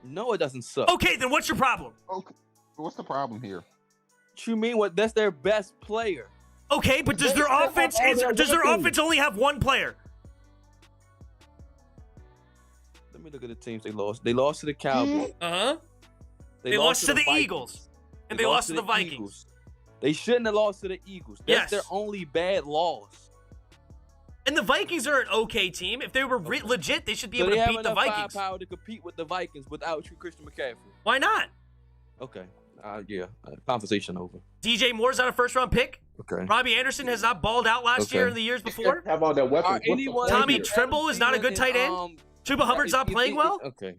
No, it doesn't suck. Okay, then what's your problem? Okay. What's the problem here? What you mean? What? That's their best player. Okay, but does They their still have offense all their does their weapons. offense only have one player? Let me look at the teams they lost. They lost to the Cowboys. Uh-huh. They lost to the Vikings. Eagles. And they lost to the Vikings. Eagles. They shouldn't have lost to the Eagles. That's Yes. their only bad loss. And the Vikings are an okay team. If they were legit, they should be So able they to have beat the enough Vikings. firepower to compete with the Vikings without Christian McCaffrey. Why not? Okay. Yeah. Conversation over. DJ Moore's not a first-round pick. Okay. Robbie Anderson has not balled out last year Okay. and the years before. Have all their weapons. Are What's the anyone? point Tommy here? Trimble is not a good tight end? Chuba Hubbard's not playing well? Okay.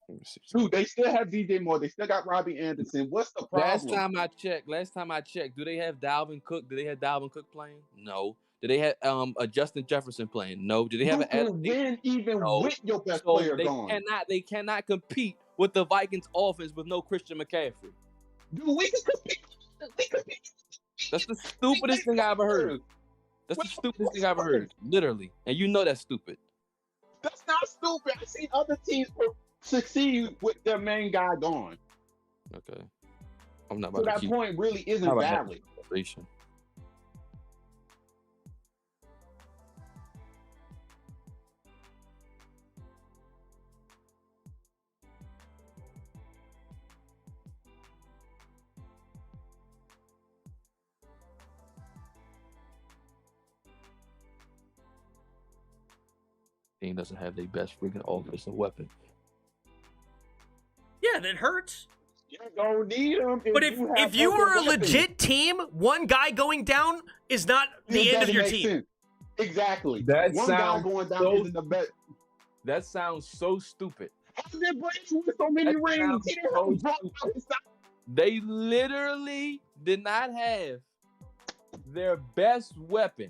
Let me see. Dude, they still have DJ Moore. They still got Robbie Anderson. What's the problem? Last time I checked, do they have Dalvin Cook? Do they have Dalvin Cook playing? No. Do they have a Justin Jefferson playing? No. Do they have you an can Adam? win even No. with your best So player they gone. cannot compete with the Vikings offense with no Christian McCaffrey. Dude, we can compete. We compete. That's the stupidest thing I ever heard. That's the stupidest thing I ever heard. Literally. And you know that's stupid. That's not stupid. I've seen other teams succeed with their main guy gone. Okay. I'm not So about to that keep point really isn't I'm not about to have valid. this conversation. Team doesn't have their best freaking offensive weapon. Yeah, that hurts. You don't need them. But if you were a legit team, one guy going down is not the end of your team. Exactly. That One guy sounds going down so- isn't the best. That sounds so stupid. How did Brady win so many That rings? sounds He didn't so have Brock on his side. They literally did not have their best weapon.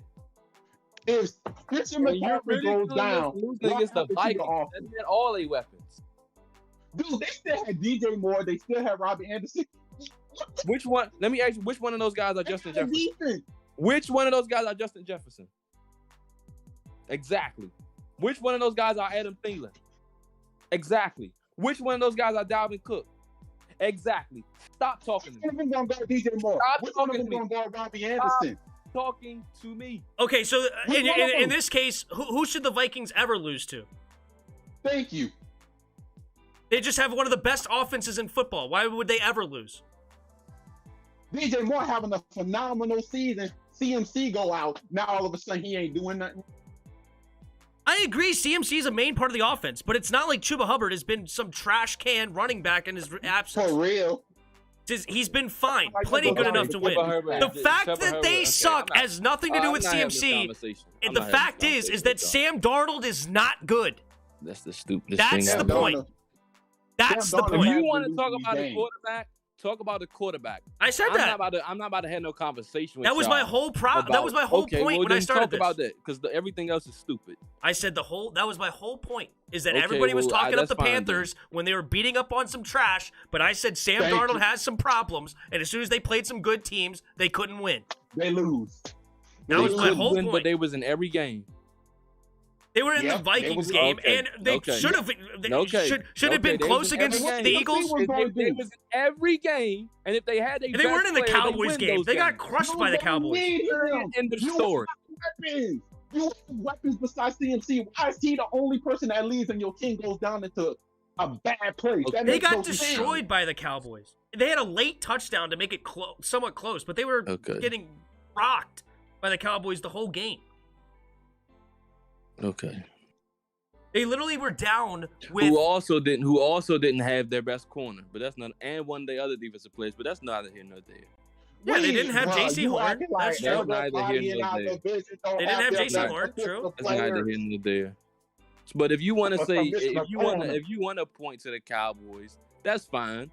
If Christian And you're McCaffrey really goes losing down, against the what happened to Vikings. the offense? They had all their weapons. Dude, they still had DJ Moore. They still had Robbie Anderson. Which one? Let me ask you, which one of those guys are Justin They had Jefferson? defense. Which one of those guys are Justin Jefferson? Exactly. Which one of those guys are Adam Thielen? Exactly. Which one of those guys are Dalvin Cook? Exactly. Stop talking to Which me. one of them gonna guard DJ Moore? Stop Which one of talking them to gonna me. guard Robbie Anderson? Talking to me. Okay, so Which one of in them? this case, who should the Vikings ever lose to? Thank you. They just have one of the best offenses in football. Why would they ever lose? DJ Moore having a phenomenal season. CMC go out. Now all of a sudden he ain't doing nothing. I agree, CMC is a main part of the offense, but it's not like Chuba Hubbard has been some trash can running back in his absence. For real. He's been fine, plenty good enough to win. The fact that they suck has nothing to do with CMC. And the fact is that Sam Darnold is not good. That's the stupidest thing. That's the point. That's the point. If you want to talk about the quarterback, talk about the quarterback. I said that. I'm not about to have no conversation with that was my whole that was my whole point when I started this. Talk about that because everything else is stupid. I said that was my whole point is that everybody was talking up the Panthers when they were beating up on some trash, but I said Sam Darnold has some problems, and as soon as they played some good teams, they couldn't win. They lose. That was my whole point. But they was in every game. They were in the Vikings game, and they should have been close against the Eagles. They was in every game, and if they had they weren't in the Cowboys game. They got crushed by the Cowboys. End of story. You have weapons besides CMC. Why is he the only person that leaves and your team goes down into a bad place? They got destroyed by the Cowboys. They had a late touchdown to make it somewhat close, but they were getting rocked by the Cowboys the whole game. Okay. They literally were down with who also didn't have their best corner, but that's not, and one of the other defensive players, but that's neither here nor there. Yeah, they didn't have J.C. Horn. That's true. That's neither here nor there. They didn't have J.C. Horn. True. That's neither here nor there. But if you want to say, if you want to point to the Cowboys, that's fine.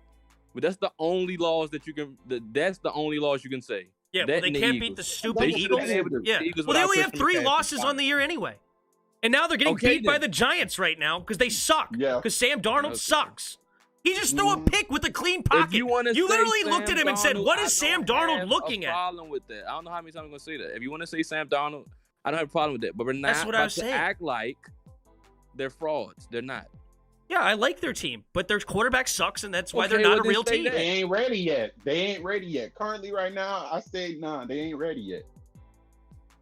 But that's the only loss that you can. That's the only loss you can say. Yeah, well, they can't beat the stupid Eagles. Yeah. Well, they only have 3 losses on the year anyway. And now they're getting beat by the Giants right now because they suck. Yeah. Because Sam Darnold sucks. He just threw a pick with a clean pocket. You literally looked at him and said, what is Sam Darnold looking at? I don't have a problem with that. I don't know how many times I'm going to say that. If you want to say Sam Darnold, I don't have a problem with that. But we're not about to act like they're frauds. They're not. Yeah, I like their team, but their quarterback sucks, and that's why they're not a real team. They ain't ready yet. Currently, right now, I say, nah, they ain't ready yet.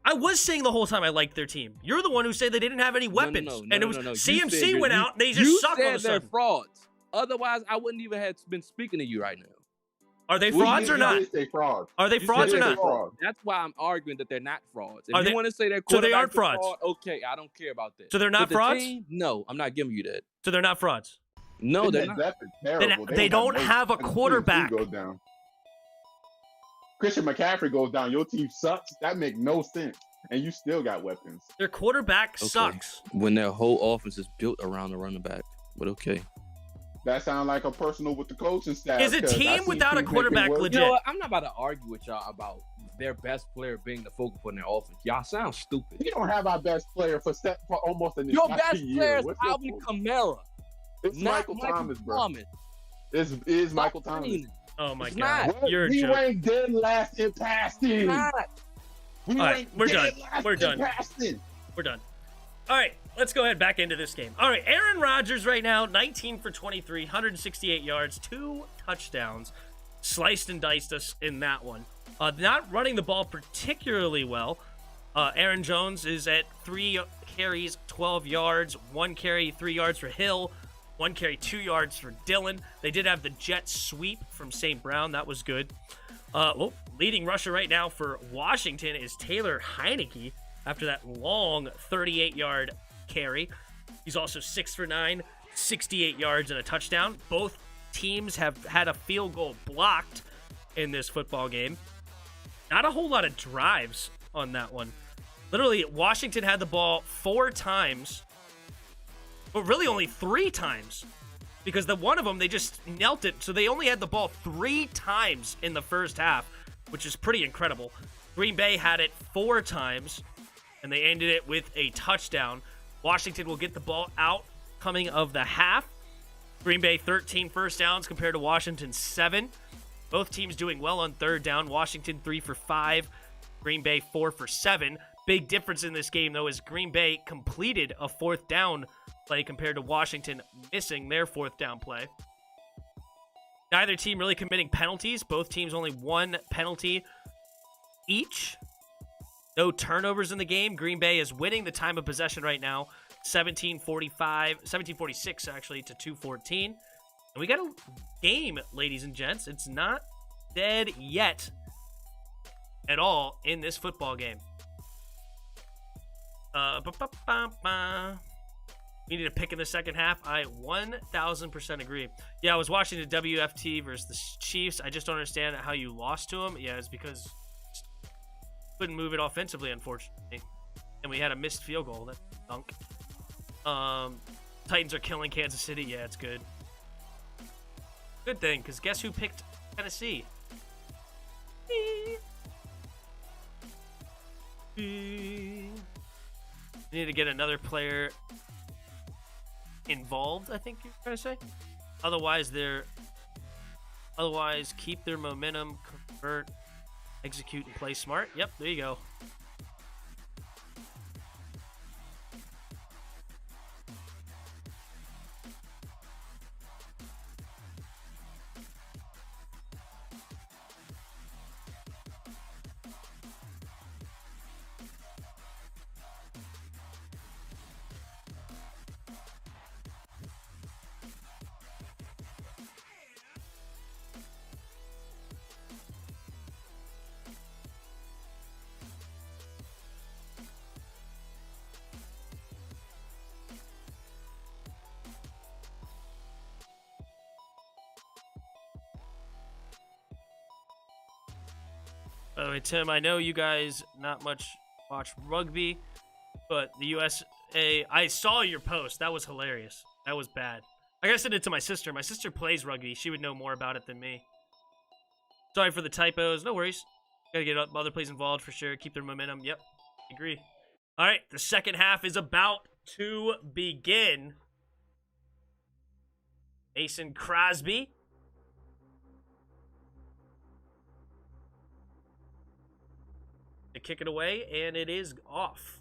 I was saying the whole time I liked their team. You're the one who said they didn't have any weapons. And it was CMC went out, and they just suck all of a sudden. They're frauds. Otherwise, I wouldn't even have been speaking to you right now. Are they frauds or not? Are they frauds or not? That's why I'm arguing that they're not frauds. If you want to say they're so they aren't frauds. Okay, I don't care about that. So they're not frauds? No, I'm not giving you that. So they're not frauds? No, they're not. They don't have a quarterback. Christian McCaffrey goes down. Your team sucks. That makes no sense. And you still got weapons. Their quarterback sucks. When their whole offense is built around the running back. But okay. That sounds like a personal with the coaching staff. Is a team without a quarterback legit? You know what? I'm not about to argue with y'all about their best player being the focal point in their offense. Y'all sound stupid. We don't have our best player for almost an entire year. Your best player is Alvin Kamara. It's Michael Thomas, bro. It is Michael Thomas. Oh my God. You're a joke. We ranked dead last in passing. All right, we're done. We're done. We're done. All right, let's go ahead back into this game. All right, Aaron Rodgers right now, 19 for 23, 168 yards, 2 touchdowns. Sliced and diced us in that one. Not running the ball particularly well. Aaron Jones is at 3 carries, 12 yards, 1 carry, 3 yards for Hill, 1 carry, 2 yards for Dillon. They did have the jet sweep from St. Brown. That was good. Leading rusher right now for Washington is Taylor Heineke after that long 38-yard carry. He's also 6 for 9, 68 yards and a touchdown. Both teams have had a field goal blocked in this football game. Not a whole lot of drives on that one. Literally, Washington had the ball 4 times, but really only 3 times. Because the one of them, they just knelt it. So they only had the ball 3 times in the first half, which is pretty incredible. Green Bay had it 4 times, and they ended it with a touchdown. Washington will get the ball out coming of the half. Green Bay 13 first downs compared to Washington 7. Both teams doing well on third down. Washington 3 for 5. Green Bay 4 for 7. Big difference in this game, though, is Green Bay completed a 4th down play compared to Washington missing their 4th down play. Neither team really committing penalties. Both teams only 1 penalty each. No turnovers in the game. Green Bay is winning the time of possession right now. 17:46 actually to 2:14. And we got a game, ladies and gents. It's not dead yet at all in this football game. We need a pick in the second half. I 1,000% agree. Yeah, I was watching the WFT versus the Chiefs. I just don't understand how you lost to them. Yeah, it's because couldn't move it offensively, unfortunately. And we had a missed field goal. That stunk. Titans are killing Kansas City. Yeah, it's good. Good thing, because guess who picked Tennessee? We need to get another player involved, I think you're trying to say. Otherwise, keep their momentum, convert, execute, and play smart. Yep, there you go. By the way, Tim, I know you guys not much watch rugby, but the USA, I saw your post. That was hilarious. That was bad. I gotta send it to my sister. My sister plays rugby. She would know more about it than me. Sorry for the typos. No worries. Gotta get other players involved for sure. Keep their momentum. Yep. Agree. All right. The second half is about to begin. Mason Crosby. To kick it away, and it is off.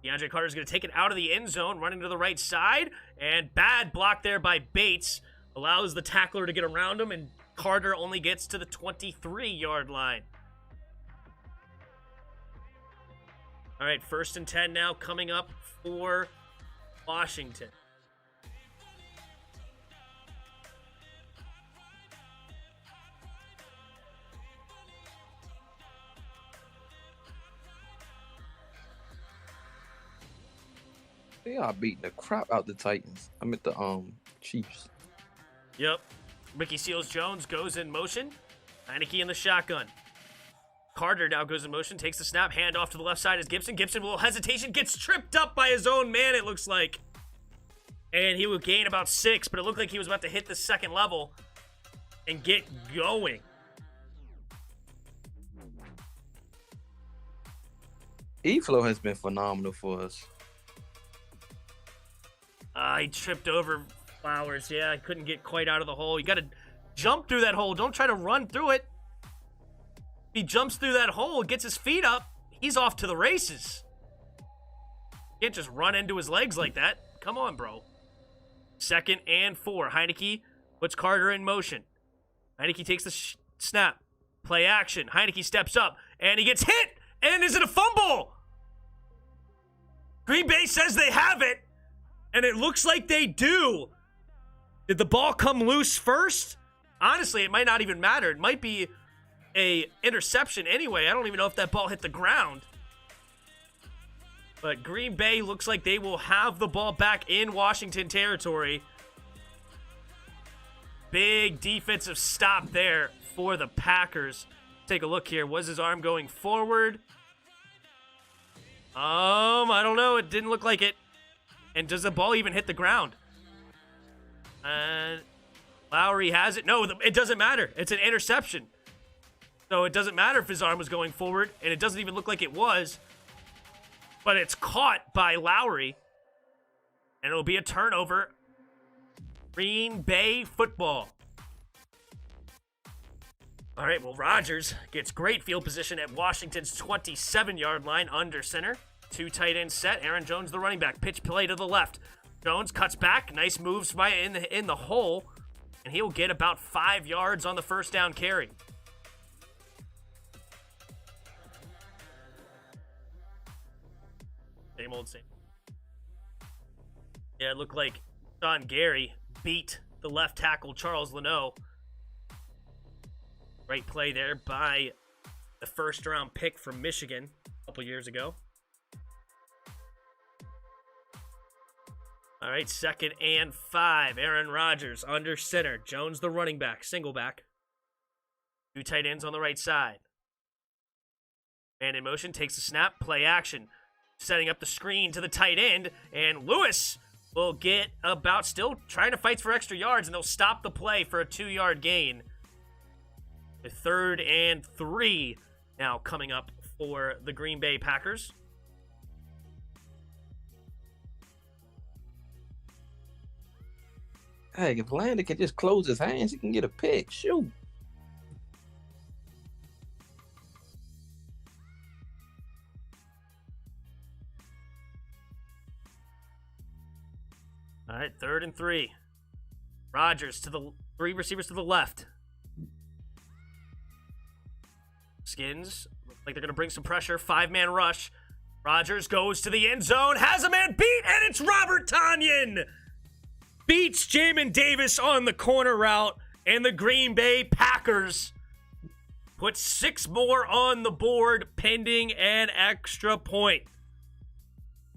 DeAndre Carter's going to take it out of the end zone, running to the right side, and bad block there by Bates. Allows the tackler to get around him, and Carter only gets to the 23-yard line. All right, 1st and 10 now coming up for Washington. They are beating the crap out the Titans. I'm at the Chiefs. Yep. Ricky Seals-Jones goes in motion. Heineke in the shotgun. Carter now goes in motion, takes the snap, hand off to the left side is Gibson. Gibson, with a little hesitation, gets tripped up by his own man, it looks like. And he will gain about 6, but it looked like he was about to hit the second level and get going. E-Flow has been phenomenal for us. He tripped over Flowers. Yeah, I couldn't get quite out of the hole. You got to jump through that hole. Don't try to run through it. If he jumps through that hole, gets his feet up, he's off to the races. You can't just run into his legs like that. Come on, bro. 2nd and 4. Heineke puts Carter in motion. Heineke takes the snap. Play action. Heineke steps up, and he gets hit. And is it a fumble? Green Bay says they have it. And it looks like they do. Did the ball come loose first? Honestly, it might not even matter. It might be a interception anyway. I don't even know if that ball hit the ground. But Green Bay looks like they will have the ball back in Washington territory. Big defensive stop there for the Packers. Take a look here. Was his arm going forward? I don't know. It didn't look like it. And does the ball even hit the ground? Lowry has it. No, it doesn't matter. It's an interception. So it doesn't matter if his arm was going forward, and it doesn't even look like it was. But it's caught by Lowry, and it'll be a turnover. Green Bay football. All right, well, Rodgers gets great field position at Washington's 27-yard line under center. 2 tight ends set. Aaron Jones, the running back. Pitch play to the left. Jones cuts back. Nice moves by in the hole. And he'll get about 5 yards on the first down carry. Same old same. Yeah, it looked like Sean Gary beat the left tackle Charles Leno. Great play there by the first-round pick from Michigan a couple years ago. All right, 2nd and 5. Aaron Rodgers under center. Jones the running back, single back. 2 tight ends on the right side. Man in motion, takes a snap, play action. Setting up the screen to the tight end, and Lewis will get about, still trying to fight for extra yards, and they'll stop the play for a 2-yard gain. The 3rd and 3 now coming up for the Green Bay Packers. Hey, if Landon can just close his hands, he can get a pick. Shoot. All right, 3rd and 3. Rodgers to the 3 receivers to the left. Skins, looks like they're going to bring some pressure. 5-man rush. Rodgers goes to the end zone, has a man beat, and it's Robert Tonyan. Beats Jamin Davis on the corner route, and the Green Bay Packers put 6 more on the board, pending an extra point.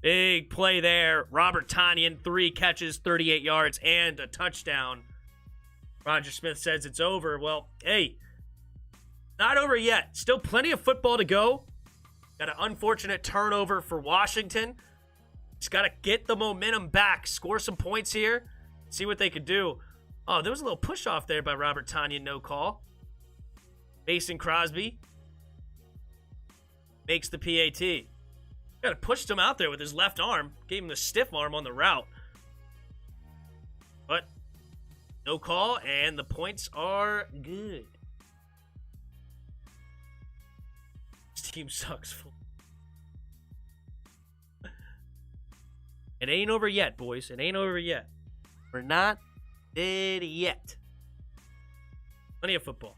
Big play there. Robert Tonyan, 3 catches, 38 yards, and a touchdown. Roger Smith says it's over. Well, hey, not over yet. Still plenty of football to go. Got an unfortunate turnover for Washington. Just got to get the momentum back. Score some points here. See what they could do. Oh, there was a little push off there by Robert Tonyan. No call. Mason Crosby makes the PAT. Kind of pushed him out there with his left arm. Gave him the stiff arm on the route. But no call, and the points are good. This team sucks. It ain't over yet, boys. It ain't over yet. We're not dead yet. Plenty of football.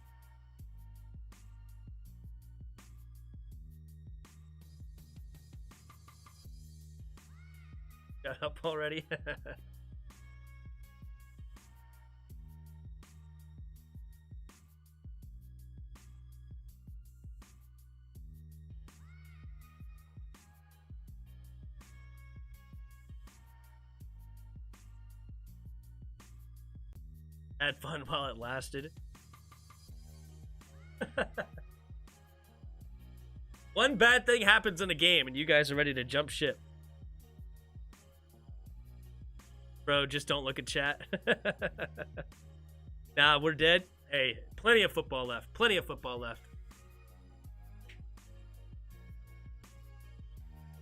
Got up already? Had fun while it lasted. One bad thing happens in a game and you guys are ready to jump ship. Bro, just don't look at chat. Nah, we're dead. Hey, plenty of football left. Plenty of football left.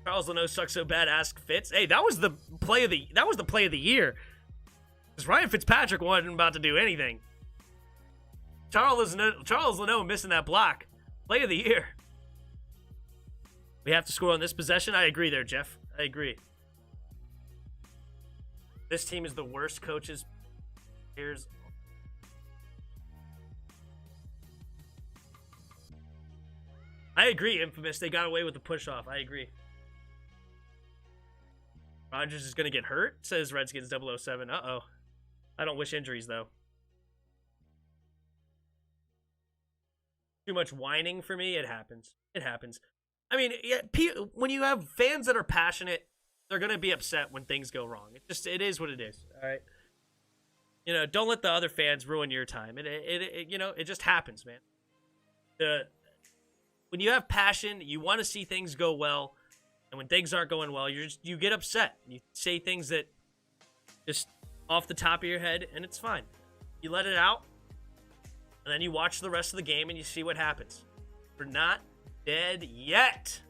Charles Leno sucks so bad. Ask Fitz. Hey, that was the play of the year. Because Ryan Fitzpatrick wasn't about to do anything. Charles Leno missing that block. Play of the year. We have to score on this possession. I agree there, Jeff. I agree. This team is the worst coaches. Here's. I agree, Infamous. They got away with the push-off. I agree. Rodgers is going to get hurt, says Redskins 007. Uh-oh. I don't wish injuries, though. Too much whining for me. It happens. It happens. I mean, yeah, when you have fans that are passionate, they're going to be upset when things go wrong. It is what it is, all right? You know, don't let the other fans ruin your time. It just happens, man. When you have passion, you want to see things go well, and when things aren't going well, you get upset. You say things that just off the top of your head, and it's fine. You let it out, and then you watch the rest of the game, and you see what happens. We're not dead yet.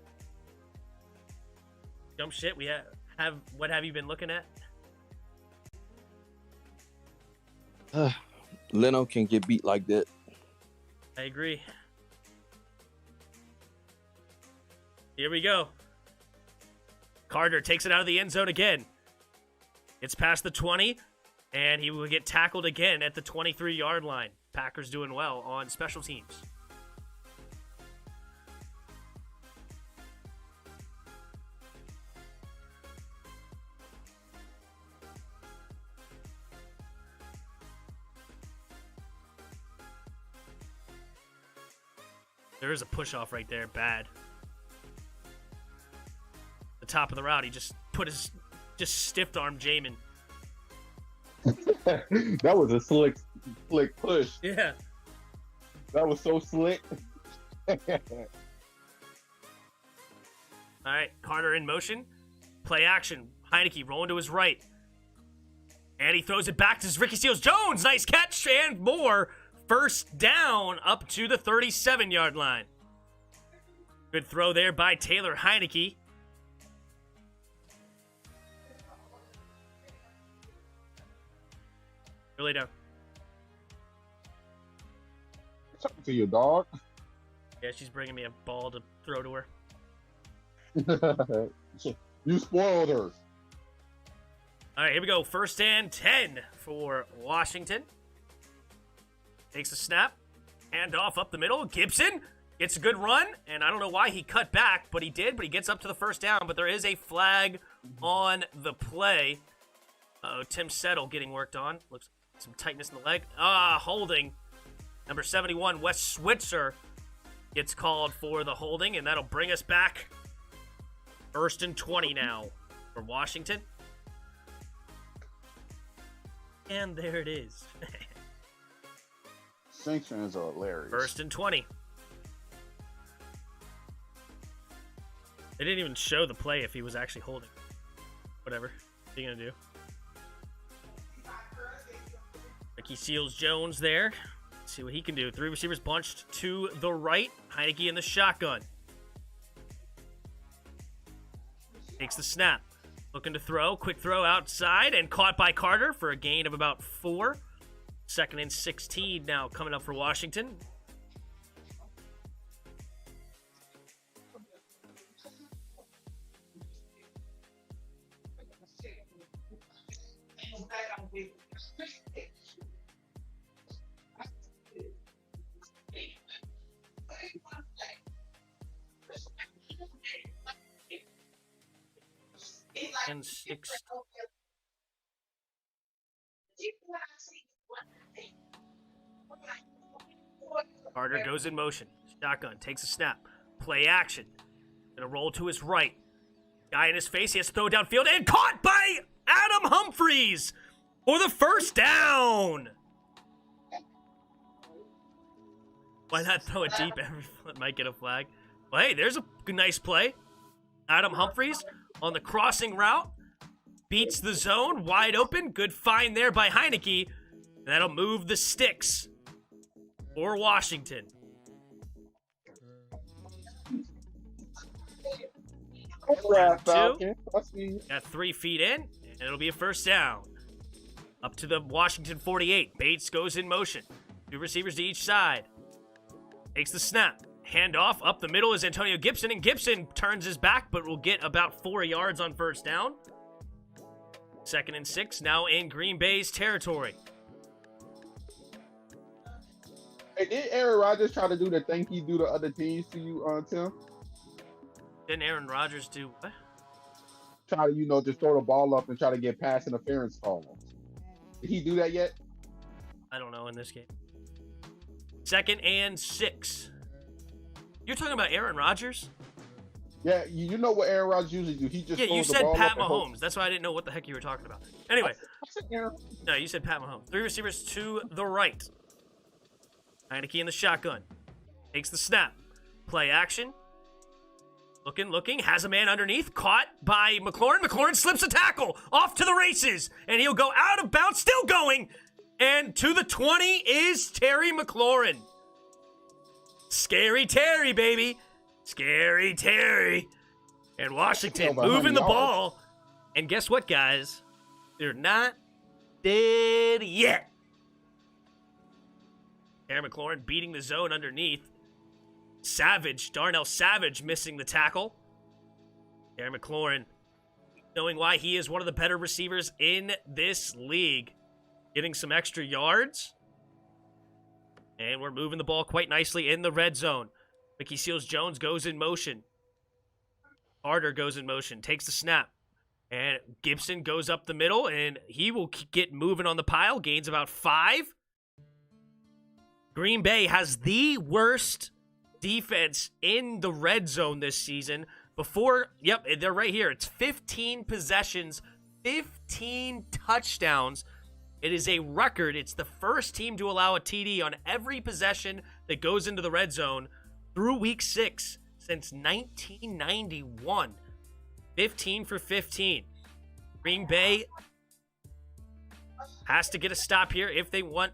Jump shit. We have what have you been looking at? Leno can get beat like that. I agree. Here we go. Carter takes it out of the end zone again. It's past the 20, and he will get tackled again at the 23-yard line. Packers doing well on special teams. There is a push-off right there. Bad. The top of the route, he just stiff-armed Jamin. That was a slick push. Yeah. That was so slick. All right, Carter in motion. Play action. Heineke rolling to his right. And he throws it back to Ricky Seals-Jones. Nice catch and more. First down up to the 37-yard line. Good throw there by Taylor Heineke. Really down. Talking to your dog. Yeah, she's bringing me a ball to throw to her. You spoiled her. All right, here we go. First and 10 for Washington. Takes a snap. Hand off up the middle. Gibson gets a good run. And I don't know why he cut back, but he did. But he gets up to the first down. But there is a flag on the play. Tim Settle getting worked on. Looks like some tightness in the leg. Holding. Number 71, Wes Switzer gets called for the holding. And that'll bring us back. First and 20 now for Washington. And there it is. Saints fans are hilarious. First and 20. They didn't even show the play if he was actually holding. Whatever. What are you going to do? Ricky Seals-Jones there. Let's see what he can do. Three receivers bunched to the right. Heineke in the shotgun. Takes the snap. Looking to throw. Quick throw outside and caught by Carter for a gain of about 4. Second and 16 now coming up for Washington. And 6. Carter goes in motion. Shotgun takes a snap. Play action. Gonna roll to his right. Guy in his face. He has to throw downfield and caught by Adam Humphries for the first down. Why not throw it deep? Everyone might get a flag. Well, hey, there's a nice play. Adam Humphries on the crossing route. Beats the zone. Wide open. Good find there by Heineke. That'll move the sticks for Washington. Got 3 feet in, and it'll be a first down. Up to the Washington 48. Bates goes in motion. 2 receivers to each side. Takes the snap. Handoff up the middle is Antonio Gibson, and Gibson turns his back, but will get about 4 yards on first down. Second and 6, now in Green Bay's territory. Hey, did Aaron Rodgers try to do the thing he do to other teams to you, Tim? Didn't Aaron Rodgers do what? Try to, just throw the ball up and try to get pass interference calls. Did he do that yet? I don't know in this game. Second and 6. You're talking about Aaron Rodgers? Yeah, you know what Aaron Rodgers usually do. He just you throws the said ball Pat up and Mahomes. That's why I didn't know what the heck you were talking about. Anyway. I said Aaron. No, you said Pat Mahomes. 3 receivers to the right. Heineke in the shotgun. Takes the snap. Play action. Looking. Has a man underneath. Caught by McLaurin. McLaurin slips a tackle. Off to the races. And he'll go out of bounds. Still going. And to the 20 is Terry McLaurin. Scary Terry, baby. Scary Terry. And Washington moving the ball. And guess what, guys? They're not dead yet. Terry McLaurin beating the zone underneath. Darnell Savage missing the tackle. Terry McLaurin, knowing why he is one of the better receivers in this league, getting some extra yards. And we're moving the ball quite nicely in the red zone. Ricky Seals-Jones goes in motion. Carter goes in motion, takes the snap. And Gibson goes up the middle, and he will get moving on the pile. Gains about 5. Green Bay has the worst defense in the red zone this season. They're right here. It's 15 possessions, 15 touchdowns It is a record. It's the first team to allow a TD on every possession that goes into the red zone through week 6 since 1991. 15 for 15. Green Bay has to get a stop here if they want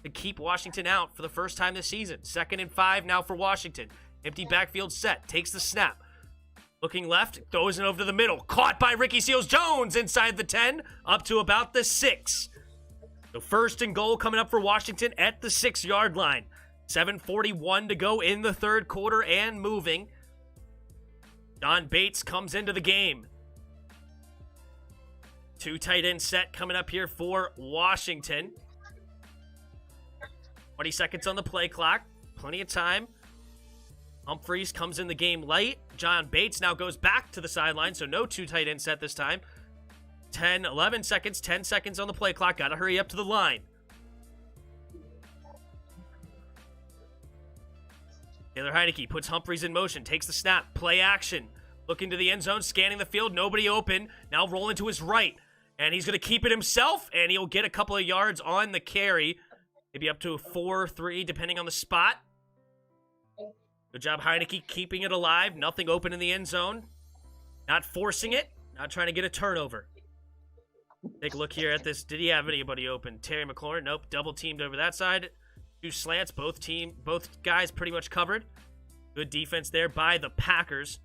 to keep Washington out for the first time this season. 2nd and 5 now for Washington. Empty backfield set. Takes the snap. Looking left. Throws it over to the middle. Caught by Ricky Seals-Jones inside the 10. Up to about the 6. So 1st and goal coming up for Washington at the 6-yard line. 7:41 to go in the third quarter and moving. John Bates comes into the game. 2 tight end set coming up here for Washington. 20 seconds on the play clock. Plenty of time. Humphreys comes in the game late. John Bates now goes back to the sideline, so no 2 tight end set this time. 11 seconds, 10 seconds on the play clock. Got to hurry up to the line. Taylor Heinicke puts Humphreys in motion, takes the snap, play action. Looking to the end zone, scanning the field, nobody open. Now rolling to his right. And he's going to keep it himself, and he'll get a couple of yards on the carry. Maybe up to 4-3, depending on the spot. Good job, Heinicke, keeping it alive. Nothing open in the end zone. Not forcing it. Not trying to get a turnover. Take a look here at this. Did he have anybody open? Terry McLaurin? Nope. Double teamed over that side. 2 slants. Both guys pretty much covered. Good defense there by the Packers.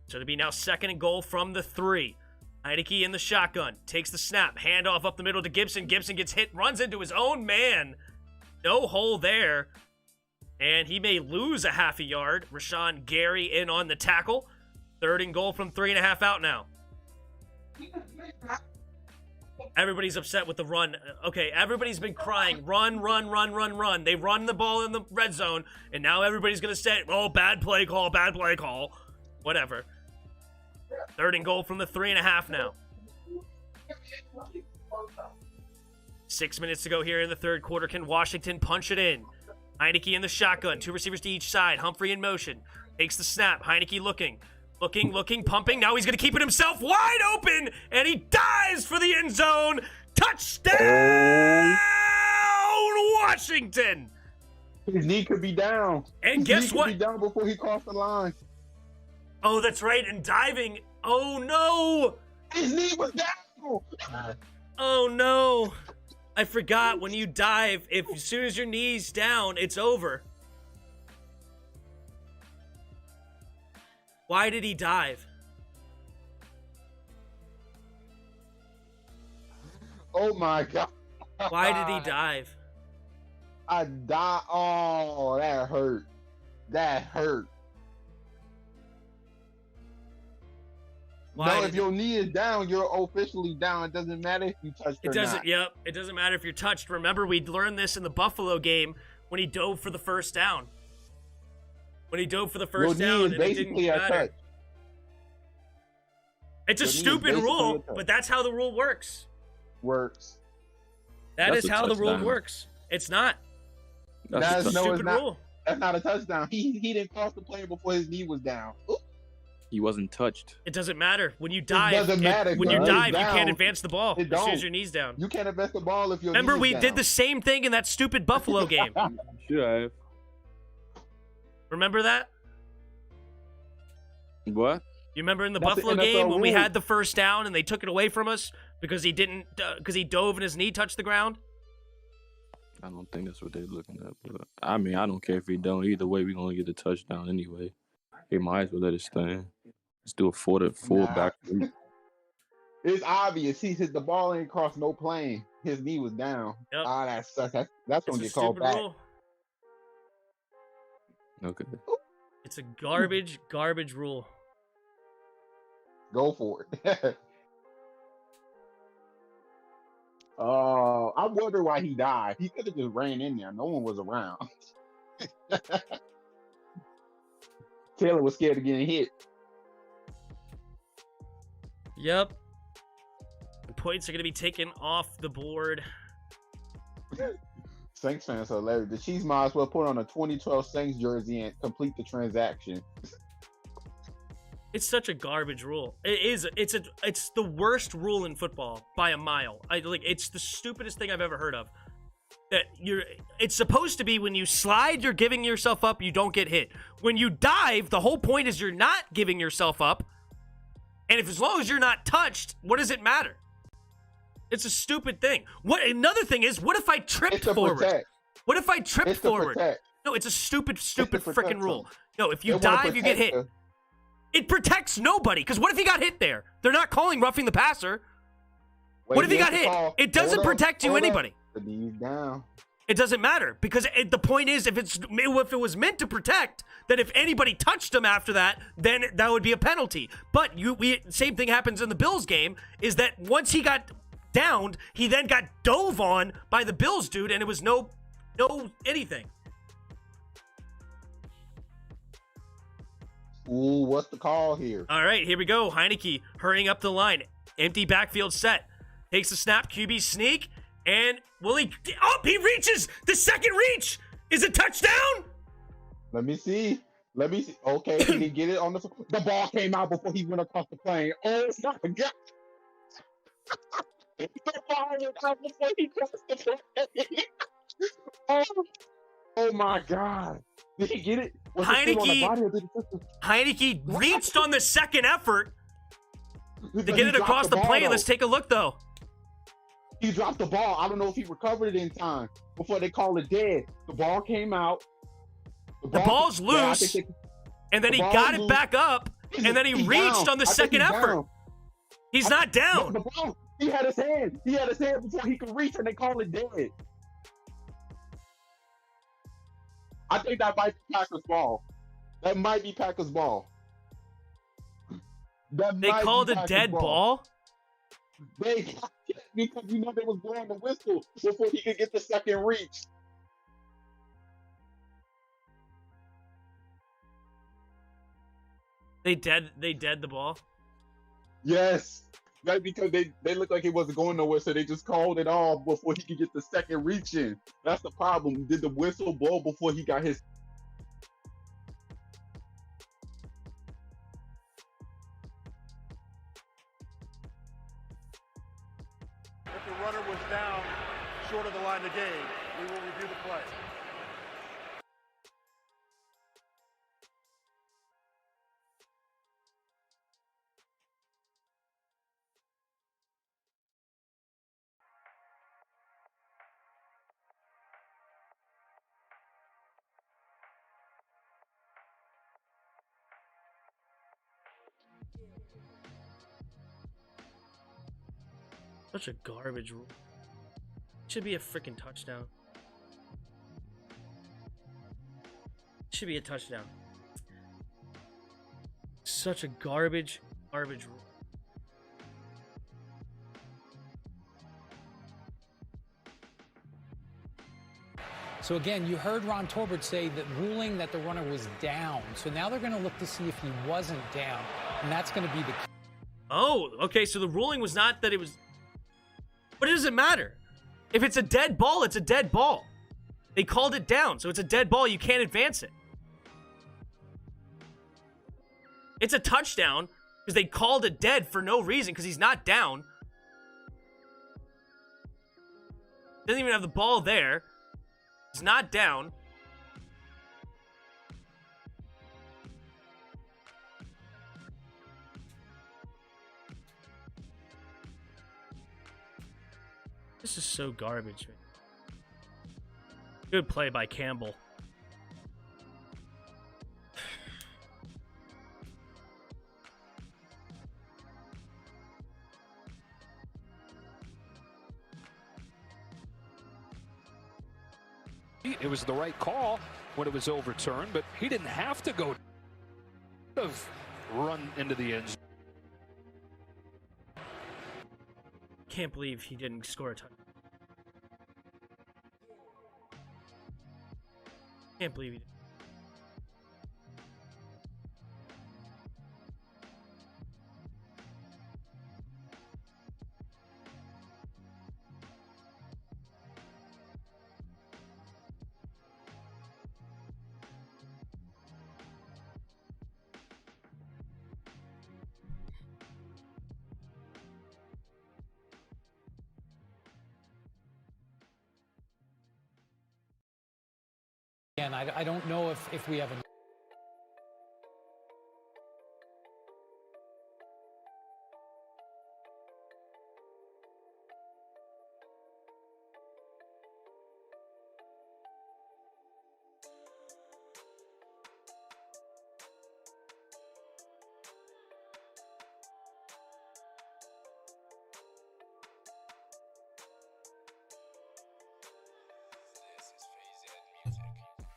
So it'll be now 2nd and goal from the 3. Heinicke in the shotgun. Takes the snap. Handoff up the middle to Gibson. Gibson gets hit. Runs into his own man. No hole there. And he may lose a half a yard. Rashawn Gary in on the tackle. 3rd and goal from 3.5 out now. Everybody's upset with the run. Okay, everybody's been crying. Run, run, run, run, run. They run the ball in the red zone, and now everybody's going to say, oh, bad play call, bad play call. Whatever. 3rd and goal from the 3.5 now. 6 minutes to go here in the third quarter. Can Washington punch it in? Heinicke in the shotgun. 2 receivers to each side. Humphrey in motion. Takes the snap. Heinicke looking, pumping. Now he's going to keep it himself wide open, and he dives for the end zone. Touchdown, Washington! His knee could be down. And guess what? His knee could be down before he crossed the line. Oh, that's right. And diving. Oh, no. His knee was down. Oh, no. I forgot when you dive, as soon as your knee's down, it's over. Why did he dive? Oh my God. Why did he dive? I died. Oh, that hurt. That hurt. Why no, if your knee is down, you're officially down. It doesn't matter if you touched or not. Yep, it doesn't matter if you're touched. Remember, we learned this in the Buffalo game when he dove for the first down. When he dove for the first down, and it didn't matter. It's a stupid rule, but that's how the rule works. That is how the rule works. It's not. That's a stupid rule. That's not a touchdown. He didn't cross the plane before his knee was down. Oops. He wasn't touched. It doesn't matter. When you dive, when you dive, you can't advance the ball as soon as your knee's down. You can't advance the ball if your Remember, knee's we down. did the same thing in that stupid Buffalo game. Should I have? Remember that? What? You remember in the That's Buffalo the NFL game when we rule. had the first down and they took it away from us because he didn't, because he dove and his knee touched the ground? I don't think that's what they're looking at. But I mean, I don't care if he don't. Either way, we're gonna get the touchdown anyway. He might as well let it stand. Let's do a full back. It's obvious. He said the ball ain't crossed no plane. His knee was down. Yep. Ah, that sucks. That's gonna It's get a called stupid back. rule. Okay. It's a garbage rule. Go for it. I wonder why he died. He could have just ran in there. No one was around. Taylor was scared of getting hit. Yep. The points are going to be taken off the board. Saints fans are hilarious. The Chiefs might as well put on a 2012 Saints jersey and complete the transaction. It's such a garbage rule. It is. It's the worst rule in football by a mile. It's the stupidest thing I've ever heard of. That it's supposed to be when you slide, you're giving yourself up, you don't get hit. When you dive, the whole point is you're not giving yourself up. And as long as you're not touched, what does it matter? It's a stupid thing. Another thing is, what if I tripped forward? Protect. What if I tripped forward? Protect. No, it's a stupid freaking rule. No, if you They wanna dive, you get hit. protect It protects nobody. Because what if he got hit there? They're not calling roughing the passer. What if he got hit? It doesn't protect you, anybody. The knees down. It doesn't matter because the point is, if it was meant to protect, that if anybody touched him after that, then that would be a penalty. But same thing happens in the Bills game. Is that once he got downed, he then got dove on by the Bills dude, and it was no anything. Ooh, what's the call here? All right, here we go. Heineke hurrying up the line, empty backfield set, takes the snap, QB sneak. And he reaches the second reach. Is it touchdown? Let me see. Okay, he didn't get it on the ball came out before he went across the plane. Oh my God. The ball went out before he crossed the plane. Oh my God. Did he get it? Was it still on the body, or did Heineke reached on the second effort to get it across the plane. Let's take a look though. He dropped the ball. I don't know if he recovered it in time before they called it dead. The ball came out. The ball's loose, and then he got it back up, and then he reached on the second effort. He's not down. The ball, he had his hand. He had his hand before he could reach, and they called it dead. I think that might be Packers ball. That might be Packers ball. They called a dead ball? Because they was blowing the whistle before he could get the second reach. They dead the ball? Yes. Right, because they looked like it wasn't going nowhere, so they just called it off before he could get the second reach in. That's the problem. Did the whistle blow before he got his? If the runner was down short of the line of game, we will review the play. Such a garbage rule. Should be a freaking touchdown. Should be a touchdown. Such a garbage rule. So again, you heard Ron Torbert say that ruling that the runner was down. So now they're going to look to see if he wasn't down, and that's going to be the. Oh, okay. So the ruling was not that it was. But it doesn't matter. If it's a dead ball, it's a dead ball. They called it down, so it's a dead ball. You can't advance it. It's a touchdown because they called it dead for no reason because he's not down. Doesn't even have the ball there. He's not down. This is so garbage. Good play by Campbell. It was the right call when it was overturned, but he didn't have to go run into the end zone. Can't believe he didn't score a touchdown. Can't believe he didn't. And I don't know if we have a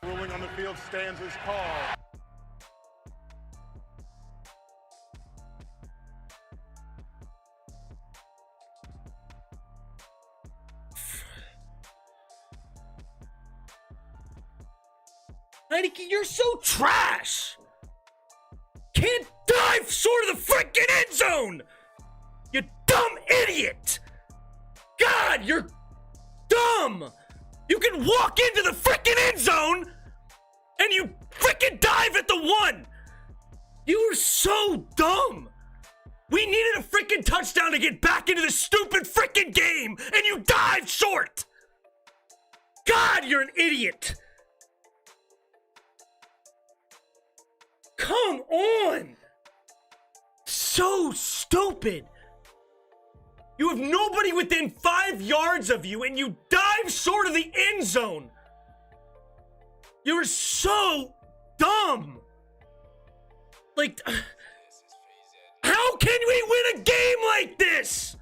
Ruling on the field stands as called. Heineke, you're so trash! Can't dive short of the freaking end zone! You dumb idiot! God, you're dumb! You can walk into the freaking end zone and you freaking dive at the one! You are so dumb! We needed a freaking touchdown to get back into the stupid freaking game and you dive short! God, you're an idiot! Come on! So stupid! You have nobody within 5 yards of you and you dive short of the end zone! You're so dumb! Like, how can we win a game like this?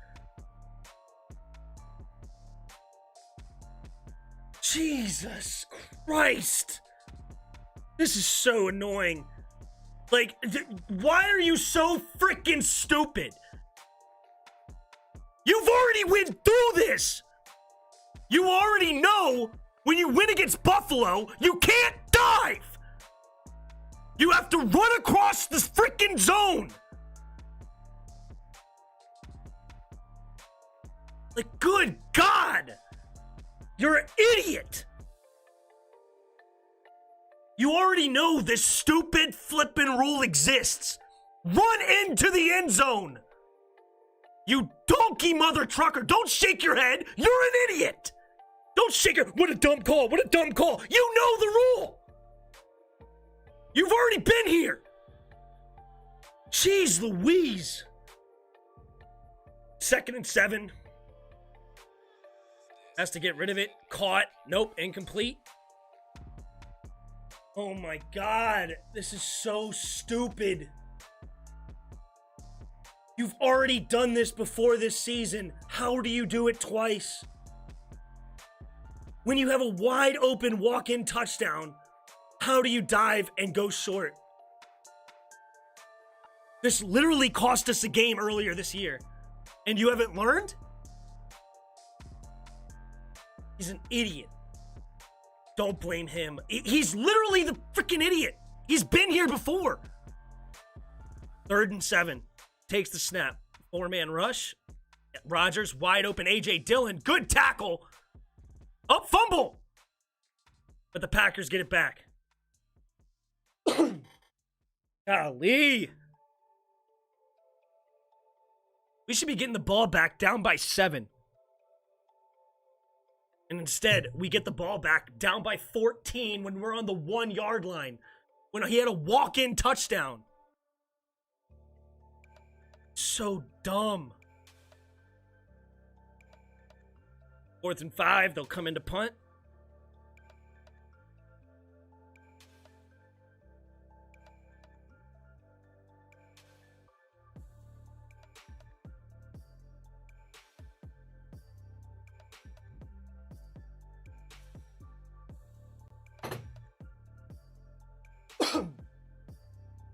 Jesus Christ! This is so annoying. Like, why are you so freaking stupid? You've already went through this. You already know when you win against Buffalo, you can't dive. You have to run across this freaking zone. Like, good God. You're an idiot. You already know this stupid flippin' rule exists. Run into the end zone. You donkey mother trucker, don't shake your head. You're an idiot. Don't shake your, what a dumb call, what a dumb call. You know the rule. You've already been here. Jeez Louise. 2nd and 7. Has to get rid of it. Caught. Nope, incomplete. Oh my God, this is so stupid. You've already done this before this season. How do you do it twice? When you have a wide open walk-in touchdown, how do you dive and go short? This literally cost us a game earlier this year, and you haven't learned? He's an idiot. Don't blame him. He's literally the freaking idiot. He's been here before. 3rd and 7. Takes the snap. 4-man rush. Rodgers wide open. A.J. Dillon. Good tackle. Up, fumble. But the Packers get it back. Golly. We should be getting the ball back down by 7. And instead, we get the ball back down by 14 when we're on the 1-yard line. When he had a walk-in touchdown. So dumb. 4th and 5, they'll come into punt.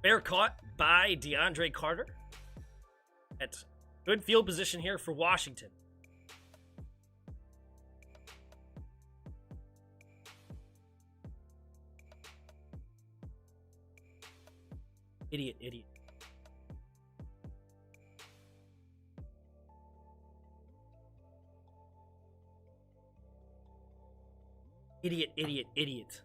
Fair caught by DeAndre Carter. At good field position here for Washington. Idiot. Idiot.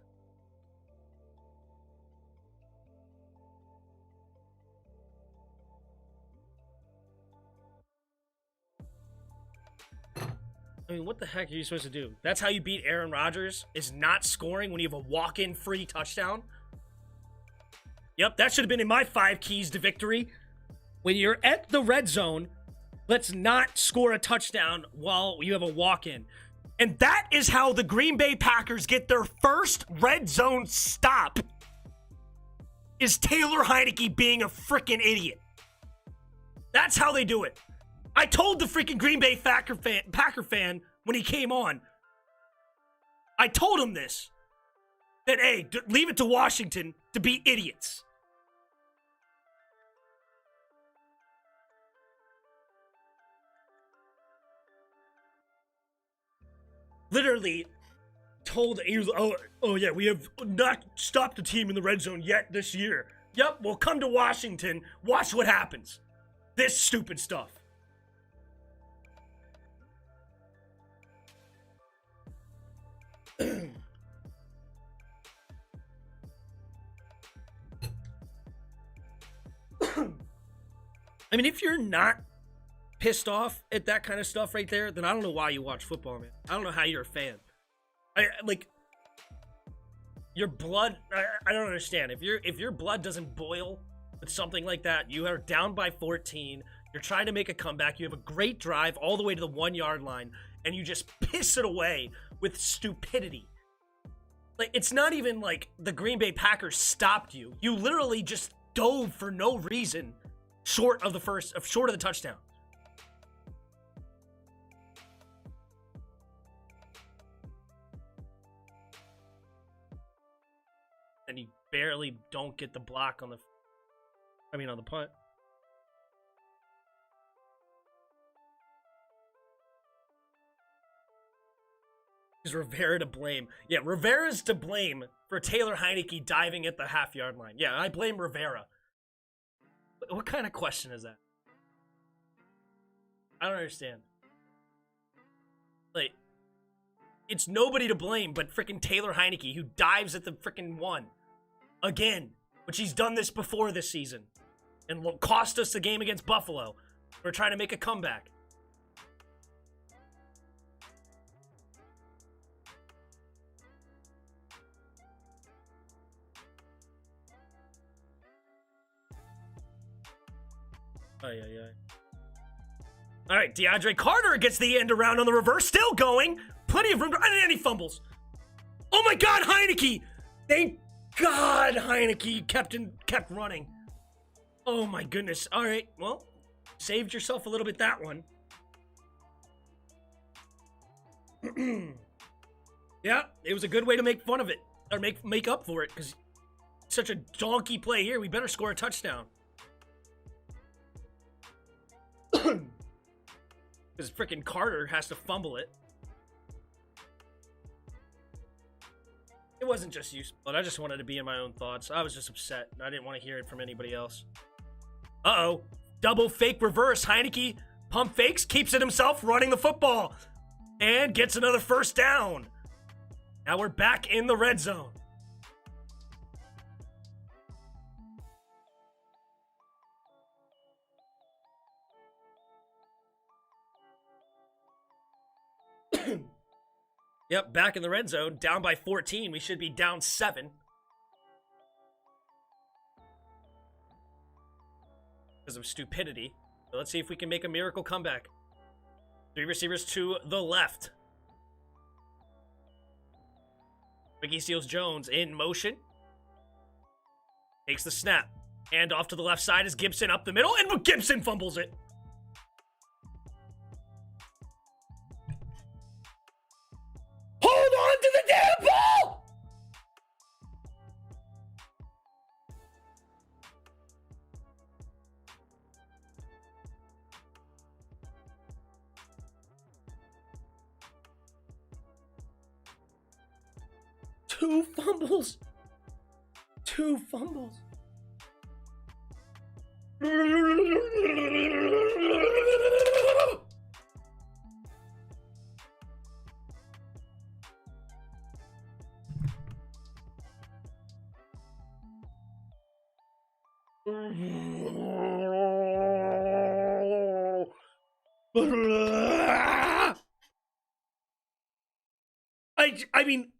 I mean, what the heck are you supposed to do? That's how you beat Aaron Rodgers, is not scoring when you have a walk-in free touchdown? Yep, that should have been in my 5 keys to victory. When you're at the red zone, let's not score a touchdown while you have a walk-in. And that is how the Green Bay Packers get their first red zone stop, is Taylor Heineke being a freaking idiot. That's how they do it. I told the freaking Green Bay Packer fan when he came on, I told him this, that, hey, leave it to Washington to be idiots. Literally told, he was, oh yeah, we have not stopped a team in the red zone yet this year. Yep, well, come to Washington, watch what happens. This stupid stuff. I mean, if you're not pissed off at that kind of stuff right there, then I don't know why you watch football, man. I don't know how you're a fan. Like, your blood, I don't understand. If your blood doesn't boil with something like that, you are down by 14, you're trying to make a comeback, you have a great drive all the way to the 1-yard line, and you just piss it away with stupidity. Like, it's not even like the Green Bay Packers stopped you. You literally just dove for no reason short of the touchdown. And you barely don't get the block on the punt. Is Rivera to blame? Yeah, Rivera's to blame for Taylor Heineke diving at the half-yard line. Yeah, I blame Rivera. What kind of question is that? I don't understand. Like, it's nobody to blame but freaking Taylor Heineke, who dives at the freaking 1. Again. Which he's done this before this season. And cost us the game against Buffalo. We're trying to make a comeback. All right, DeAndre Carter gets the end around on the reverse, still going. Plenty of room, and he fumbles. Oh my God, Heineke! Thank God Heineke kept running. Oh my goodness. All right, well, saved yourself a little bit that one. Yeah, it was a good way to make fun of it, or make up for it, because such a donkey play here. We better score a touchdown. Because freaking Carter has to fumble it. It wasn't just you, but I just wanted to be in my own thoughts. I was just upset. I didn't want to hear it from anybody else. Uh-oh. Double fake reverse. Heineke pump fakes, keeps it himself, running the football. And gets another first down. Now we're back in the red zone. Yep, back in the red zone, down by 14. We should be down 7. Because of stupidity. So let's see if we can make a miracle comeback. 3 receivers to the left. Mickey steals Jones in motion. Takes the snap. Hand off to the left side is Gibson up the middle, and Gibson fumbles it. Hold on to the damn ball! Two fumbles. I mean,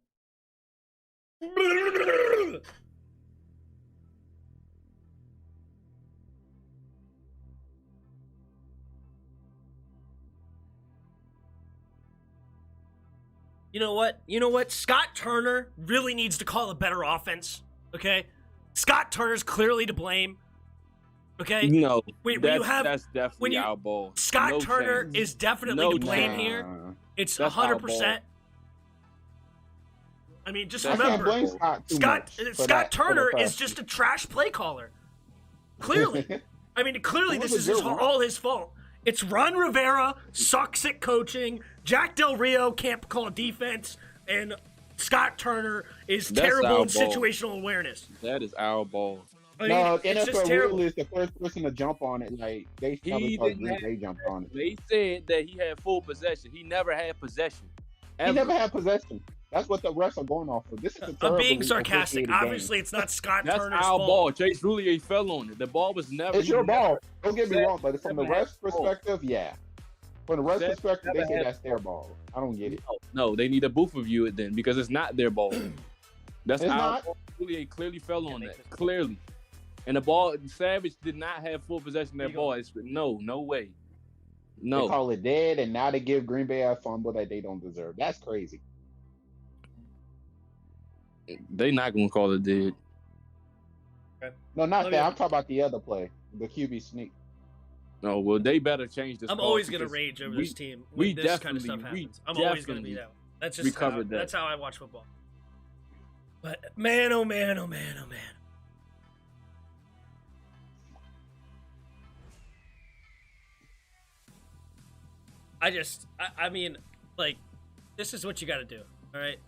you know what? You know what? Scott Turner really needs to call a better offense. Okay, Scott Turner's clearly to blame. Okay, No, when that's, you have that's definitely our ball. Scott No Turner chance. is definitely No to blame chance. here. It's That's our 100%. I mean, just That's I can't remember, blame Scott too much for Scott that- for the Turner fact. is just a trash play caller. Clearly. I mean, clearly It was this a is good one. all his fault. It's Ron Rivera sucks at coaching, Jack Del Rio can't call defense, and Scott Turner is That's terrible our in ball. situational awareness. That is our ball. I mean, No, it's just NFL terrible. rule is the first person to jump on it. Like they probably He thought didn't Green have, Bay jumped on it. They said that he had full possession. He never had possession. He Ever. never had possession. That's what the refs are going off of. This is a I'm terrible being sarcastic. officiated game. Obviously, it's not Scott That's Turner's our fault. ball. Chase Roulier fell on it. The ball was never. It's he your never- ball. Don't get me Seth wrong, but from the never had refs' the ball. perspective, yeah. From the refs' Seth perspective, they never say had- that's their ball. I don't get it. No, they need to booth review it then because it's not their ball. That's It's our not? ball. Roulier clearly fell on that. Clearly. And the ball, Savage did not have full possession of that ball. It's, no way. They No. call it dead, and now they give Green Bay a fumble that they don't deserve. That's crazy. They not going to call it dead. No, not Let that. me- I'm talking about the other play, the QB sneak. No, well, they better change this I'm call always gonna because rage over we- this team we when this kind of stuff definitely- we happens. I'm always gonna be definitely that way. That's just how, recovered that. that's how I watch football. But man, oh man, oh man, oh man. I mean, like, this is what you got to do. All right.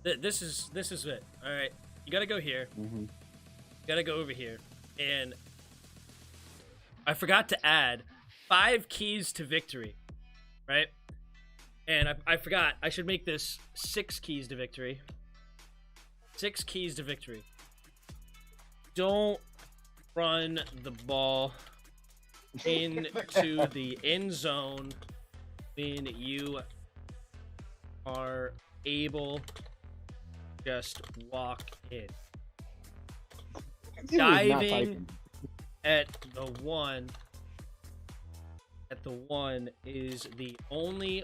This is it. All right. You got to go here. Mm-hmm. You got to go over here, and I forgot to add 5 keys to victory, right? And I forgot. I should make this 6 keys to victory. 6 keys to victory. Don't run the ball into the end zone when you are able to just walk in. He was not Diving typing. at the one is the only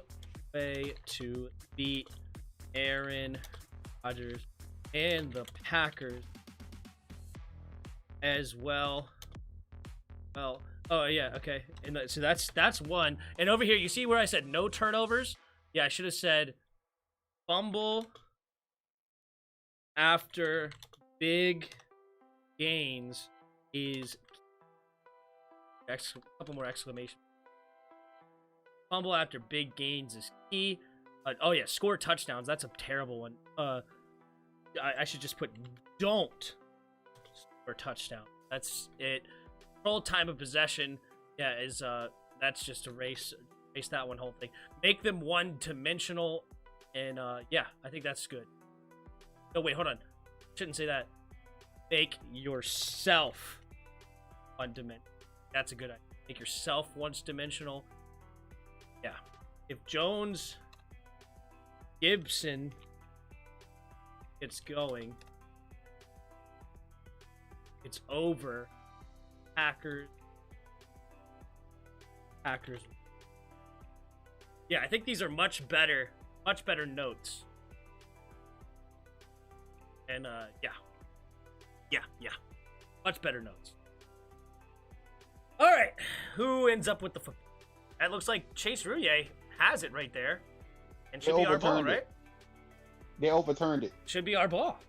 way to beat Aaron Rodgers and the Packers as well. Well, oh yeah, okay. And so that's one. And over here, you see where I said no turnovers? Yeah, I should have said fumble after big gains is a couple more exclamation. Fumble after big gains is key. Oh yeah, score touchdowns. That's a terrible one. I should just put don't score touchdown. That's it. Control time of possession. Yeah, is that's just erase that one whole thing. Make them one-dimensional, and yeah, I think that's good. No, wait, hold on. Shouldn't say that. Make yourself one-dimensional. That's a good idea. Make yourself one-dimensional. Yeah. If Jones, Gibson gets going, it's over. Packers. Yeah, I think these are much better notes. And yeah, much better notes. All right, who ends up with the football? That looks like Chase Roulier has it right there, and should They be our ball, overturned it. right? They overturned it. Should be our ball.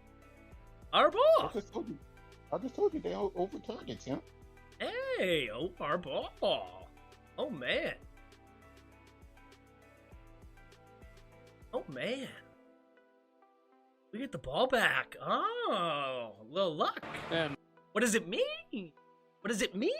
Our I ball. just told you they overturned it, Tim. Hey, oh, our ball. Oh man. Oh man. We get the ball back. Oh, a little luck. And What does it mean? What does it mean?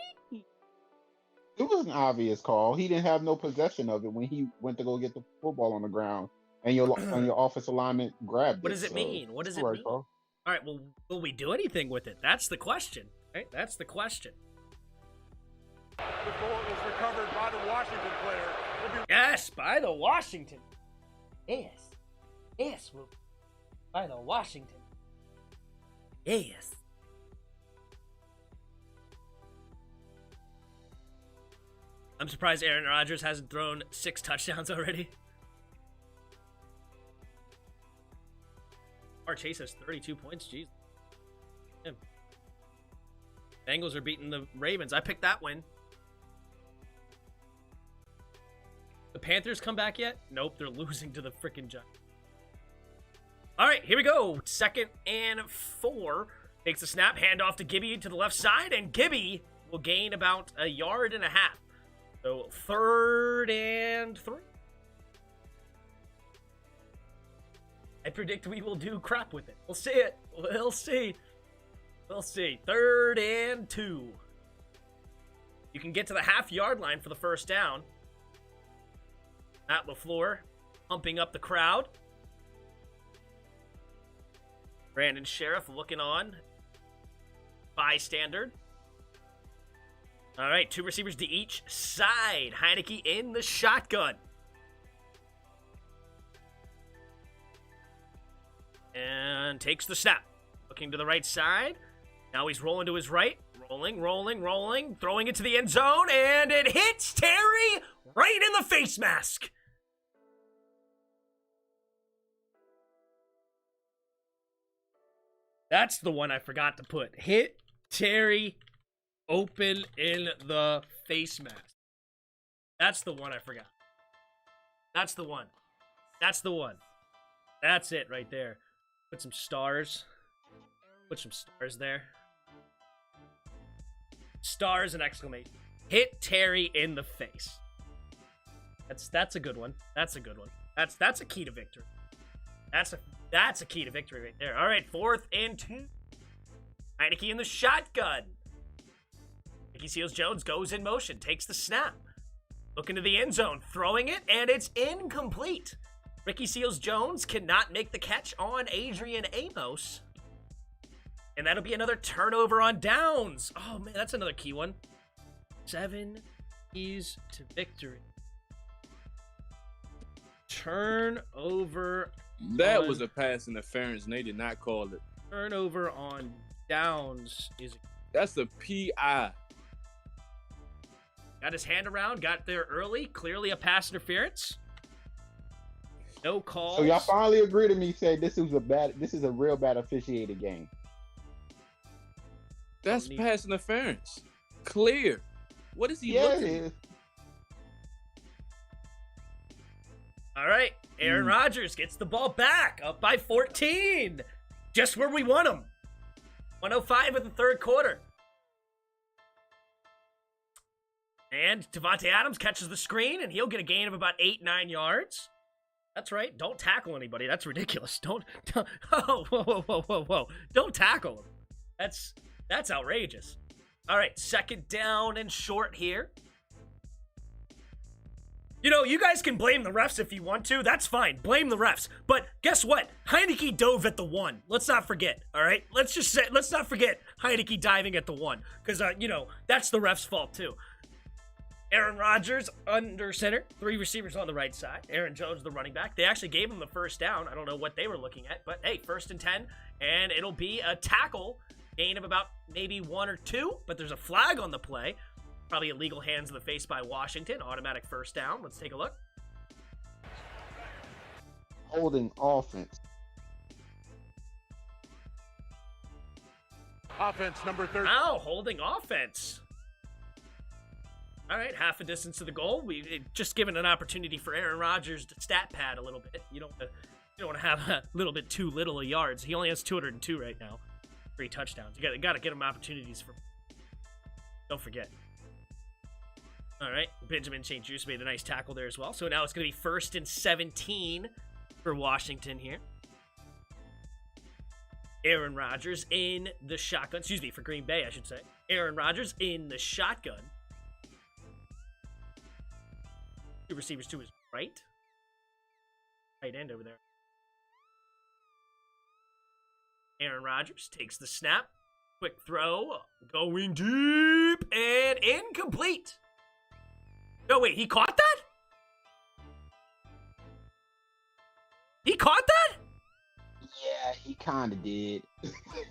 It was an obvious call. He didn't have no possession of it when he went to go get the football on the ground, and your offensive lineman grabbed it. What does it so mean? What does it's it the right mean? call. All right, well, will we do anything with it? That's the question. Right? That's the question. The ball was recovered by the Washington player. It'll be Yes, by the Washington. Yes. Yes, we'll fight on Washington. Yes. I'm surprised Aaron Rodgers hasn't thrown 6 touchdowns already. Our Chase has 32 points. Jeez. Damn. Bengals are beating the Ravens. I picked that win. The Panthers come back yet? Nope, they're losing to the freaking Giants. All right, here we go. 2nd and 4. Takes the snap, handoff to Gibby to the left side, and Gibby will gain about 1.5 yards. So 3rd and 3. I predict we will do crap with it. We'll see it. We'll see. We'll see. 3rd and 2. You can get to the half-yard line for the first down. Matt LaFleur pumping up the crowd. Brandon Sheriff looking on. Bystander. All right, 2 receivers to each side. Heineke in the shotgun. And takes the snap. Looking to the right side. Now he's rolling to his right. Rolling. Throwing it to the end zone. And it hits Terry right in the face mask. That's the one I forgot to put. Hit Terry open in the face mask. That's the one I forgot. That's the one. That's the one. That's it right there. Put some stars. Put some stars there. Stars and exclamation. Hit Terry in the face. That's a good one. That's a good one. That's a key to victory. That's a key to victory right there. All right, 4th and 2. Heineke in the shotgun. Ricky Seals-Jones goes in motion, takes the snap. Looking to the end zone, throwing it, and it's incomplete. Ricky Seals-Jones cannot make the catch on Adrian Amos. And that'll be another turnover on downs. Oh, man, that's another key one. 7 keys to victory. Turnover. That was a pass interference, and they did not call it. Turnover on downs is. That's a PI. Got his hand around, got there early. Clearly a pass interference. No calls. So y'all finally agree to me say this is a real bad officiated game. That's pass interference. Clear. What is he looking? It is. All right, Aaron Rodgers gets the ball back, up by 14. Just where we want him. 105 in the 3rd quarter. And Devontae Adams catches the screen, and he'll get a gain of about 8-9 yards. That's right. Don't tackle anybody. That's ridiculous. Don't oh, whoa. Don't tackle him. That's outrageous. All right, 2nd down and short here. You know, you guys can blame the refs if you want to. That's fine. Blame the refs. But guess what? Heineke dove at the 1. Let's not forget, all right? Let's not forget Heineke diving at the 1. Because, that's the refs' fault, too. Aaron Rodgers under center. 3 receivers on the right side. Aaron Jones, the running back. They actually gave him the first down. I don't know what they were looking at. But, hey, 1st and 10. And it'll be a tackle. Gain of about maybe 1 or 2. But there's a flag on the play. Probably illegal hands in the face by Washington. Automatic first down. Let's take a look. Holding offense. Offense, number 13. Wow, holding offense. All right, half a distance to the goal. We've just given an opportunity for Aaron Rodgers to stat pad a little bit. You don't want to have a little bit too little of yards. He only has 202 right now. 3 touchdowns. You got to get him opportunities for. Don't forget. All right, Benjamin St. Juste made a nice tackle there as well. So now it's going to be 1st and 17 for Washington here. Aaron Rodgers in the shotgun. Excuse me, for Green Bay, I should say. Aaron Rodgers in the shotgun. 2 receivers to his right. Tight end over there. Aaron Rodgers takes the snap. Quick throw. Going deep and incomplete. No, wait, he caught that? caught that? Yeah, he kind of did.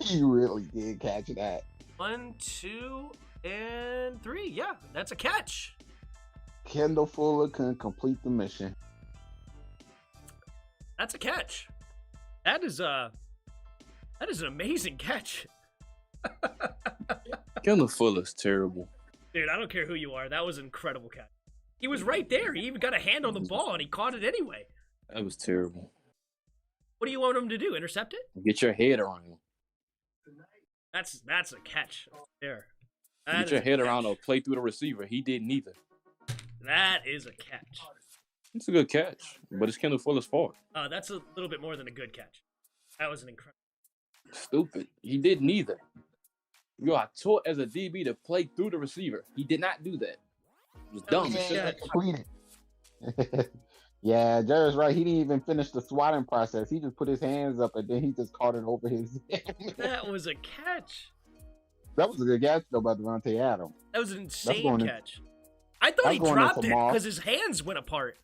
He really did catch that. 1, 2, and 3. Yeah, that's a catch. Kendall Fuller couldn't complete the mission. That's a catch. That is an amazing catch. Kendall Fuller's terrible. Dude, I don't care who you are. That was an incredible catch. He was right there. He even got a hand on the ball, and he caught it anyway. That was terrible. What do you want him to do? Intercept it? Get your head around him. That's a catch there. Get your head around or play through the receiver. He did neither. That is a catch. It's a good catch, but it's Kendall Fuller's fault. That's a little bit more than a good catch. That was an incredible. Stupid. He did neither. You are taught as a DB to play through the receiver. He did not do that. It was dumb. Yeah, Jared's right. He didn't even finish the swatting process. He just put his hands up and then he just caught it over his head. That was a catch. That was a good catch though by Devontae Adams. That was an insane catch. I thought he dropped it because his hands went apart.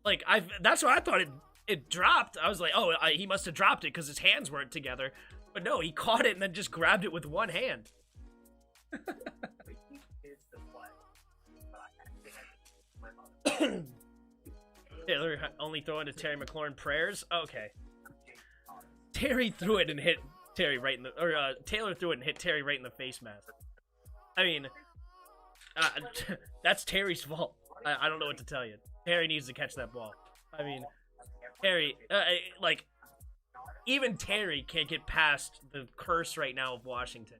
Like that's what I thought it dropped. I was like, oh, he must have dropped it because his hands weren't together. But no, he caught it and then just grabbed it with one hand. Taylor only throwing to Terry McLaurin prayers. Okay. Terry threw it and hit Terry right in the, Taylor threw it and hit Terry right in the face mask. I mean, that's Terry's fault. I don't know what to tell you. Terry needs to catch that ball. I mean, Terry, like, even Terry can't get past the curse right now of Washington.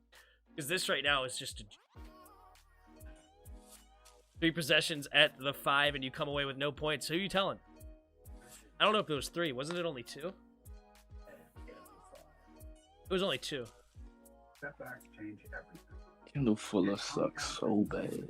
Because this right now is just a 3 possessions at the 5 and you come away with no points. Who are you telling? I don't know if it was 3. Wasn't it only 2? It was only 2. Kendall Fuller sucks so bad.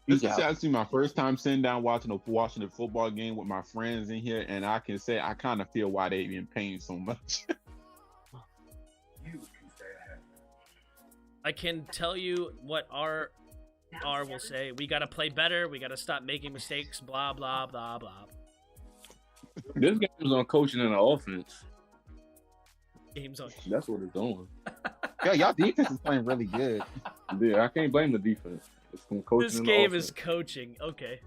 This is actually my first time sitting down watching a Washington football game with my friends in here, and I can say I kind of feel why they been paying so much. I can tell you what our will say. We got to play better. We got to stop making mistakes. Blah, blah, blah, blah. This game is on coaching and the offense. Game's on. That's what it's doing. Yeah, y'all defense is playing really good. Yeah, I can't blame the defense. It's from coaching. This game is coaching. Okay.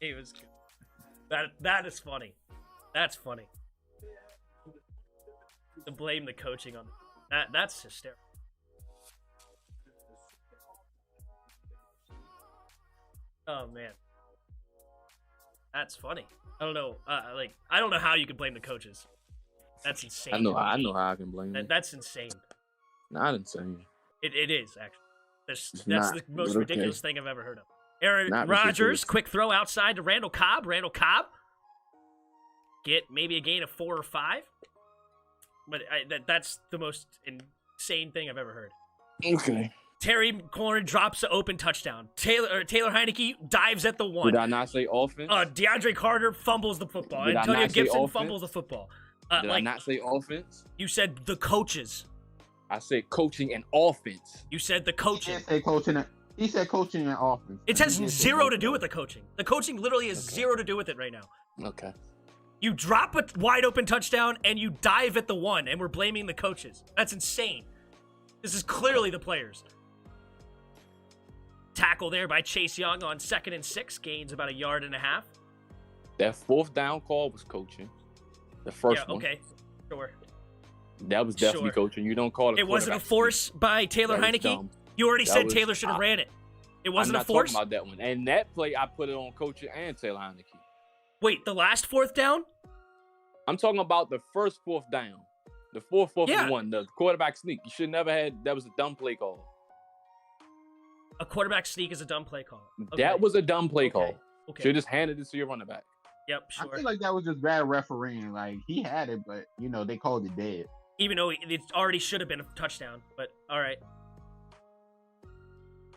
It was good. That is funny. That's funny. To blame the coaching on that's hysterical. Oh man. That's funny. I don't know. I don't know how you can blame the coaches. That's insane. I know how I can blame them. That's insane. Not insane. It is actually. That's the most ridiculous thing I've ever heard of. Aaron Not Rodgers, ridiculous. quick throw outside to Randall Cobb. Randall Cobb get maybe a gain of 4 or 5. But that's the most insane thing I've ever heard. Okay. Terry McLaurin drops an open touchdown. Taylor Heineke dives at the 1. Did I not say offense? DeAndre Carter fumbles the football. Did I Antonio not say Gibson offense? fumbles the football. Did I not say offense? You said the coaches. I said coaching and offense. You said the coaching. He said coaching and offense. It has 0 to do with the coaching. The coaching literally has 0 to do with it right now. Okay. You drop a wide open touchdown and you dive at the 1, and we're blaming the coaches. That's insane. This is clearly the players. Tackle there by Chase Young on 2nd and 6, gains about 1.5 yards. That 4th down call was coaching. The first one. Okay, sure. That was definitely coaching. You don't call it. It wasn't a force by Taylor Heineke. Dumb. You already said Taylor should have ran it. It wasn't a force. I'm not talking about that one. And that play, I put it on coaching and Taylor Heineke. Wait, the last 4th down? I'm talking about the first 4th down. The 4th and 1. The quarterback sneak. You should never had. That was a dumb play call. A quarterback sneak is a dumb play call. Okay. That was a dumb play call. Okay. Should have just handed it to your running back. Yep, sure. I feel like that was just bad refereeing. Like, he had it, but, they called it dead. Even though it already should have been a touchdown, but all right.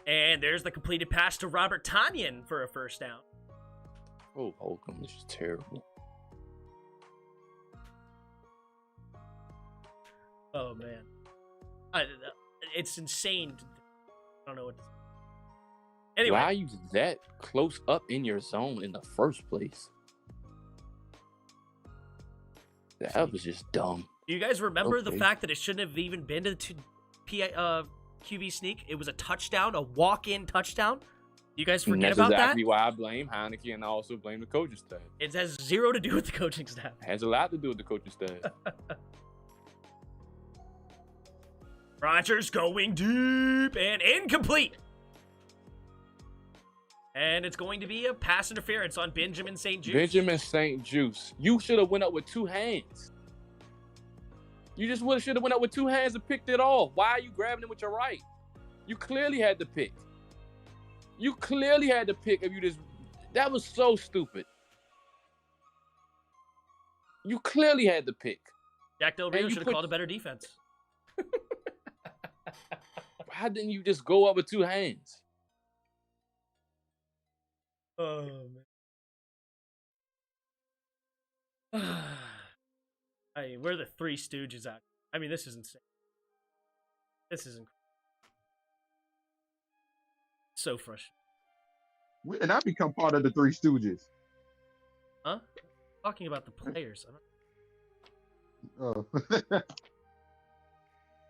And there's the completed pass to Robert Tonyan for a first down. Oh, Holcomb, this is terrible. Oh, man. It's insane. I don't know what to say. Anyway. Why are you that close up in your zone in the first place? That was just dumb. Do you guys remember the fact that it shouldn't have even been to QB sneak? It was a touchdown, a walk-in touchdown. You guys forget about that? That's exactly why I blame Heineke and I also blame the coaching staff. It has zero to do with the coaching staff. It has a lot to do with the coaching staff. Rodgers going deep and incomplete. And it's going to be a pass interference on Benjamin St. Juice. Benjamin St. Juice. You should have went up with 2 hands. You just should have went up with 2 hands and picked it off. Why are you grabbing it with your right? You clearly had to pick. You clearly had to pick if you just... That was so stupid. You clearly had to pick. Jack Del Rio should have called a better defense. Why didn't you just go up with 2 hands? Oh, man. I mean, we're the Three Stooges out. I mean, this is insane. This is incredible. So frustrating. And I become part of the Three Stooges. Huh? Talking about the players. Oh.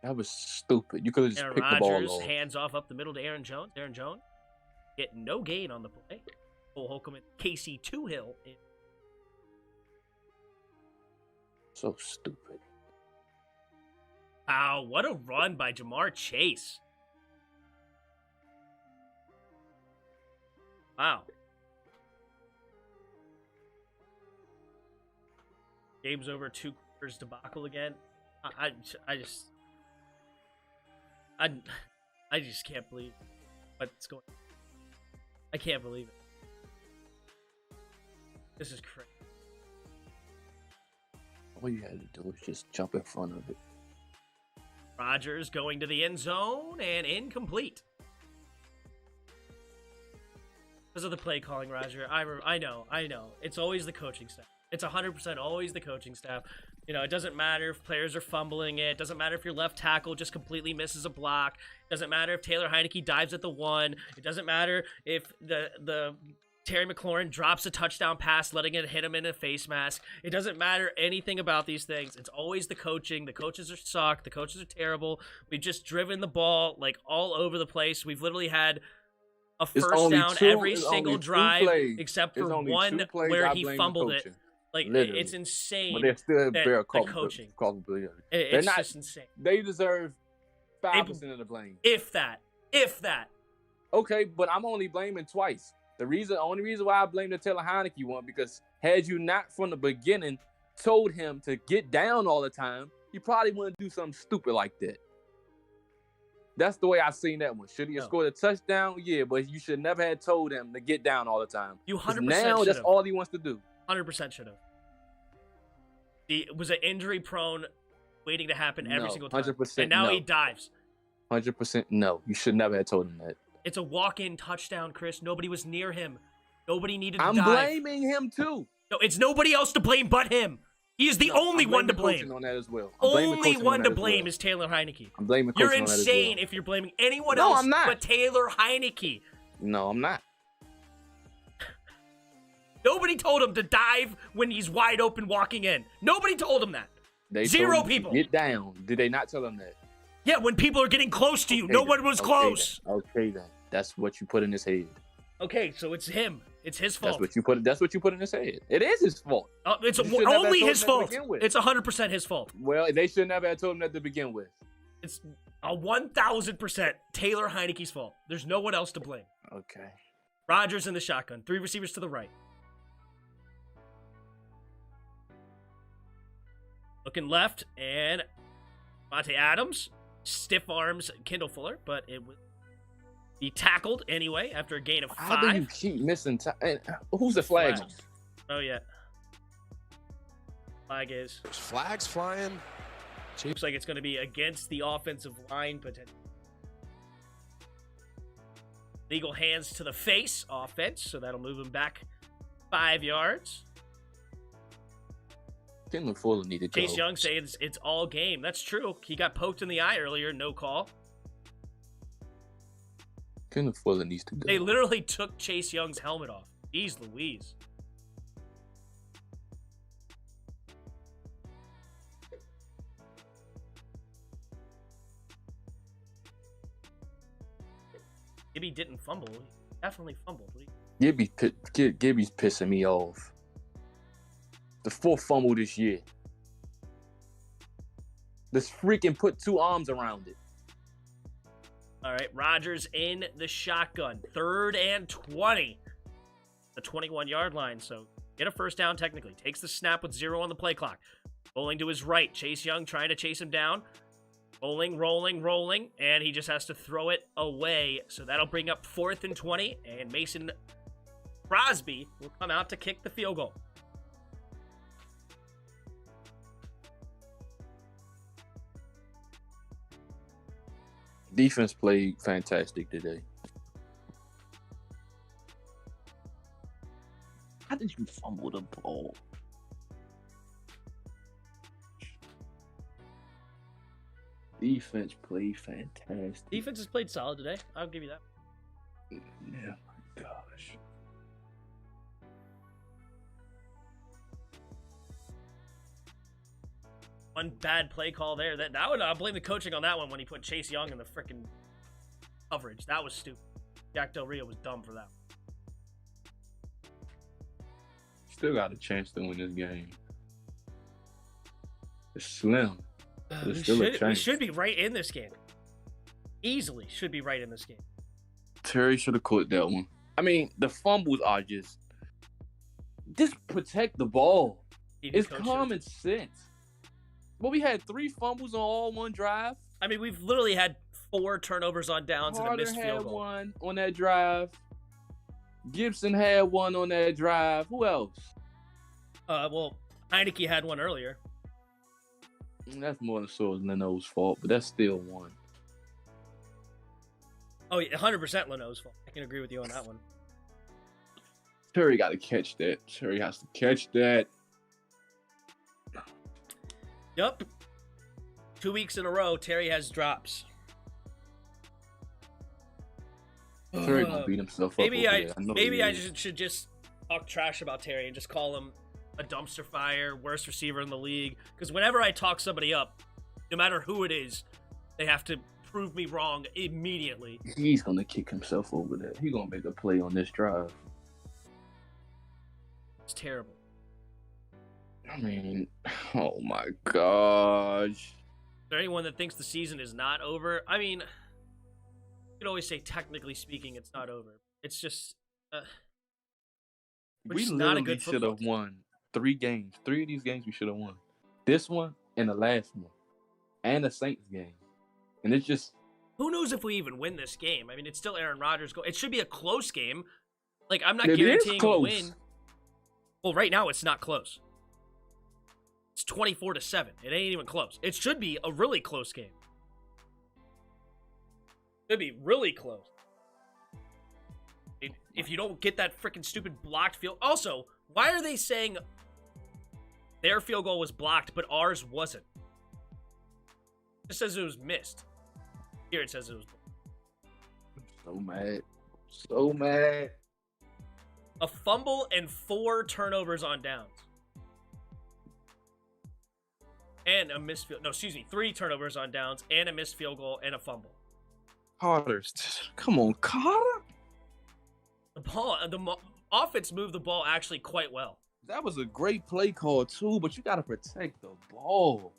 That was stupid. You could have just Aaron picked the ball Rodgers off. hands off up the middle to Aaron Jones. Aaron Jones get no gain on the play. Cole Holcomb and Casey Toohill. So stupid. Wow, what a run by Jamar Chase. Wow. Game's over, 2 quarters debacle again. I just can't believe what's going on. I can't believe it. This is crazy. All you had to do was just jump in front of it. Rodgers going to the end zone and incomplete. Because of the play calling, Roger. I know. It's always the coaching staff. It's 100% always the coaching staff. You know, it doesn't matter if players are fumbling it. It doesn't matter if your left tackle just completely misses a block. It doesn't matter if Taylor Heineke dives at the 1. It doesn't matter if the Terry McLaurin drops a touchdown pass, letting it hit him in a face mask. It doesn't matter anything about these things. It's always the coaching. The coaches are suck. The coaches are terrible. We've just driven the ball like all over the place. We've literally had a first down every single drive except for one where he fumbled it. Like, literally. It's insane. But they're still the coaching. It's just insane. They deserve 5% of the blame. If that. Okay, but I'm only blaming twice. The only reason why I blame the Taylor Heineke one, because had you not from the beginning told him to get down all the time, you probably wouldn't do something stupid like that. That's the way I seen that one. Should he have scored a touchdown? Yeah, but you should never have told him to get down all the time. You 100% now that's all he wants to do. 100% should have. It was an injury prone, waiting to happen every single time. 100% and now no. he dives. 100% no. You should never have told him that. It's a walk-in touchdown, Chris. Nobody was near him. Nobody needed to dive. I'm blaming him too. No, it's nobody else to blame but him. He is the only one to blame. On that as well. Only one to blame is Taylor Heineke. I'm blaming You're insane if you're blaming anyone else but Taylor Heineke. No, I'm not. Nobody told him to dive when he's wide open walking in. Nobody told him that. Zero people. Get down. Did they not tell him that? Yeah, when people are getting close to you. No one was close. Okay, then. That's what you put in his head. Okay, so it's him. It's his fault. That's what you put in his head. It is his fault. It's only his fault. It's 100% his fault. Well, they should never have told him that to begin with. It's a 1,000% Taylor Heineke's fault. There's no one else to blame. Okay. Rodgers in the shotgun. 3 receivers to the right. Looking left, and Monte Adams stiff arms Kendall Fuller, but it would be tackled anyway after a gain of 5. How do you keep missing time? Who's the flag? Oh, yeah. Flag is. There's flags flying. Looks like it's going to be against the offensive line, potentially. Legal hands to the face offense, so that'll move him back 5 yards. Kendall Fuller needed Chase Young says it's all game. That's true. He got poked in the eye earlier. No call. Kenneth Fuller needs to go. They literally took Chase Young's helmet off. Jeez Louise. Gibby didn't fumble. He definitely fumbled. Gibby's pissing me off. The 4th fumble this year. Let's freaking put 2 arms around it. All right, Rodgers in the shotgun. 3rd and 20. The 21-yard line, so get a first down technically. Takes the snap with 0 on the play clock. Rolling to his right. Chase Young trying to chase him down. Rolling, and he just has to throw it away. So that'll bring up 4th and 20, and Mason Crosby will come out to kick the field goal. Defense played fantastic today. How did you fumble the ball? Defense played fantastic. Defense has played solid today. I'll give you that. Yeah, my gosh. One bad play call there. That would blame the coaching on that one when he put Chase Young in the freaking coverage. That was stupid. Jack Del Rio was dumb for that. Still got a chance to win this game. It's slim. We should be right in this game. Easily should be right in this game. Terry should have caught that one. I mean, the fumbles are just protect the ball. It's common sense. Well, we had 3 fumbles on all one drive. I mean, we've literally had 4 turnovers on downs and a missed field goal. Carter had one on that drive. Gibson had one on that drive. Who else? Well, Heineke had one earlier. That's more than Leno's fault, but that's still one. Oh, yeah, 100% Leno's fault. I can agree with you on that one. Terry got to catch that. Terry has to catch that. Yup. 2 weeks in a row, Terry has drops. Terry gonna beat himself up. Maybe I should just talk trash about Terry and just call him a dumpster fire, worst receiver in the league. Because whenever I talk somebody up, no matter who it is, they have to prove me wrong immediately. He's gonna kick himself over there. He's gonna make a play on this drive. It's terrible. I mean, oh my gosh. Is there anyone that thinks the season is not over? I mean, you could always say, technically speaking, it's not over. It's just, we not a literally good should have won 3 games. 3 of these games we should have won. This one and the last one. And the Saints game. And it's just... Who knows if we even win this game? I mean, it's still Aaron Rodgers. It should be a close game. Like, I'm not guaranteeing a win. Well, right now, it's not close. It's 24-7. It ain't even close. It should be a really close game. It should be really close. If you don't get that freaking stupid blocked field... Also, why are they saying their field goal was blocked, but ours wasn't? It says it was missed. Here it says it was blocked. So mad. So mad. A fumble and 4 turnovers on downs. And a missed field... No, excuse me. 3 turnovers on downs and a missed field goal and a fumble. Carter. Come on, Carter. The offense moved the ball actually quite well. That was a great play call, too, but you got to protect the ball.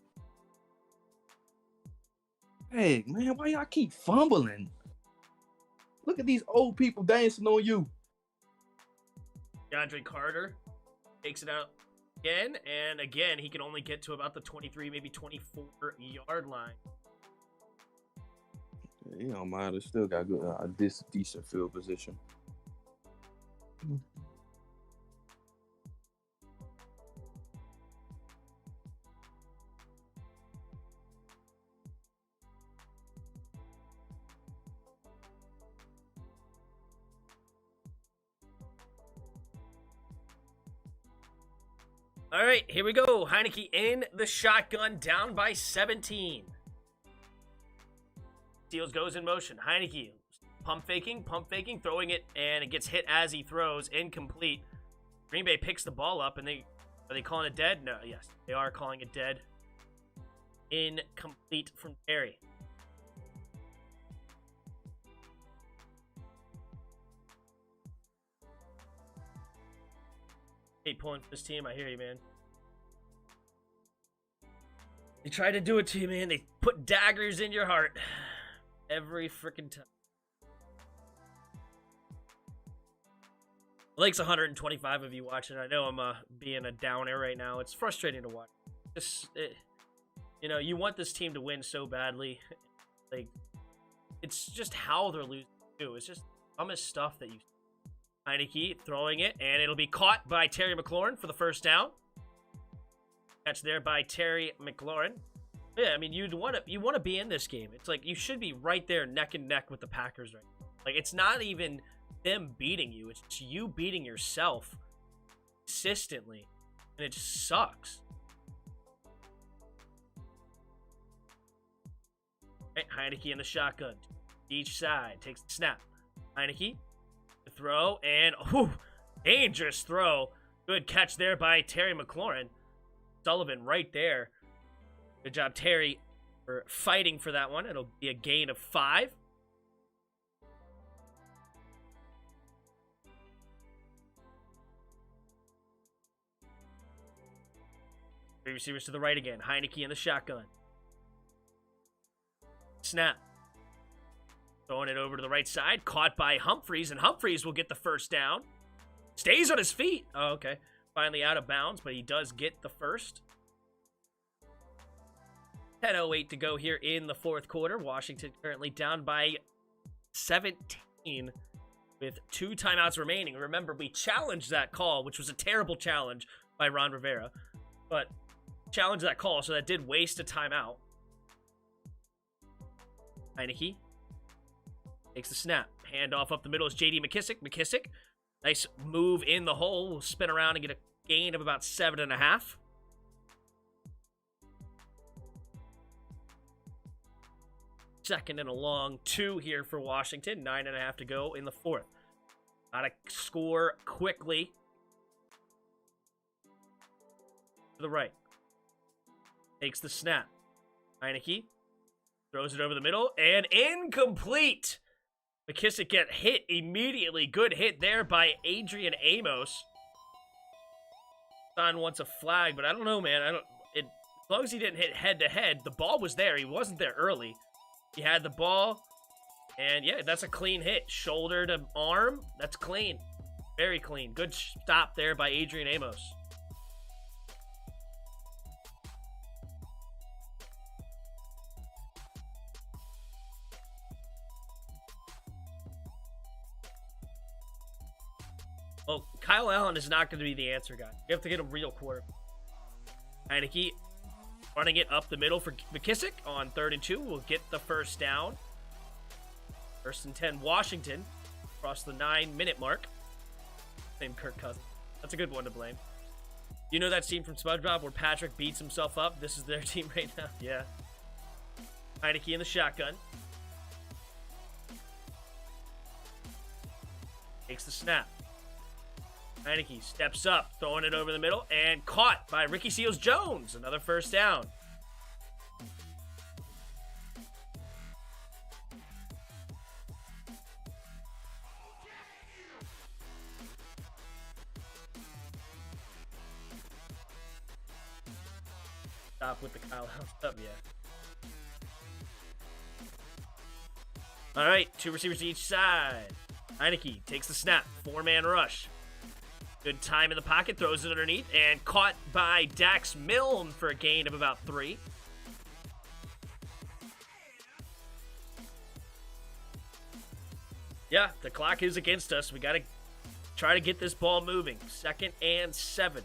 Hey, man, why y'all keep fumbling? Look at these old people dancing on you. DeAndre Carter takes it out again, and again, he can only get to about the 23, maybe 24-yard line. Yeah, you don't mind. It still got good, decent field position. All right, here we go. Heineke in the shotgun, down by 17. Steals goes in motion. Heineke pump faking, throwing it, and it gets hit as he throws, incomplete. Green Bay picks the ball up, and are they calling it dead? No, yes, they are calling it dead. Incomplete from Terry. Hate pulling for this team. I hear you, man. They try to do it to you, man. They put daggers in your heart every freaking time. Lake's 125 of you watching. I know I'm being a downer right now. It's frustrating to watch. You want this team to win so badly. Like, it's just how they're losing too. It's just dumbest stuff that you. Heineke throwing it, and it'll be caught by Terry McLaurin for the first down. Catch there by Terry McLaurin. Yeah, I mean, you want to be in this game. It's like you should be right there neck and neck with the Packers right now. Like, it's not even them beating you. It's just you beating yourself consistently, and it just sucks. Right, Heineke in the shotgun. Each side takes the snap. Heineke. The throw, and dangerous throw. Good catch there by Terry McLaurin. Sullivan right there. Good job, Terry, for fighting for that one. It'll be a gain of 5. Three receivers to the right again. Heineke in the shotgun. Snap. Throwing it over to the right side. Caught by Humphries, and Humphries will get the first down. Stays on his feet. Oh, okay. Finally out of bounds, but he does get the first. 10:08 to go here in the fourth quarter. Washington currently down by 17 with 2 timeouts remaining. Remember, we challenged that call, which was a terrible challenge by Ron Rivera. But challenged that call, so that did waste a timeout. Heineke takes the snap. Handoff up the middle is J.D. McKissick. McKissick, nice move in the hole. Will spin around and get a gain of about 7.5. Second and a long 2 here for Washington. 9.5 to go in the fourth. Gotta score quickly. To the right. Takes the snap. Heineke throws it over the middle, and incomplete. McKissick get hit immediately. Good hit there by Adrian Amos. Don wants a flag, but I don't know, man. As long as he didn't hit head-to-head, the ball was there. He wasn't there early. He had the ball, and yeah, that's a clean hit. Shoulder to arm, that's clean. Very clean. Good stop there by Adrian Amos. Well, Kyle Allen is not going to be the answer guy. You have to get a real quarterback. Heineke running it up the middle for McKissick on 3rd and 2. Will get the first down. 1st and 10, Washington. Across the 9-minute mark. Blame Kirk Cousins. That's a good one to blame. You know that scene from SpongeBob where Patrick beats himself up? This is their team right now. Yeah. Heineke in the shotgun. Takes the snap. Heineke steps up, throwing it over the middle, and caught by Ricky Seals-Jones. Another first down. Stop with the Kyle Allen stuff, yeah. All right, 2 receivers to each side. Heineke takes the snap, 4-man rush. Good time in the pocket, throws it underneath, and caught by Dax Milne for a gain of about 3. Yeah, the clock is against us. We got to try to get this ball moving. 2nd and 7.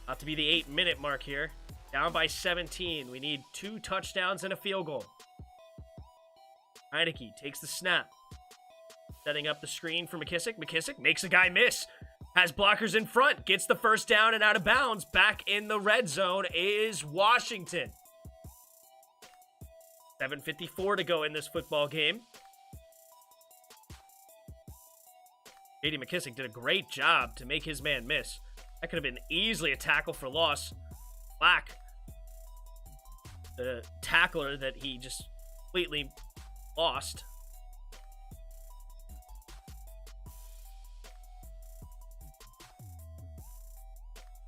About to be the 8-minute mark here. Down by 17. We need 2 touchdowns and a field goal. Heineke takes the snap. Setting up the screen for McKissick. McKissick makes a guy miss. Has blockers in front. Gets the first down and out of bounds. Back in the red zone is Washington. 7:54 to go in this football game. J.D. McKissick did a great job to make his man miss. That could have been easily a tackle for loss. Black, the tackler that he just completely lost.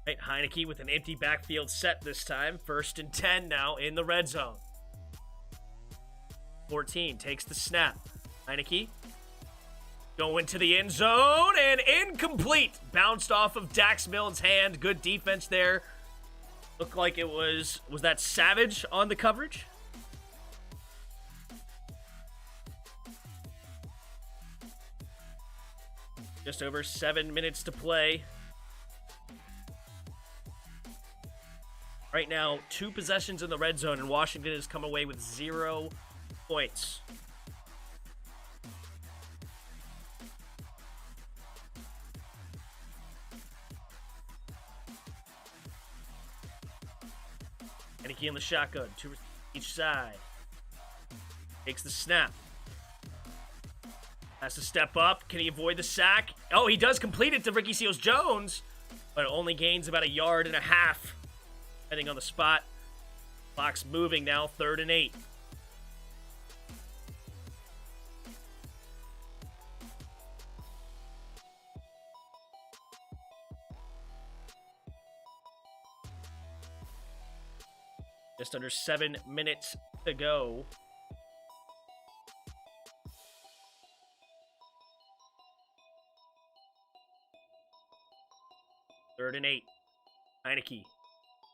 Right, Heineke with an empty backfield set this time. 1st and 10 now in the red zone. 14 takes the snap. Heineke going to the end zone and incomplete. Bounced off of Dax Milne's hand. Good defense there. Looked like it was that Savage on the coverage? Just over 7 minutes to play. Right now, 2 possessions in the red zone, and Washington has come away with 0 points. Heineke in the shotgun, 2 each side. Takes the snap. Has to step up. Can he avoid the sack? Oh, he does complete it to Ricky Seals-Jones, but only gains about 1.5 yards. Heading on the spot. Clock's moving now, 3rd and 8. Just under 7 minutes to go. Third and 8. Heineke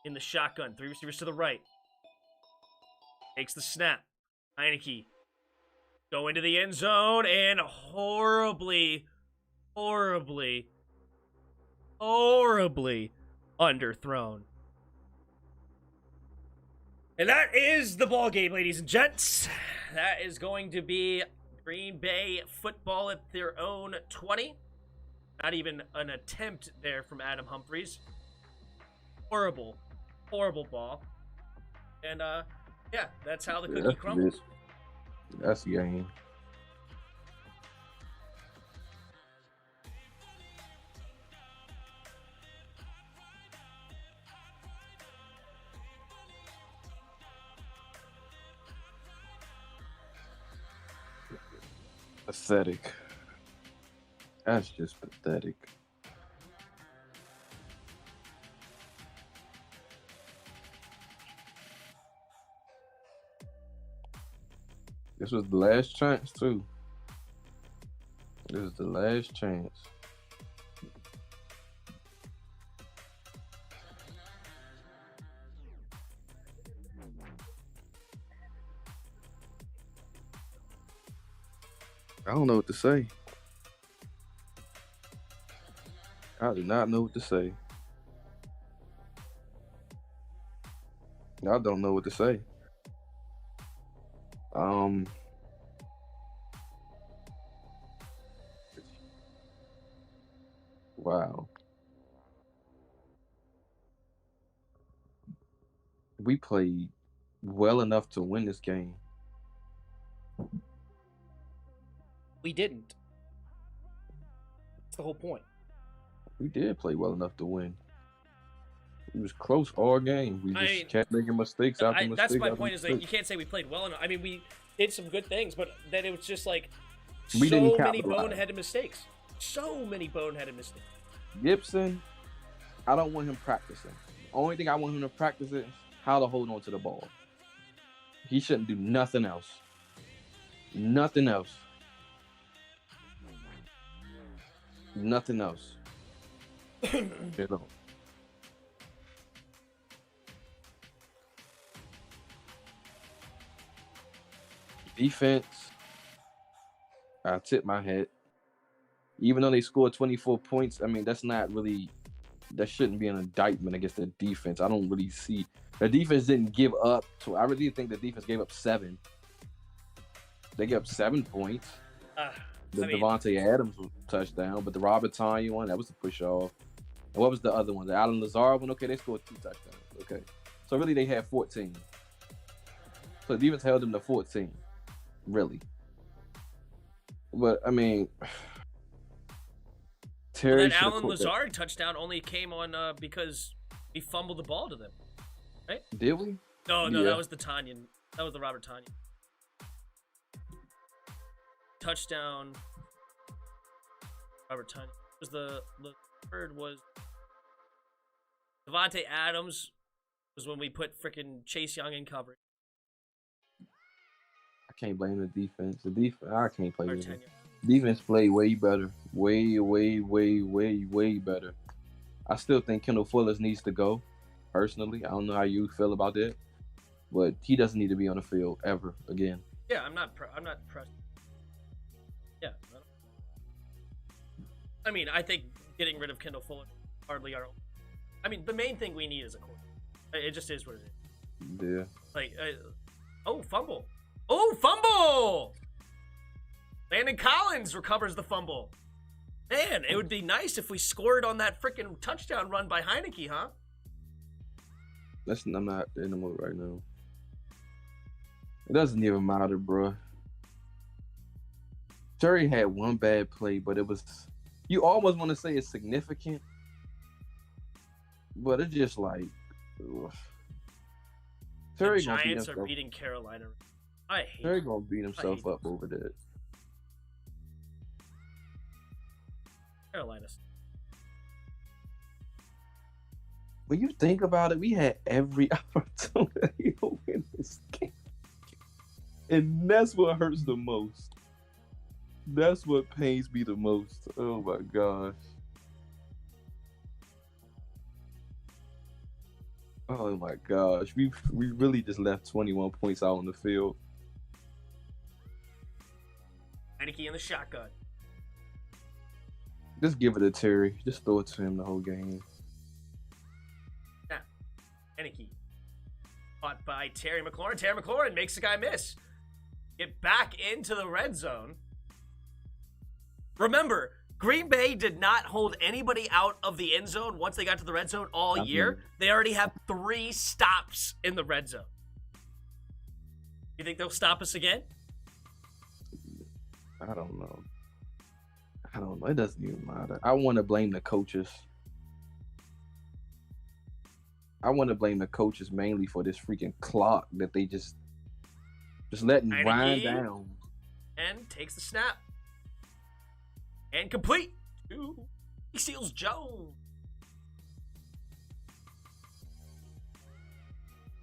in the shotgun. 3 receivers to the right. Takes the snap. Heineke go into the end zone and horribly underthrown. And that is the ball game, ladies and gents. That is going to be Green Bay football at their own 20. Not even an attempt there from Adam Humphries. Horrible ball. And, yeah, that's how the cookie crumbles. That's the game. Pathetic. That's just pathetic. This was the last chance, too. This is the last chance. I don't know what to say. I do not know what to say. I don't know what to say. Wow. We played well enough to win this game. We didn't. That's the whole point. We did play well enough to win. It was close all game. We just kept making mistakes after mistakes. That's my point. Is like you can't say we played well enough. I mean, we did some good things, but then it was just like so many boneheaded mistakes. So many boneheaded mistakes. Gibson, I don't want him practicing. The only thing I want him to practice is how to hold on to the ball. He shouldn't do nothing else. Nothing else. Nothing else. You know. Defense, I tip my hat. Even though they scored 24 points, I mean, that shouldn't be an indictment against the defense. I don't really see. The defense didn't give up. I really think the defense gave up 7. They gave up 7 points. The Devontae Adams touchdown, but the Robert Tonyan one, that was a push-off. And what was the other one? The Alan Lazard one? Okay, they scored 2 touchdowns. Okay. So really, they had 14. So the defense held them to 14. Really. But, I mean, Terry that should have Alan caught that. Lazard touchdown only came on because he fumbled the ball to them, right? Did we? No, Yeah. that was the Tanyan. That was the Robert Tanyan. Touchdown. Robert Tanyan. The third was Devontae Adams. Was when we put freaking Chase Young in coverage. I can't blame the defense. I can't play with it. Tenure. Defense played way better. Way better. I still think Kendall Fuller needs to go. Personally, I don't know how you feel about that, but he doesn't need to be on the field ever again. Yeah, I'm not pressed. Yeah. I mean, I think getting rid of Kendall Fuller hardly our own. I mean, the main thing we need is a quarterback. It just is what it is. Yeah. Like, oh, fumble. Oh, fumble! Landon Collins recovers the fumble. Man, it would be nice if we scored on that freaking touchdown run by Heineke, huh? I'm not in the mood right now. It doesn't even matter, bro. Terry had one bad play, but it was... You almost want to say it's significant, but it's just like... Ugh. The Giants are beating Carolina. I hate Terry gonna beat himself up over that. Carolina. When you think about it, we had every opportunity to win this game. And that's what hurts the most. That's what pains me the most. Oh my gosh. Oh my gosh. We really just left 21 points out on the field. Heineke in the shotgun. Just give it to Terry. Just throw it to him the whole game. Now, Heineke. Caught by Terry McLaurin. Terry McLaurin makes the guy miss. Get back into the red zone. Remember, Green Bay did not hold anybody out of the end zone once they got to the red zone all year. They already have 3 stops in the red zone. You think they'll stop us again? I don't know. It doesn't even matter. I want to blame the coaches. I want to blame the coaches mainly for this freaking clock that they just letting wind down. And takes the snap. And complete. He seals Jones.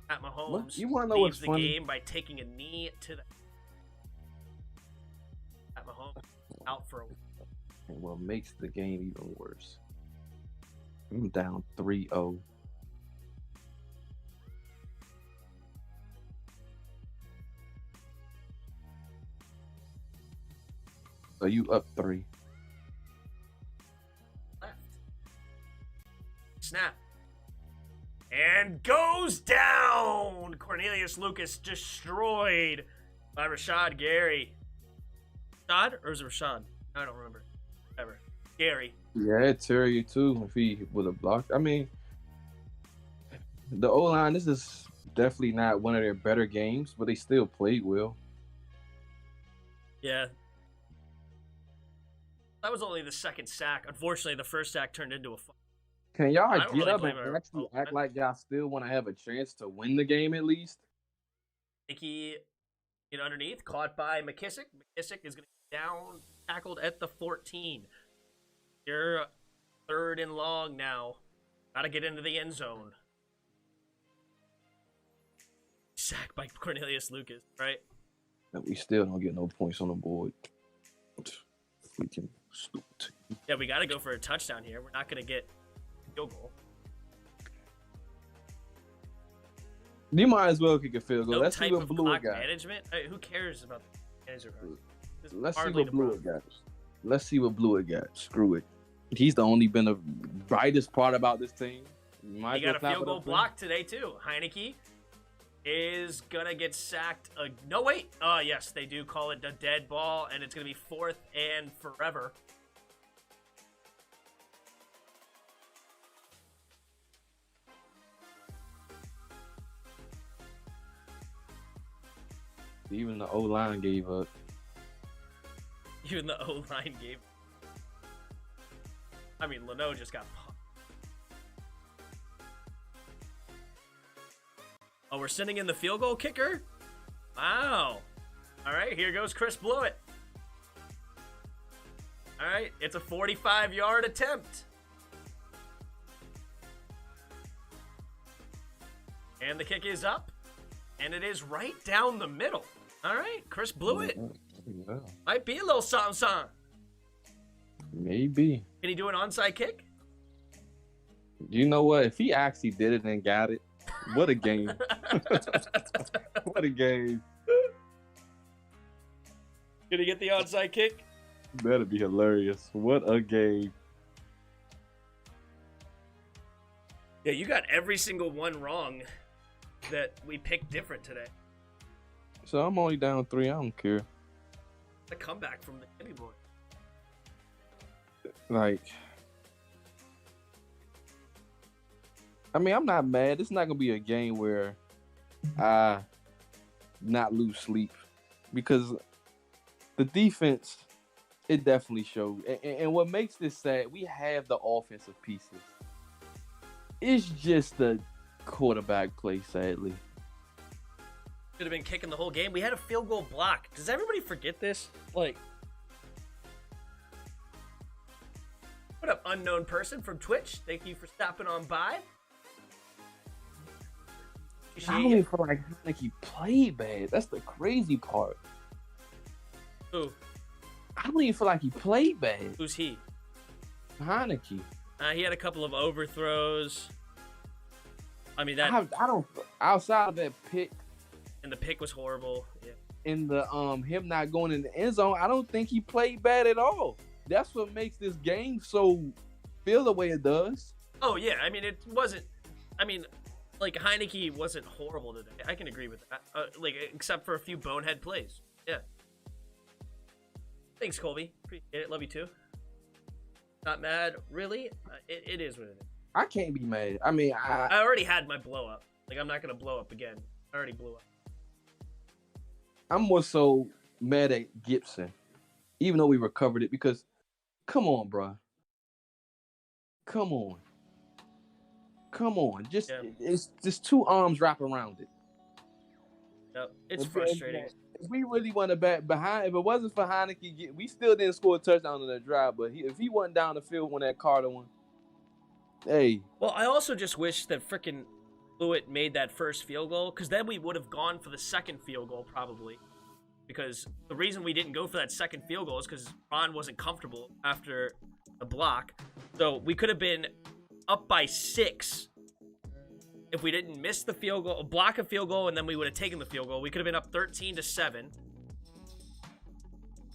Pat Mahomes you want to know what's leaves the funny? game by taking a knee to the... Pat Mahomes out for a... And what makes the game even worse, I'm down 3-0. So you up 3. Left. Snap. And goes down. Cornelius Lucas destroyed by Rashad Gary. Rashad? Or is it Rashad? I don't remember. Whatever. Gary. Yeah, Terry too. If he would have blocked, I mean, the O-line. This is definitely not one of their better games, but they still played well. Yeah. That was only the second sack. Unfortunately, the first sack turned into a... Can y'all I don't get really up blame and our actually act opponent. like y'all still want to have a chance to win the game at least? Nicky underneath, caught by McKissick. McKissick is going to be down, tackled at the 14. You're 3rd and long now. Got to get into the end zone. Sacked by Cornelius Lucas, right? And we still don't get no points on the board. Freaking stupid. Yeah, we got to go for a touchdown here. We're not going to get a field goal. You might as well kick a field goal. No Let's see type what of Blue clock got. management. Who cares about the manager? Let's see what Blue got. Let's see what Blue got. Screw it. He's the only been the brightest part about this team. He got a field goal block today too. Heineke is gonna get sacked. No, wait. Yes, they do call it a dead ball, and it's gonna be 4th and forever. Even the O-line gave up. Even the O-line gave. I mean, Leno just got pumped. Oh, we're sending in the field goal kicker? Wow. All right, here goes Chris Blewett. All right, it's a 45-yard attempt. And the kick is up, and it is right down the middle. All right, Chris Blewett. Yeah. Might be a little something. Maybe. Can he do an onside kick? You know what? If he actually did it and got it, what a game. What a game. Can he get the onside kick? That'd be hilarious. What a game. Yeah, you got every single one wrong that we picked different today. So I'm only down 3. I don't care. A comeback from the Jimmy boy. Like, I mean, I'm not mad. It's not going to be a game where I not lose sleep because the defense, it definitely showed. And what makes this sad, we have the offensive pieces. It's just the quarterback play, sadly. Should have been kicking the whole game. We had a field goal block. Does everybody forget this? Like, what up, unknown person from Twitch? Thank you for stopping on by. I don't even feel like Heineke played bad. That's the crazy part. Who? I don't even feel like he played bad. Who's he? Heineke. He had a couple of overthrows. I mean, that. I don't. Outside of that pick. And the pick was horrible. Yeah. And the him not going in the end zone, I don't think he played bad at all. That's what makes this game so feel the way it does. Oh yeah, I mean it wasn't. I mean, like Heineke wasn't horrible today. I can agree with that. Like except for a few bonehead plays. Yeah. Thanks, Colby. Appreciate it. Love you too. Not mad, really. It is what it is. I can't be mad. I mean, I already had my blow up. Like I'm not gonna blow up again. I already blew up. I'm more so mad at Gibson, even though we recovered it, because come on, bro. Come on. Just it's just 2 arms wrap around it. Yep. It's frustrating. If we really want to back behind, if it wasn't for Heineke, we still didn't score a touchdown on that drive. But if he went down the field when that Carter one, hey. Well, I also just wish that frickin' Blewett made that first field goal, because then we would have gone for the second field goal probably. Because the reason we didn't go for that second field goal is because Ron wasn't comfortable after the block. So we could have been up by 6 if we didn't miss the field goal, block a field goal, and then we would have taken the field goal. We could have been up 13-7.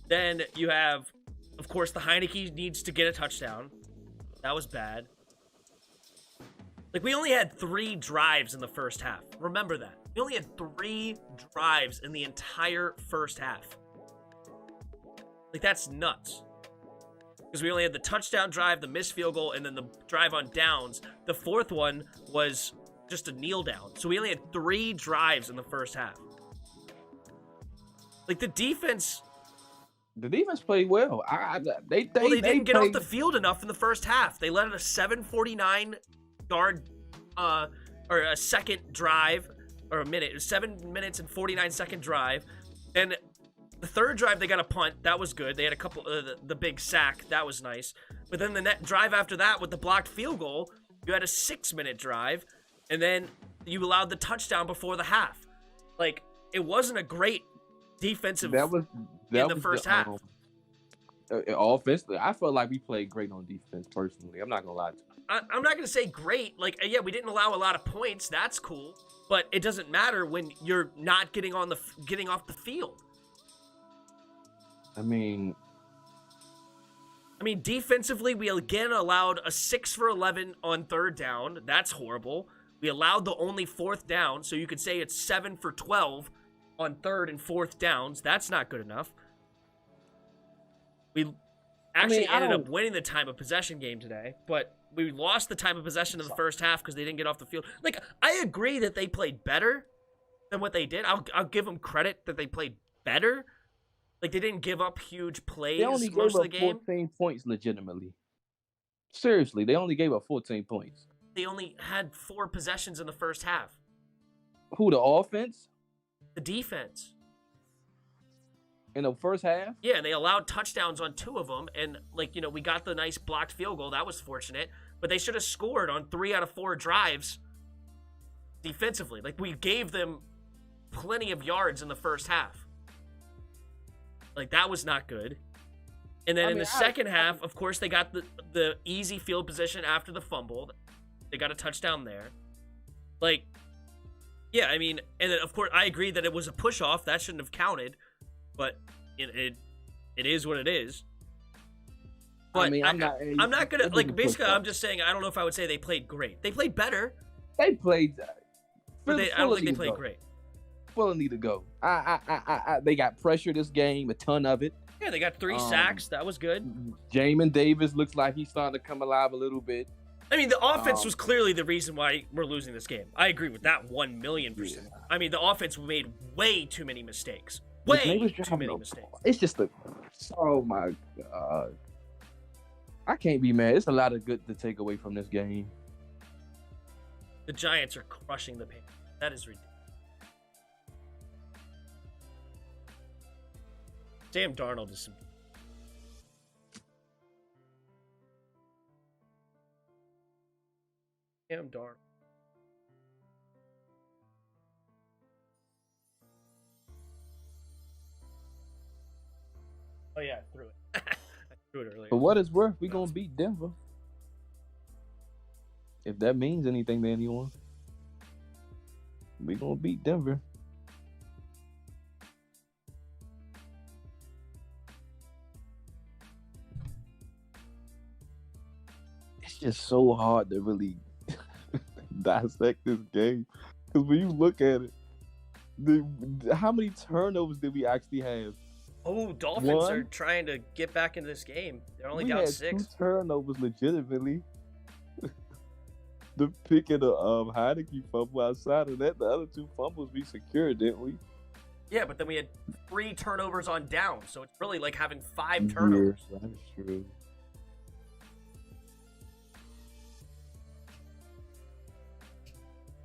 Then you have, of course, the Heineke needs to get a touchdown. That was bad. Like, we only had 3 drives in the first half. Remember that. We only had 3 drives in the entire first half. Like, that's nuts. Because we only had the touchdown drive, the missed field goal, and then the drive on downs. The 4th one was just a kneel down. So we only had 3 drives in the first half. Like, the defense... The defense played well. They didn't get off the field enough in the first half. They let in a 7:49-yard, or a second drive, or a minute. It was 7 minutes and 49-second drive. And the 3rd drive, they got a punt. That was good. They had a couple, the big sack. That was nice. But then the net drive after that with the blocked field goal, you had a 6-minute drive. And then you allowed the touchdown before the half. Like, it wasn't a great defensive in the first half. Offensively, I felt like we played great on defense, personally. I'm not going to lie to you. I'm not going to say great. Like, yeah, we didn't allow a lot of points. That's cool. But it doesn't matter when you're not getting off the field. I mean, defensively, we again allowed a 6 for 11 on 3rd down. That's horrible. We allowed the only 4th down, so you could say it's 7 for 12 on 3rd and 4th downs. That's not good enough. We actually ended up winning the time of possession game today, but we lost the time of possession in the first half because they didn't get off the field. Like, I agree that they played better than what they did. I'll give them credit that they played better. Like, they didn't give up huge plays they only most gave of the game. 14 points legitimately. Seriously, they only gave up 14 points. They only had 4 possessions in the first half. Who, the offense? The defense. In the first half? Yeah, and they allowed touchdowns on 2 of them. And, like, we got the nice blocked field goal. That was fortunate. But they should have scored on 3 out of 4 drives defensively. Like, we gave them plenty of yards in the first half. Like, that was not good. And then in the second half, of course, they got the easy field position after the fumble. They got a touchdown there. Like, yeah, I mean, and then, of course, I agree that it was a push-off. That shouldn't have counted. But it is what it is. But I mean, I'm not gonna like. Basically, I'm just saying. I don't know if I would say they played great. They played better. They played, but I don't think they played great. Fully need to go. They got pressure this game, a ton of it. Yeah, they got 3 sacks. That was good. Jamin Davis looks like he's starting to come alive a little bit. I mean, the offense was clearly the reason why we're losing this game. I agree with that 1,000,000%. Yeah. I mean, the offense made way too many mistakes. Way too many mistakes. It's just oh my God. I can't be mad. It's a lot of good to take away from this game. The Giants are crushing the Panthers. That is ridiculous. Sam Darnold is some... Sam Darnold. Oh, yeah, I threw it. I threw it earlier. For what it's worth, we're going to beat Denver. If that means anything to anyone. We're going to beat Denver. It's just so hard to really dissect this game. Because when you look at it, how many turnovers did we actually have? Oh, Dolphins are trying to get back into this game. They're only down 6. 2 turnovers legitimately. The pick of the Heineke fumble. Outside of that, the other 2 fumbles we secured, didn't we? Yeah, but then we had 3 turnovers on down, so it's really like having 5 turnovers. Yeah, that's true.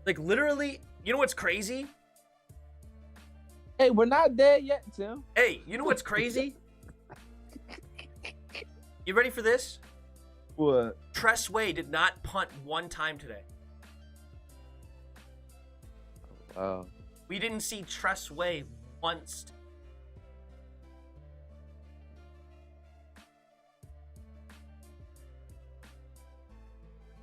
Like, literally, you know what's crazy? Hey, we're not there yet, Tim. Hey, you know what's crazy? You ready for this? What? Tress Way did not punt 1 time today. Wow. We didn't see Tress Way once.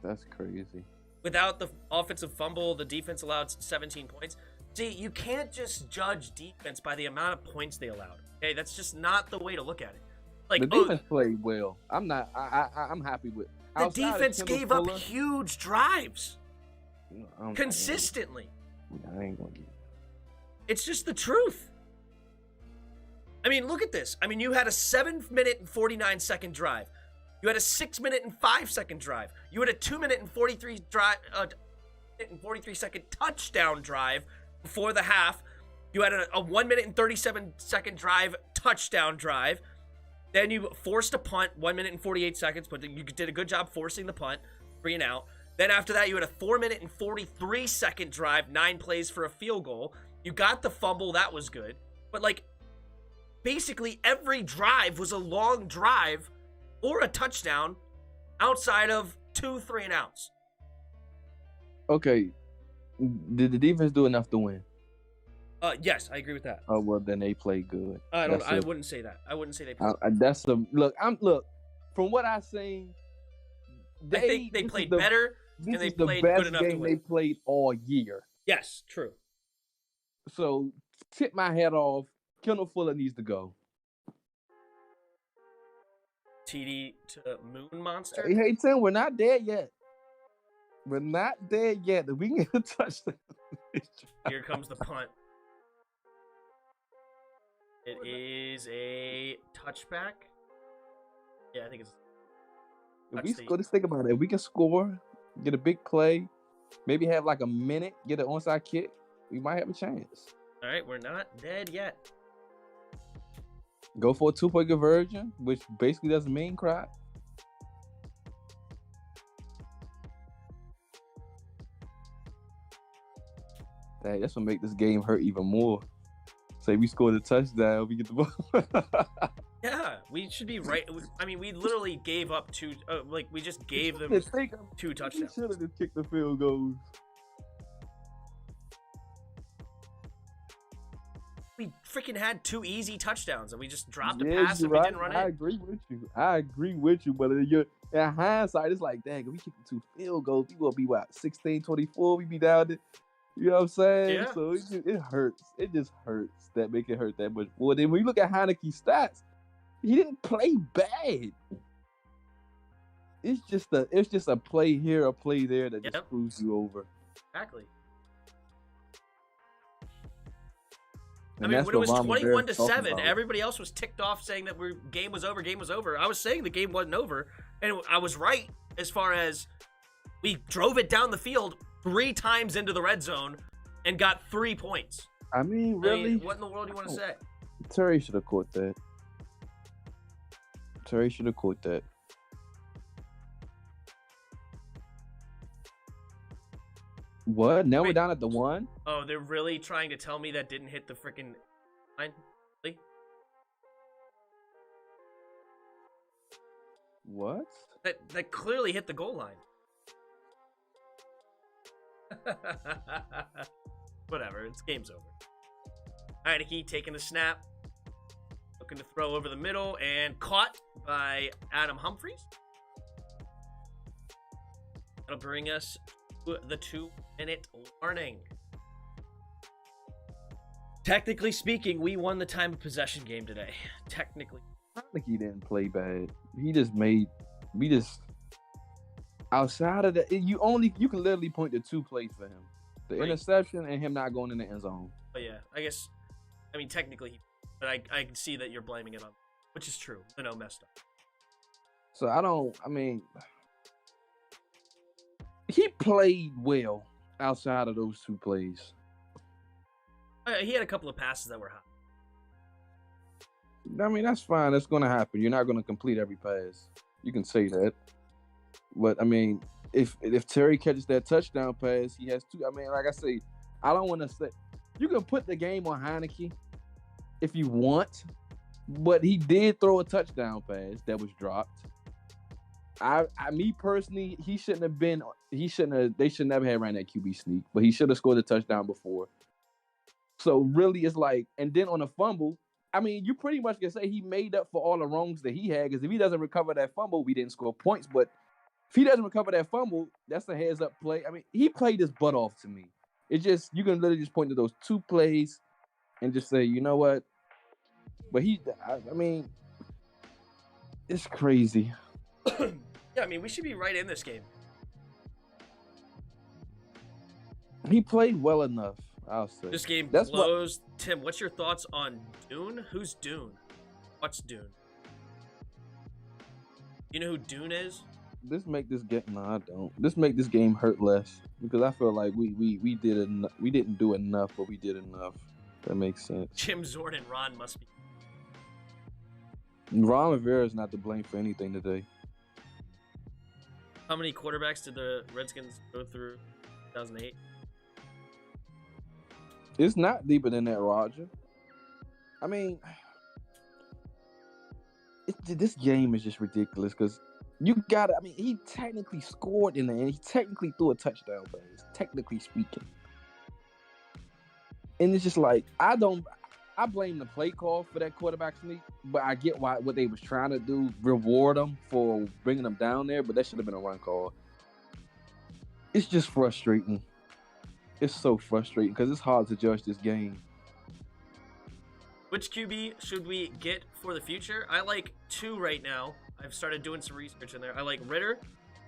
That's crazy. Without the offensive fumble, the defense allowed 17 points. See, you can't just judge defense by the amount of points they allowed. Okay, that's just not the way to look at it. Like, the defense played well. I'm happy with. The defense gave up huge drives consistently. I ain't gonna get it. It's just the truth. I mean, look at this. I mean, you had a 7-minute and 49-second drive. You had a 6-minute and 5-second drive. You had a 2-minute and 43-second touchdown drive before the half. You had a 1-minute and 37-second drive, touchdown drive. Then you forced a punt, 1 minute and 48 seconds, but you did a good job forcing the punt, 3 and out. Then after that, you had a 4-minute and 43-second drive, 9 plays for a field goal. You got the fumble, that was good. But, like, basically every drive was a long drive or a touchdown outside of 2 3 and outs. Okay. Did the defense do enough to win? Yes, I agree with that. Oh, well, then they played good. I wouldn't say that. I wouldn't say they played look, from what I've seen, I think they played better and they played good enough to win. They played all year. Yes, true. So, tip my head off. Kendall Fuller needs to go. TD to Moon Monster? Hey, Tim, we're not there yet. We're not there yet. We can get a touchdown. Here comes the punt. It is a touchback. Yeah, I think it's. Just think about it. If we can score, get a big play, maybe have like a minute, get an onside kick, we might have a chance. All right, we're not dead yet. Go for a 2-point conversion, which basically doesn't mean cry. Dang, that's gonna make this game hurt even more. Say we scored a touchdown, we get the ball. Yeah, we should be right. I mean, we literally gave up two. We just gave them 2 touchdowns. Should have just kicked the field goals. We freaking had 2 easy touchdowns, and we just dropped a pass and we didn't run it. I agree with you, but in hindsight, it's like, dang, if we kick the 2 field goals, we will be what 16-24. We be down there. You know what I'm saying? Yeah. So it hurts. It just hurts that make it hurt that much more. Then when you look at Heineke's stats, he didn't play bad. It's just a play here, a play there that just screws you over. Exactly. And I mean, when it was Ron Rivera 21-7, everybody else was ticked off saying that game was over. I was saying the game wasn't over, and I was right as far as we drove it down the field 3 times into the red zone and got 3 points. I mean, really? What in the world do you want to say? Terry should have caught that. What? Now we're down at the 1? Oh, they're really trying to tell me that didn't hit the freaking line? Really? What? That clearly hit the goal line. Whatever, game's over. Heineke taking the snap. Looking to throw over the middle and caught by Adam Humphries. That'll bring us to the 2-minute warning. Technically speaking, we won the time of possession game today. Technically. Heineke didn't play bad. Outside of that, you can literally point to 2 plays for him. The interception and him not going in the end zone. But yeah, I mean, technically, but I can see that you're blaming it on, which is true. Leno messed up. So he played well outside of those 2 plays. He had a couple of passes that were hot. I mean, that's fine. That's going to happen. You're not going to complete every pass. You can say that. But, I mean, if Terry catches that touchdown pass, he has 2. I mean, like I say, I don't want to say. You can put the game on Heineke if you want, but he did throw a touchdown pass that was dropped. Me personally, they should never have ran that QB sneak, but he should have scored a touchdown before. So really, it's like, and then on a fumble, I mean, you pretty much can say he made up for all the wrongs that he had, because if he doesn't recover that fumble, we didn't score points, but if he doesn't recover that fumble, that's a heads-up play. I mean, he played his butt off to me. It's just, you can literally just point to those 2 plays and just say, you know what? But I mean, it's crazy. Yeah, I mean, we should be right in this game. He played well enough, I'll say. This game closed. Tim, what's your thoughts on Dune? Who's Dune? What's Dune? You know who Dune is? This make this game. No, I don't. This make this game hurt less, because I feel like we didn't do enough, but we did enough. That makes sense. Jim Zorn and Ron must be. Ron Rivera is not to blame for anything today. How many quarterbacks did the Redskins go through 2008? It's not deeper than that, Roger. I mean, this game is just ridiculous, because he technically scored in the end. He technically threw a touchdown pass, technically speaking. And it's just like, I blame the play call for that quarterback sneak, but I get what they was trying to do, reward them for bringing them down there, but that should have been a run call. It's just frustrating. It's so frustrating, because it's hard to judge this game. Which QB should we get for the future? I like 2 right now. I've started doing some research in there. I like Ritter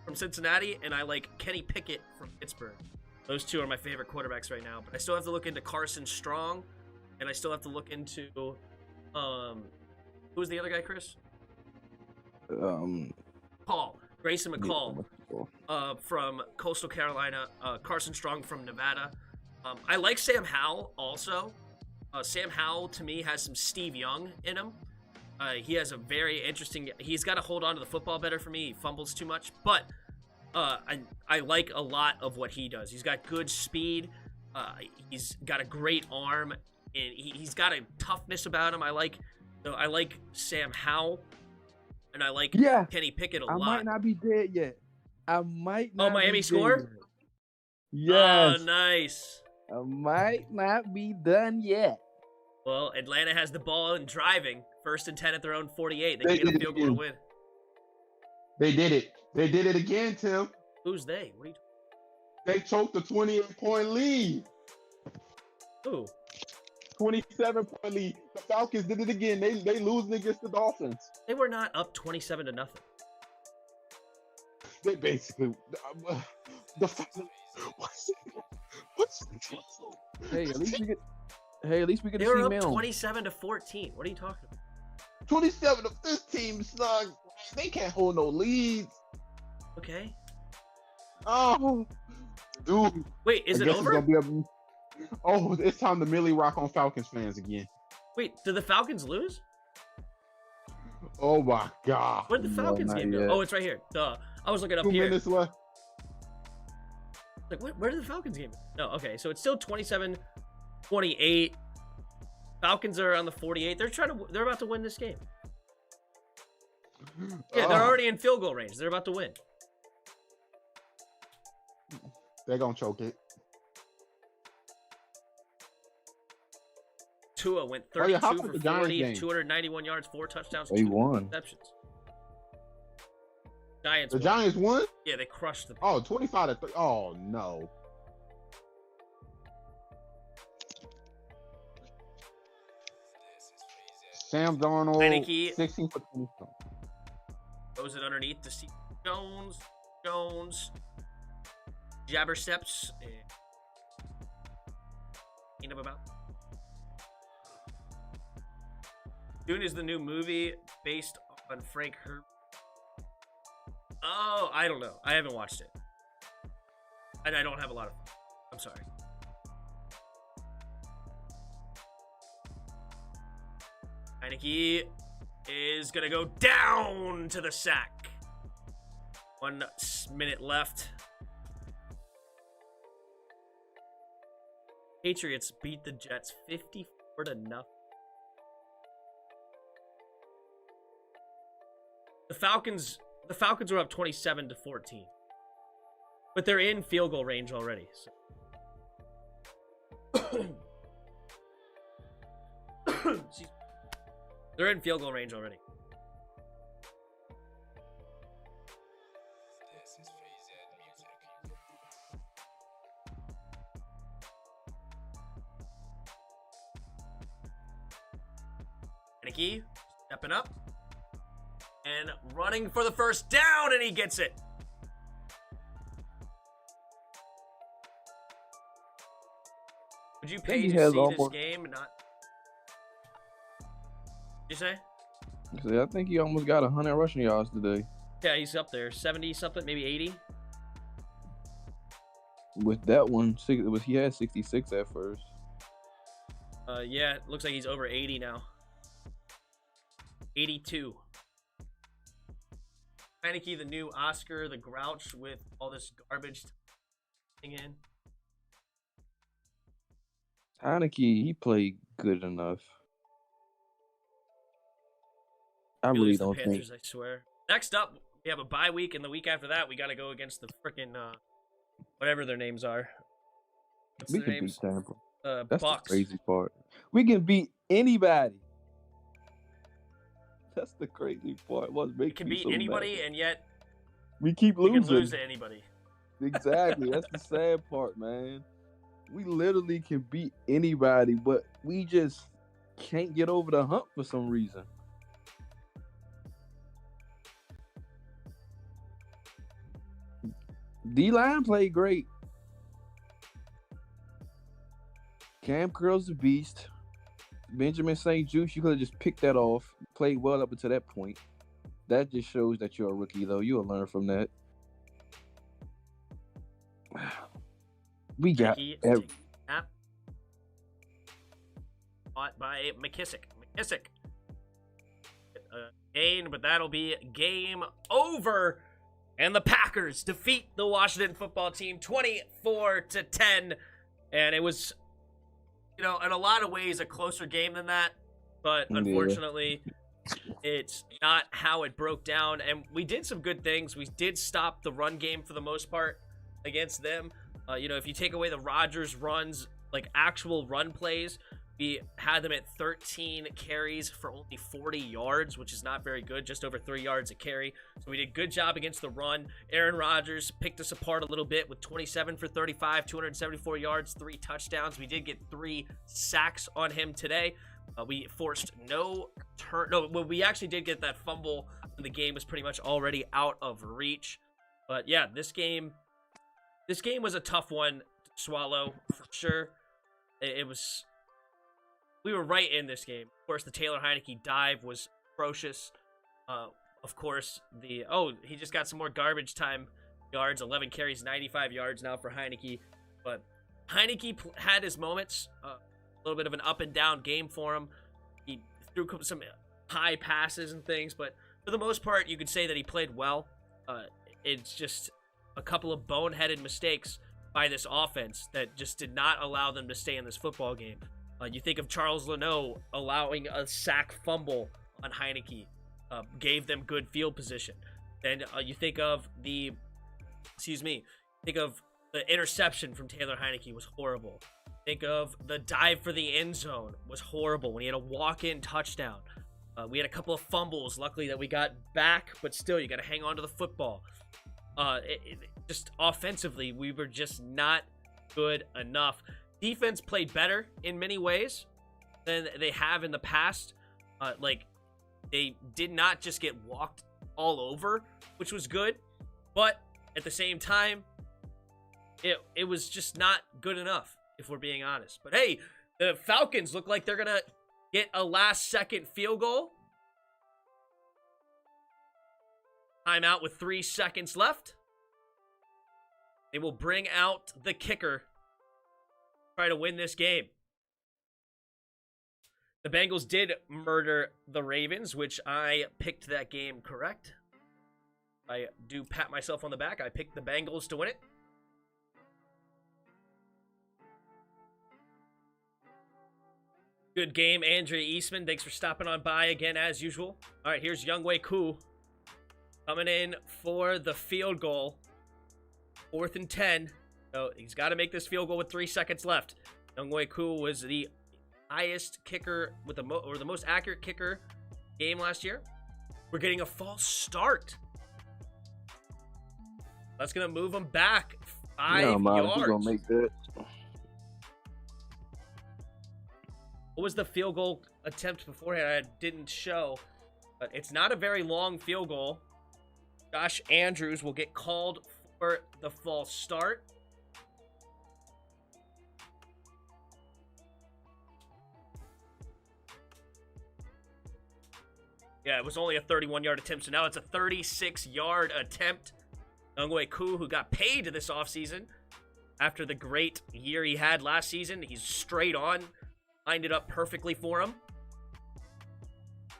from Cincinnati, and I like Kenny Pickett from Pittsburgh. Those 2 are my favorite quarterbacks right now. But I still have to look into Carson Strong, and I still have to look into who's the other guy, Chris? Grayson McCall from Coastal Carolina. Carson Strong from Nevada. I like Sam Howell also. Sam Howell, to me, has some Steve Young in him. He has a very interesting... He's got to hold on to the football better for me. He fumbles too much. But I like a lot of what he does. He's got good speed. He's got a great arm, and he's got a toughness about him. I like Sam Howell, and I like Kenny Pickett a lot. I might not be dead yet. I might not. Oh, Miami score? Yes. Oh, nice. I might not be done yet. Well, Atlanta has the ball and driving. 1st and 10 at their own 48. They can get a field goal to win. They did it. They did it again, Tim. Who's they? What are you talking? They choked the 28-point lead. Who? 27-point lead. The Falcons did it again. They losing against the Dolphins. They were not up 27-0. They basically the what's Hey, at least we get. Hey, at least we get They to see were up Milne. 27-14. What are you talking about? 27 of this team sucks. They can't hold no leads. Okay. Oh, dude. Wait, is it over? It's time to Millie Rock on Falcons fans again. Wait, did the Falcons lose? Oh my God. Where did the Falcons game go? Oh, it's right here. Duh. I was looking up here. 2 minutes left. Like, where did the Falcons game go? No, okay, so it's still 27-28. Falcons are on the 48. They're about to win this game. Yeah, they're already in field goal range. They're about to win. They're gonna choke it. Tua went 32 for for the Giants 40, game? 291 yards, 4 touchdowns, They 2 won. interceptions. Giants The won. Giants won? Yeah, they crushed them. Oh, 25-3. Oh no. Sam Darnold, Heineke 16 for 20. Goes it underneath to see Jones. Jabbersteps. About. Dune is the new movie based on Frank Herbert. Oh, I don't know. I haven't watched it. And I don't have a lot of... I'm sorry. Heineke is going to go down to the sack. 1 minute left. Patriots beat the Jets 54-0. The Falcons were up 27-14. But they're in field goal range already. So. They're in field goal range already. Heineke stepping up and running for the first down, and he gets it. Would you pay to see this game and not? What'd you say? I think he almost got 100 rushing yards today. Yeah, he's up there, 70 something, maybe 80. With that one, he had 66 at first. Yeah, it looks like he's over 80 now. 82. Heineke, the new Oscar, the Grouch, with all this garbage in. Heineke, he played good enough. I We really lose the don't Panthers, think. I swear. Next up, we have a bye week, and the week after that, we got to go against the frickin' whatever their names are. What's We their can names? beat Tampa. That's Bucks. the crazy part. We can beat anybody. That's the crazy part. What We makes can me beat so anybody, mad. and yet We keep we losing. can lose to anybody. Exactly. That's the sad part, man. We literally can beat anybody, but we just can't get over the hump for some reason. D-line played great. Cam Curl's a beast. Benjamin St. Juste, you could have just picked that off. Played well up until that point. That just shows that you're a rookie, though. You'll learn from that. We got every... Fought by McKissick. Gain, but that'll be game over. And the Packers defeat the Washington football team 24-10. And it was, in a lot of ways a closer game than that. But unfortunately, it's not how it broke down. And we did some good things. We did stop the run game for the most part against them. If you take away the Rodgers runs, like actual run plays, we had them at 13 carries for only 40 yards, which is not very good, just over 3 yards a carry. So we did a good job against the run. Aaron Rodgers picked us apart a little bit with 27 for 35, 274 yards, 3 touchdowns. We did get 3 sacks on him today. We forced we actually did get that fumble when the game was pretty much already out of reach. But yeah, this game was a tough one to swallow for sure. We were right in this game. Of course, the Taylor Heineke dive was atrocious. Of course, he just got some more garbage time yards, 11 carries, 95 yards now for Heineke. But Heineke had his moments, a little bit of an up and down game for him. He threw some high passes and things, but for the most part, you could say that he played well. It's just a couple of boneheaded mistakes by this offense that just did not allow them to stay in this football game. You think of Charles Leno allowing a sack fumble on Heineke, gave them good field position. Then you think of the interception from Taylor Heineke was horrible. Think of the dive for the end zone was horrible when he had a walk-in touchdown. We had a couple of fumbles, luckily, that we got back, but still, you got to hang on to the football. Just offensively, we were just not good enough. Defense played better in many ways than they have in the past. They did not just get walked all over, which was good. But at the same time, it was just not good enough, if we're being honest. But hey, the Falcons look like they're going to get a last-second field goal. Timeout with 3 seconds left. They will bring out the kicker. Try to win this game. The Bengals did murder the Ravens, which I picked that game correct. I do pat myself on the back. I picked the Bengals to win it. Good game, Andrea Eastman. Thanks for stopping on by again, as usual. All right, here's Younghoe Koo coming in for the field goal. 4th and 10. So he's got to make this field goal with 3 seconds left. Younghoe Koo was the highest kicker with the most accurate kicker game last year. We're getting a false start. That's going to move him back 5 yards. He's going to make that. What was the field goal attempt beforehand? I didn't show, but it's not a very long field goal. Josh Andrews will get called for the false start. Yeah, it was only a 31-yard attempt, so now it's a 36-yard attempt. Younghoe Koo, who got paid this offseason after the great year he had last season. He's straight on. Lined it up perfectly for him.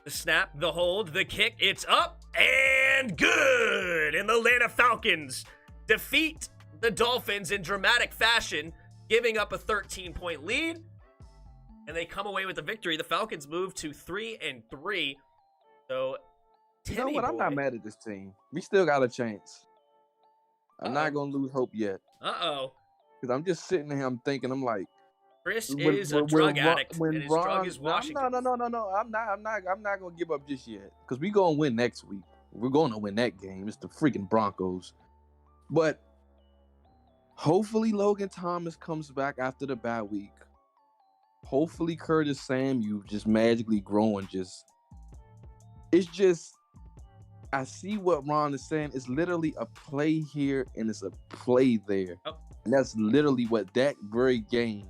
The snap, the hold, the kick, it's up and good! And the Atlanta Falcons defeat the Dolphins in dramatic fashion, giving up a 13-point lead. And they come away with the victory. The Falcons move to 3-3. So, you know what? I'm not mad at this team. We still got a chance. I'm not going to lose hope yet. Uh-oh. Because I'm just sitting here, I'm thinking, I'm like, Chris is a drug addict, and his drug is Washington. No. I'm not going to give up just yet. Because we're going to win next week. We're going to win that game. It's the freaking Broncos. But hopefully Logan Thomas comes back after the bye week. Hopefully Curtis Samuel just magically growing. It's just, I see what Ron is saying. It's literally a play here and it's a play there. Oh. And that's literally what that very game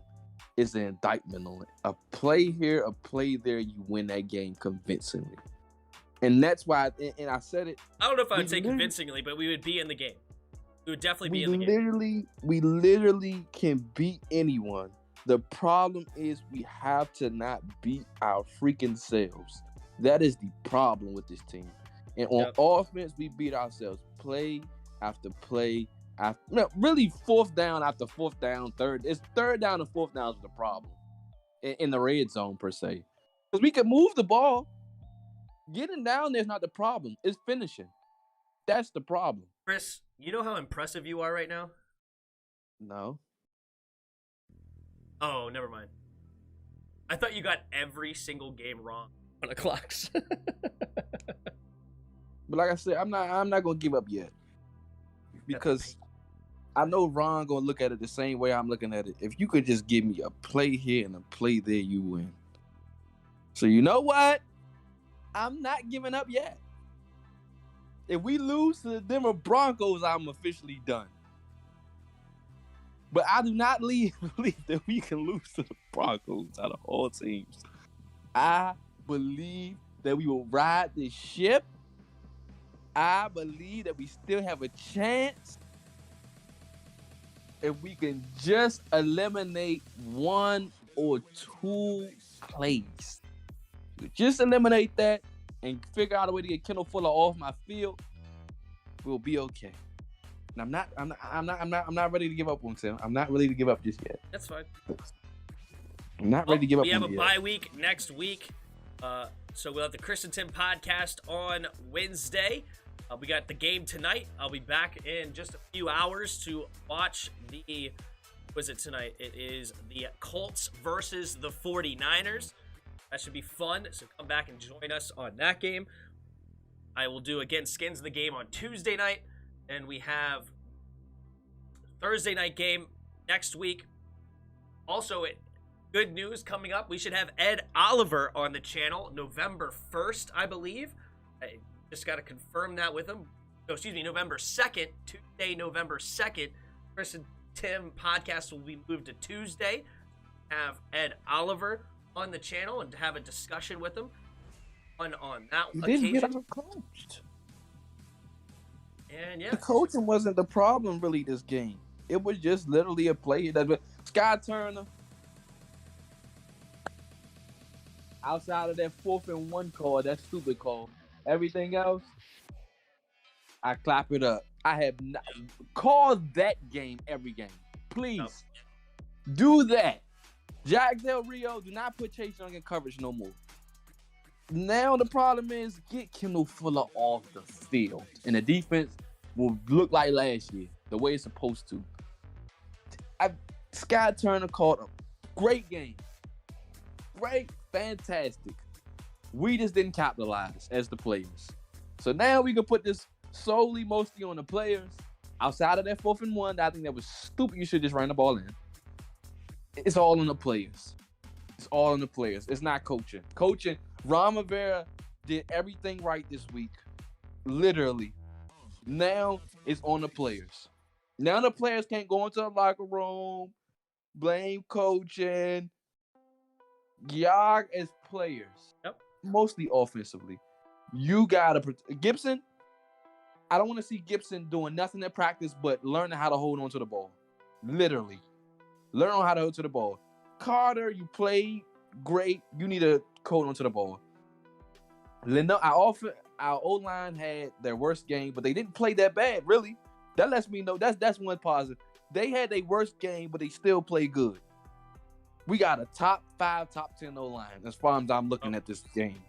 is an indictment on it. A play here, a play there, you win that game convincingly. And that's why, and I said it. I don't know if I would say convincingly, but we would be in the game. We would definitely be in the game. We literally can beat anyone. The problem is we have to not beat our freaking selves. That is the problem with this team. And on offense, we beat ourselves play after play Really, fourth down after fourth down, it's third down and fourth down is the problem in the red zone per se. Because we can move the ball. Getting down there's not the problem. It's finishing. That's the problem. Chris, you know how impressive you are right now? No. Oh, never mind. I thought you got every single game wrong on the clocks. But like I said, I'm not gonna give up yet. Because I know Ron gonna look at it the same way I'm looking at it. If you could just give me a play here and a play there, you win. So you know what? I'm not giving up yet. If we lose to the Denver Broncos, I'm officially done. But I do not believe that we can lose to the Broncos out of all teams. I believe that we will ride this ship. I believe that we still have a chance if we can just eliminate one or two plays. Just eliminate that and figure out a way to get Kendall Fuller off my field. We'll be okay. And I'm not ready to give up on Tim. I'm not ready to give up just yet. That's fine. I'm not ready to give up on We have it a yet. bye week next week. So we'll have the Chris and Tim podcast on Wednesday. We got the game tonight. I'll be back in just a few hours to watch the, was it tonight? It is the Colts versus the 49ers. That should be fun. So come back and join us on that game. I will do, again, Skins of the Game on Tuesday night. And we have Thursday night game next week. Also, good news coming up. We should have Ed Oliver on the channel November 1st, I believe. I just got to confirm that with him. No, excuse me, November 2nd. Tuesday, November 2nd. Chris and Tim podcast will be moved to Tuesday. Have Ed Oliver on the channel and have a discussion with him on that You occasion. didn't get out-coached. And yeah, The coaching wasn't the problem really this game. It was just literally a play that Sky Turner. Outside of that 4th and 1 call, that stupid call, everything else, I clap it up. I have not called that game every game. Please do that. Jack Del Rio, do not put Chase Young in coverage no more. Now the problem is get Kendall Fuller off the field, and the defense will look like last year, the way it's supposed to. Sky Turner called a great game. Great, fantastic. We just didn't capitalize as the players. So now we can put this solely mostly on the players. Outside of that 4th and 1, I think that was stupid. You should just run the ball in. It's all on the players. It's all on the players. It's not coaching. Coaching, Ron Rivera did everything right this week. Literally. Now it's on the players. Now the players can't go into the locker room, blame coaching. Y'all as players, mostly offensively, you gotta Gibson. I don't want to see Gibson doing nothing at practice but learning how to hold on to the ball. Literally, learn how to hold to the ball. Carter, you played great. You need to hold on to the ball. Our O-line had their worst game, but they didn't play that bad, really. That lets me know that's one positive. They had their worst game, but they still played good. We got a top 5, top 10 O-line as far as I'm looking at this game.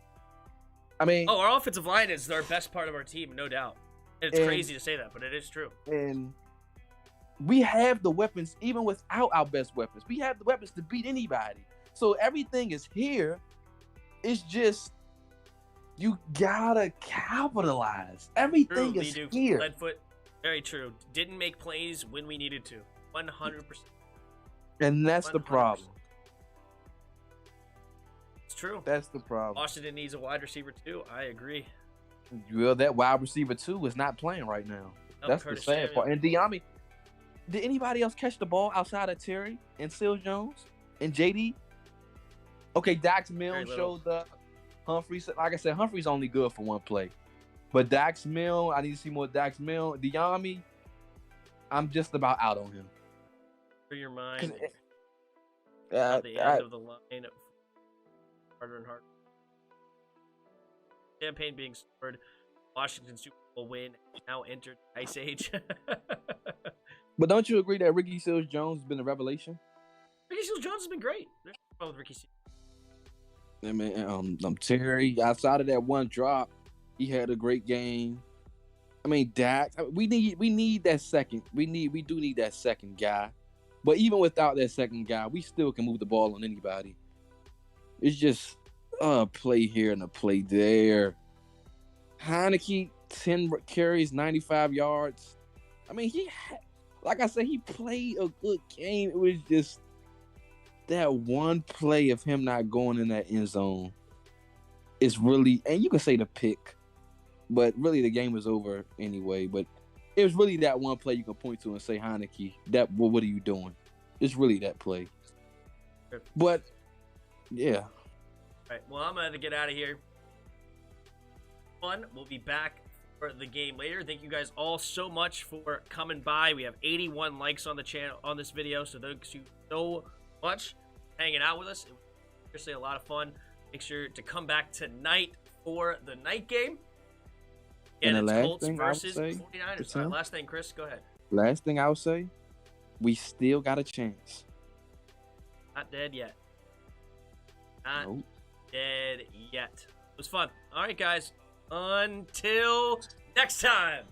I mean... our offensive line is our best part of our team, no doubt. And it's crazy to say that, but it is true. And we have the weapons, even without our best weapons. We have the weapons to beat anybody. So everything is here. It's just, you gotta capitalize. Everything is here. Leadfoot, very true. Didn't make plays when we needed to. 100%. And that's 100%. The problem. It's true. That's the problem. Washington needs a wide receiver too. I agree. Well, that wide receiver too is not playing right now. That's Curtis the sad part. And Diami, did anybody else catch the ball outside of Terry and Seal Jones and JD? Okay, Dax Milne showed up. Humphreys, like I said, Humphreys only good for one play. But Dax Milne, I need to see more Dax Milne. Diami, I'm just about out on him. For your mind, at the end of the line, harder and harder. Champagne being scored. Washington Super will win. Now entered Ice Age. But don't you agree that Ricky Seals-Jones has been a revelation? Ricky Seals-Jones has been great. There's no problem with Ricky Seals. I mean, Terry, outside of that one drop, he had a great game. I mean, Dak, we need that second. We do need that second guy. But even without that second guy, we still can move the ball on anybody. It's just a play here and a play there. Heineke, 10 carries, 95 yards. I mean, like I said, he played a good game. It was just that one play of him not going in that end zone is really, and you can say the pick, but really the game was over anyway. But it was really that one play you can point to and say, Heineke, what are you doing? It's really that play. But yeah. All right. Well, I'm gonna get out of here. Fun. We'll be back for the game later. Thank you guys all so much for coming by. We have 81 likes on the channel on this video, so thanks you so much for hanging out with us. It was seriously a lot of fun. Make sure to come back tonight for the night game. And the last Colts thing I would versus say, 49ers. All right, last thing, Chris, go ahead. Last thing I would say, we still got a chance. Not dead yet. Not dead yet. It was fun. All right, guys. Until next time.